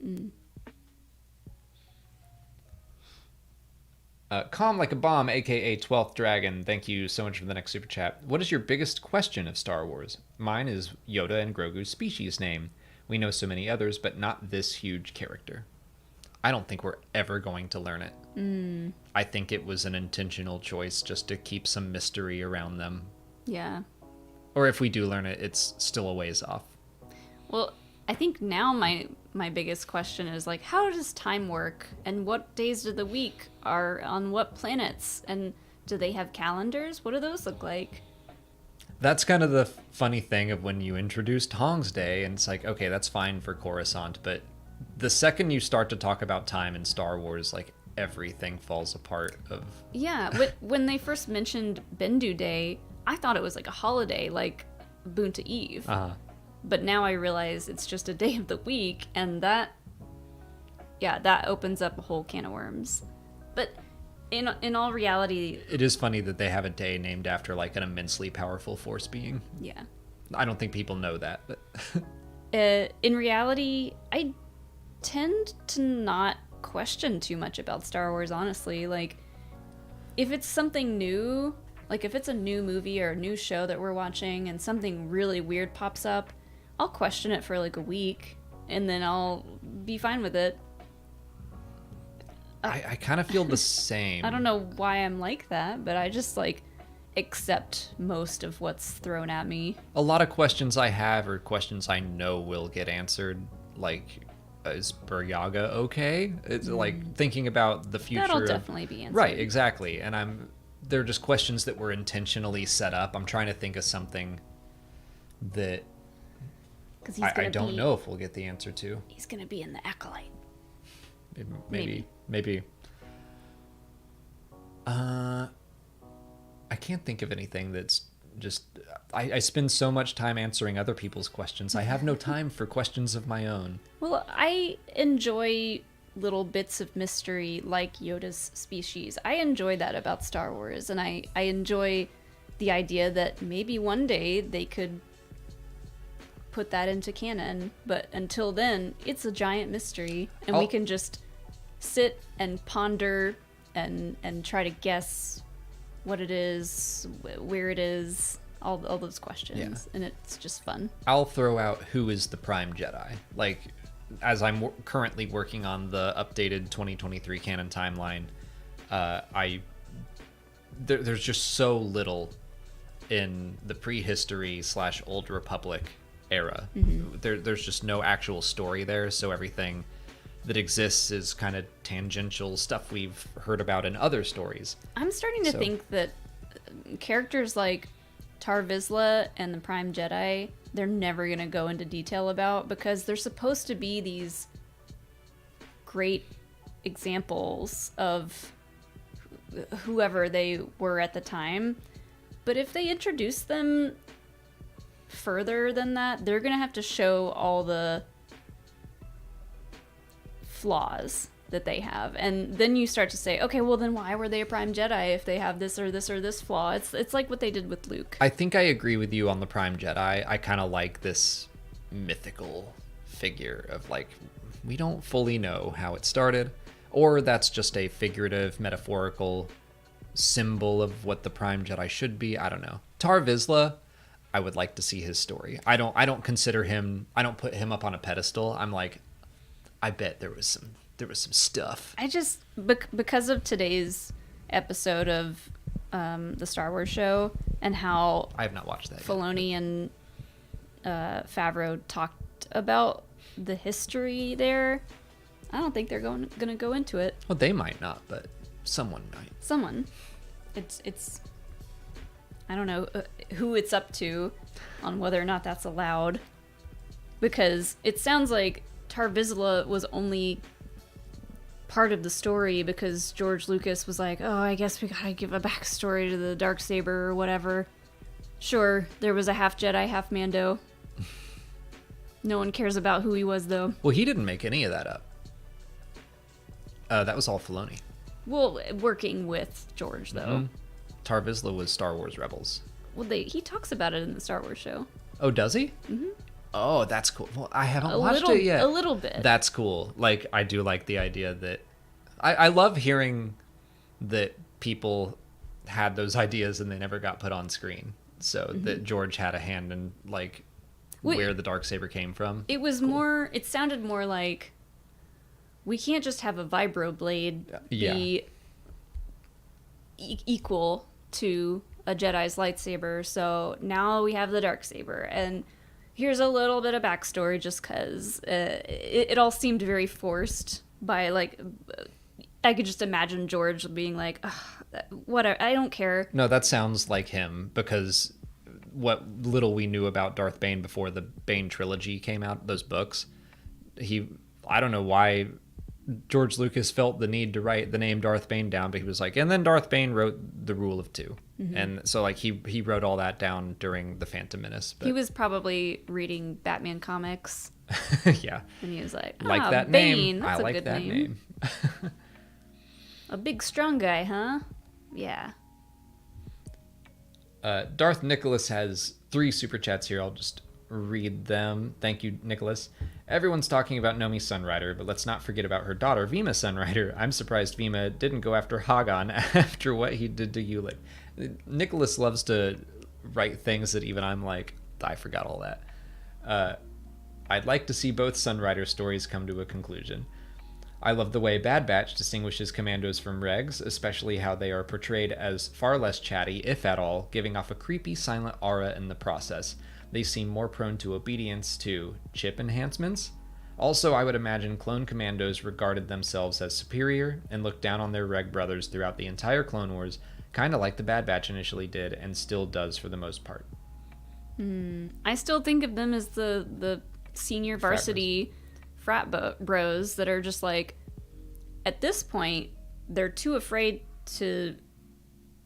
Calm Like a Bomb, aka 12th Dragon, thank you so much for the next super chat. What is your biggest question of Star Wars? Mine is Yoda and Grogu's species name. We know so many others, but not this huge character. I don't think we're ever going to learn it. I think it was an intentional choice just to keep some mystery around them. Yeah. Or if we do learn it, it's still a ways off. Well, I think now my biggest question is like, how does time work, and what days of the week are on what planets, and do they have calendars? What do those look like? That's kind of the funny thing of when you introduced Hong's Day, and it's like, okay, that's fine for Coruscant, but the second you start to talk about time in Star Wars, like everything falls apart. Yeah, when they first mentioned Bendu Day, I thought it was like a holiday, like Boonta Eve. But now I realize it's just a day of the week, and that opens up a whole can of worms. But in all reality, it is funny that they have a day named after like an immensely powerful force being. Yeah. I don't think people know that, but in reality, I tend to not question too much about Star Wars, honestly. Like, if it's something new, like if it's a new movie or a new show that we're watching and something really weird pops up, I'll question it for like a week and then I'll be fine with it. I kind of feel the same. I don't know why I'm like that, but I just like accept most of what's thrown at me. A lot of questions I have are questions I know will get answered, like, is Buryaga okay? It's like thinking about the future. That'll definitely be answered. Right, exactly. And they're just questions that were intentionally set up. I'm trying to think of something that I don't know if we'll get the answer to. He's going to be in the Acolyte. Maybe. I can't think of anything that's just... I spend so much time answering other people's questions. I have no time for questions of my own. Well, I enjoy little bits of mystery like Yoda's species. I enjoy that about Star Wars, and I enjoy the idea that maybe one day they could put that into canon, but until then, it's a giant mystery, and we can just sit and ponder and try to guess what it is, where it is, all those questions, and it's just fun. I'll throw out who is the Prime Jedi. Like, as I'm currently working on the updated 2023 canon timeline, there's just so little in the prehistory / Old Republic era. There's just no actual story there, so everything that exists is kind of tangential stuff we've heard about in other stories. I'm starting to think that characters like Tar Vizsla and the Prime Jedi, they're never going to go into detail about, because they're supposed to be these great examples of whoever they were at the time. But if they introduce them further than that, they're going to have to show all the flaws that they have, and then you start to say, okay, well then why were they a Prime Jedi if they have this or this or this flaw? It's like what they did with Luke. I think I agree with you on the Prime Jedi. I kind of like this mythical figure of like, we don't fully know how it started, or that's just a figurative, metaphorical symbol of what the Prime Jedi should be. I don't know. Tar Vizsla, I would like to see his story. I don't consider him, I don't put him up on a pedestal. I'm like, I bet there was some stuff. I just, because of today's episode of the Star Wars show and how I have not watched that Filoni and Favreau talked about the history there, I don't think they're going to go into it. Well, they might not, but someone might. Someone. It's I don't know who it's up to on whether or not that's allowed, because it sounds like Tar Vizsla was only part of the story because George Lucas was like, oh, I guess we gotta give a backstory to the Darksaber or whatever. Sure, there was a half Jedi, half Mando. No one cares about who he was, though. Well, he didn't make any of that up. That was all Filoni. Well, working with George, though. Tar Vizsla was Star Wars Rebels. Well, he talks about it in the Star Wars show. Oh, does he? Mm-hmm. Oh, that's cool. Well, I haven't watched it yet. A little bit. That's cool. Like, I do like the idea that... I love hearing that people had those ideas and they never got put on screen. So that George had a hand in, like, where the Darksaber came from. It was cool. More... It sounded more like... We can't just have a vibroblade be equal to a Jedi's lightsaber. So now we have the Darksaber. And here's a little bit of backstory just because it all seemed very forced by, like... I could just imagine George being like, whatever, I don't care. No, that sounds like him, because what little we knew about Darth Bane before the Bane trilogy came out, those books, I don't know why George Lucas felt the need to write the name Darth Bane down, but he was like, and then Darth Bane wrote the Rule of Two. And so, like, he wrote all that down during the Phantom Menace. But... He was probably reading Batman comics. Yeah. And he was like that Bane, name. that's I like that name. A big, strong guy, huh? Yeah. Darth Nicholas has 3 super chats here. I'll just read them. Thank you, Nicholas. Everyone's talking about Nomi Sunrider, but let's not forget about her daughter, Vima Sunrider. I'm surprised Vima didn't go after Hagan after what he did to Ulick. Nicholas loves to write things that even I'm like, I forgot all that. I'd like to see both Sunrider stories come to a conclusion. I love the way Bad Batch distinguishes commandos from regs, especially how they are portrayed as far less chatty, if at all, giving off a creepy, silent aura in the process. They seem more prone to obedience to chip enhancements. Also, I would imagine clone commandos regarded themselves as superior and looked down on their reg brothers throughout the entire Clone Wars, kind of like the Bad Batch initially did and still does for the most part. I still think of them as the senior varsity frat bros that are just like, at this point, they're too afraid to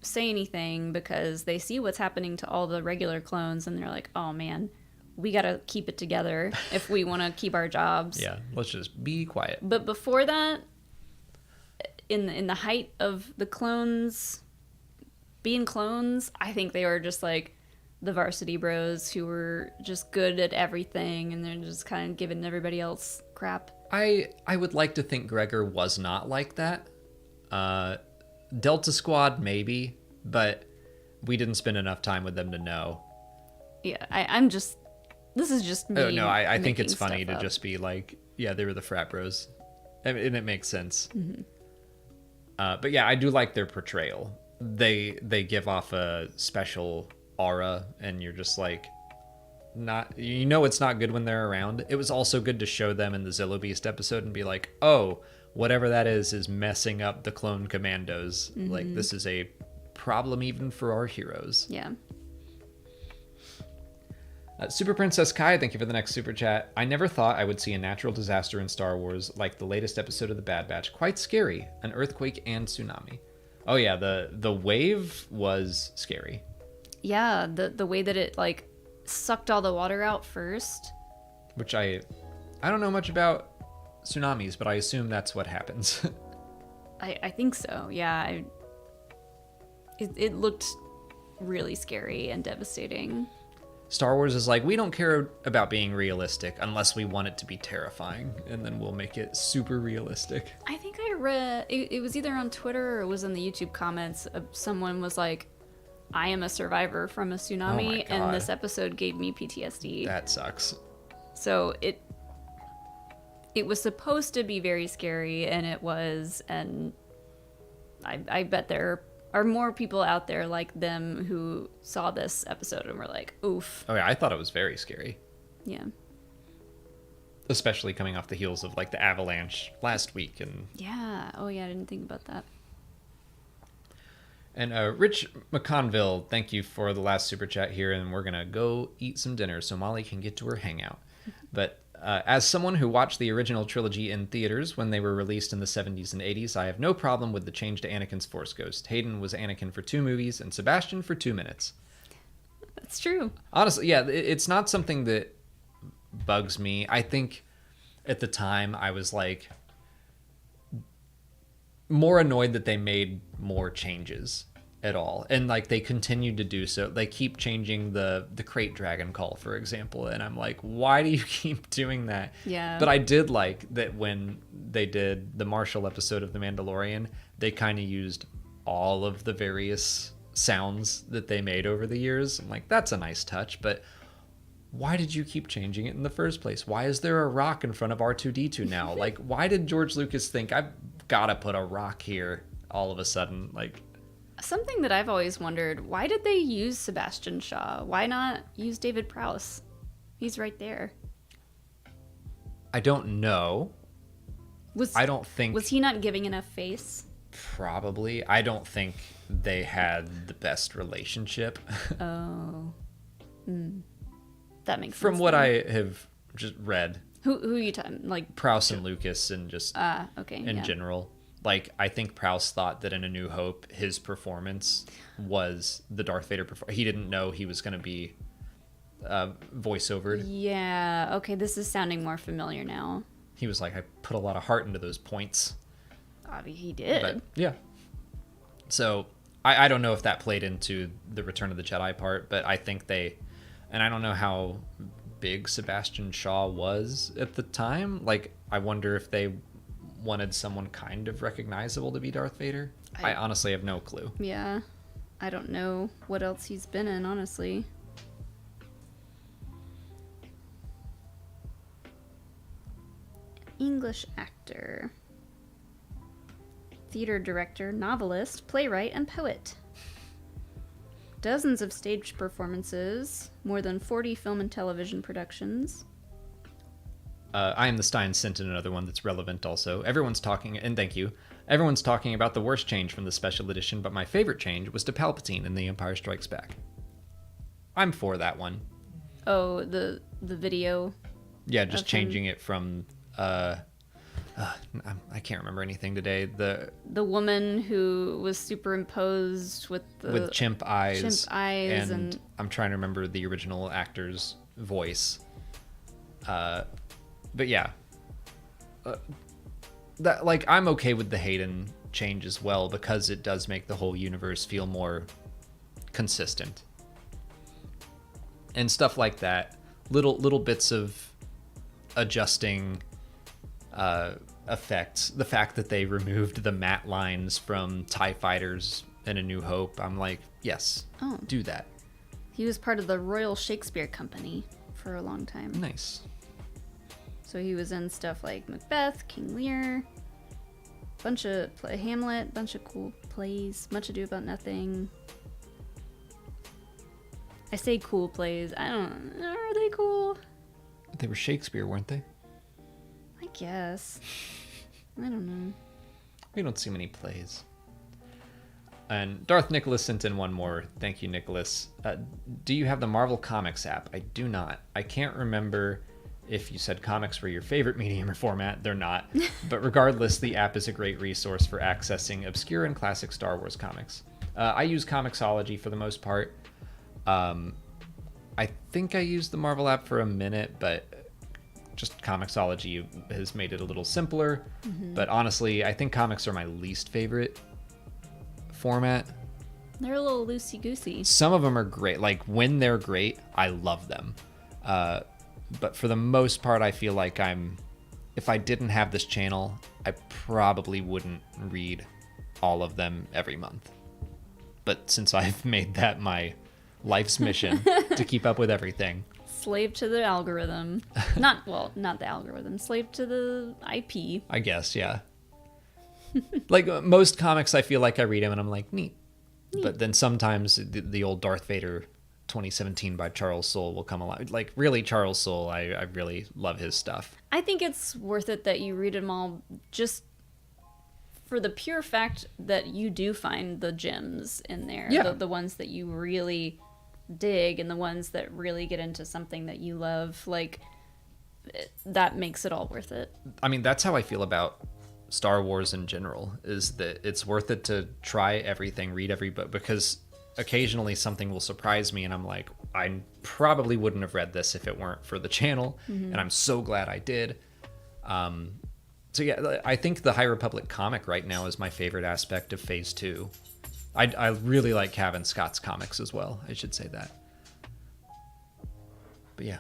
say anything because they see what's happening to all the regular clones and they're like, oh man, we gotta keep it together if we want to keep our jobs. Yeah, let's just be quiet. But before that, in the height of the clones being clones, I think they were just like the varsity bros who were just good at everything and they're just kind of giving everybody else crap. I would like to think Gregor was not like that. Delta Squad, maybe, but we didn't spend enough time with them to know. Yeah, I'm just... This is just me. Oh, no, I think it's funny to just be like, yeah, they were the frat bros. And it makes sense. Mm-hmm. But yeah, I do like their portrayal. They give off a special aura, and you're just like, it's not good when they're around. It was also good to show them in the Zillow Beast episode and be like, oh, whatever that is messing up the clone commandos. Mm-hmm. Like, this is a problem even for our heroes. Yeah. Super Princess Kai, thank you for the next super chat. I never thought I would see a natural disaster in Star Wars like the latest episode of The Bad Batch. Quite scary. An earthquake and tsunami. Oh yeah, the wave was scary. Yeah, the way that it like sucked all the water out first. Which I don't know much about tsunamis, but I assume that's what happens. I think so. Yeah. It looked really scary and devastating. Star Wars is like, we don't care about being realistic unless we want it to be terrifying, and then we'll make it super realistic. I think I read, it was either on Twitter or it was in the YouTube comments, someone was like, I am a survivor from a tsunami, and this episode gave me PTSD. That sucks. So it was supposed to be very scary, and it was, and I bet there are more people out there like them who saw this episode and were like, oof. Oh yeah, I thought it was very scary. Yeah. Especially coming off the heels of like the avalanche last week. And yeah. Oh yeah, I didn't think about that. And Rich McConville, thank you for the last super chat here, and we're gonna go eat some dinner so Molly can get to her hangout. But as someone who watched the original trilogy in theaters when they were released in the 70s and 80s, I have no problem with the change to Anakin's Force Ghost. Hayden was Anakin for 2 movies and Sebastian for 2 minutes. That's true. Honestly, yeah, it's not something that bugs me. I think at the time I was like, more annoyed that they made more changes at all, and like they continued to do so. They keep changing the crate dragon call, for example, and I'm like, why do you keep doing that? Yeah. But I did like that when they did the Marshall episode of The Mandalorian, they kind of used all of the various sounds that they made over the years. I'm like, that's a nice touch, but why did you keep changing it in the first place? Why is there a rock in front of R2D2 now? Like, why did George Lucas think I've got to put a rock here all of a sudden? Like, something that I've always wondered, why did they use Sebastian Shaw? Why not use David Prowse? He's right there. I don't know. I don't think... Was he not giving enough face? Probably. I don't think they had the best relationship. Oh. That makes sense. From what I have just read. Who are you talking? Like Prowse and Lucas and just okay, in general. Like, I think Prowse thought that in A New Hope, his performance was the Darth Vader performance. He didn't know he was going to be voiceovered. Yeah, okay, this is sounding more familiar now. He was like, I put a lot of heart into those points. He did. But, yeah. So, I don't know if that played into the Return of the Jedi part, but I think they... And I don't know how big Sebastian Shaw was at the time. Like, I wonder if they wanted someone kind of recognizable to be Darth Vader. I honestly have no clue. Yeah. I don't know what else he's been in, honestly. English actor. Theater director, novelist, playwright, and poet. Dozens of stage performances, more than 40 film and television productions. I Am the Stein sent in another one that's relevant also. Everyone's talking, and thank you, everyone's talking about the worst change from the special edition, but my favorite change was to Palpatine in The Empire Strikes Back. I'm for that one. Oh, the video? Yeah, just changing it from... I can't remember anything today. The woman who was superimposed with chimp eyes. Chimp eyes and I'm trying to remember the original actor's voice. But yeah, that like I'm okay with the Hayden change as well because it does make the whole universe feel more consistent and stuff like that. Little bits of adjusting effects. The fact that they removed the matte lines from TIE Fighters in A New Hope, I'm like, yes, do that. He was part of the Royal Shakespeare Company for a long time. Nice. So he was in stuff like Macbeth, King Lear, Hamlet, bunch of cool plays, Much Ado About Nothing. I say cool plays. I don't know. Are they cool? They were Shakespeare, weren't they? I guess. I don't know. We don't see many plays. And Darth Nicholas sent in one more. Thank you, Nicholas. Do you have the Marvel Comics app? I do not. I can't remember if you said comics were your favorite medium or format. They're not. But regardless, the app is a great resource for accessing obscure and classic Star Wars comics. I use Comixology for the most part. I think I used the Marvel app for a minute, but just Comixology has made it a little simpler. Mm-hmm. But honestly, I think comics are my least favorite format. They're a little loosey-goosey. Some of them are great. Like, when they're great, I love them. But for the most part, I feel like if I didn't have this channel, I probably wouldn't read all of them every month. But since I've made that my life's mission to keep up with everything. Slave to the algorithm. Not the algorithm. Slave to the IP. I guess, yeah. Like, most comics, I feel like I read them and I'm like, neat. But then sometimes the old Darth Vader 2017 by Charles Soule will come along. Like, really, Charles Soule, I really love his stuff. I think it's worth it that you read them all just for the pure fact that you do find the gems in there. Yeah. The ones that you really dig and the ones that really get into something that you love. Like, that makes it all worth it. I mean, that's how I feel about Star Wars in general, is that it's worth it to try everything, read every book, because occasionally something will surprise me and I'm like, I probably wouldn't have read this if it weren't for the channel. Mm-hmm. And I'm so glad I did. So yeah, I think the High Republic comic right now is my favorite aspect of Phase 2. I really like Cavan Scott's comics as well. I should say that. But yeah.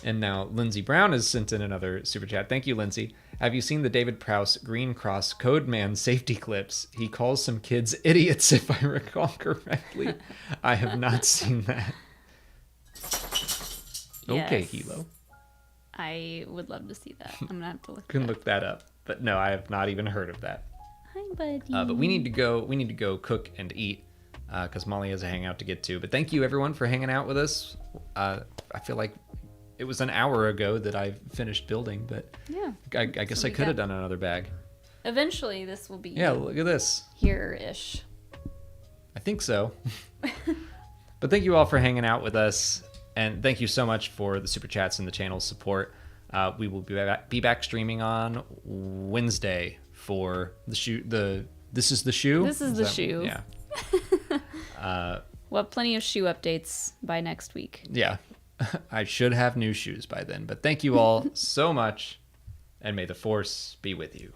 And now Lindsey Brown has sent in another super chat. Thank you, Lindsey. Have you seen the David Prowse Green Cross Code Man safety clips? He calls some kids idiots, if I recall correctly. I have not seen that. Okay, Yes. Hilo. I would love to see that. I'm gonna have to look. Can look that up. But no, I have not even heard of that. Hi, buddy. But we need to go. We need to go cook and eat because Molly has a hangout to get to. But thank you everyone for hanging out with us. I feel like it was an hour ago that I finished building, but Yeah. I guess So I we could have got- done another bag. Eventually, this will be Yeah, look at this. here-ish. I think so. But thank you all for hanging out with us, and thank you so much for the super chats and the channel support. We will be back streaming on Wednesday for the shoe. This is the shoe. This is the shoe. Yeah. We'll have plenty of shoe updates by next week. Yeah. I should have new shoes by then. But thank you all so much, and may the force be with you.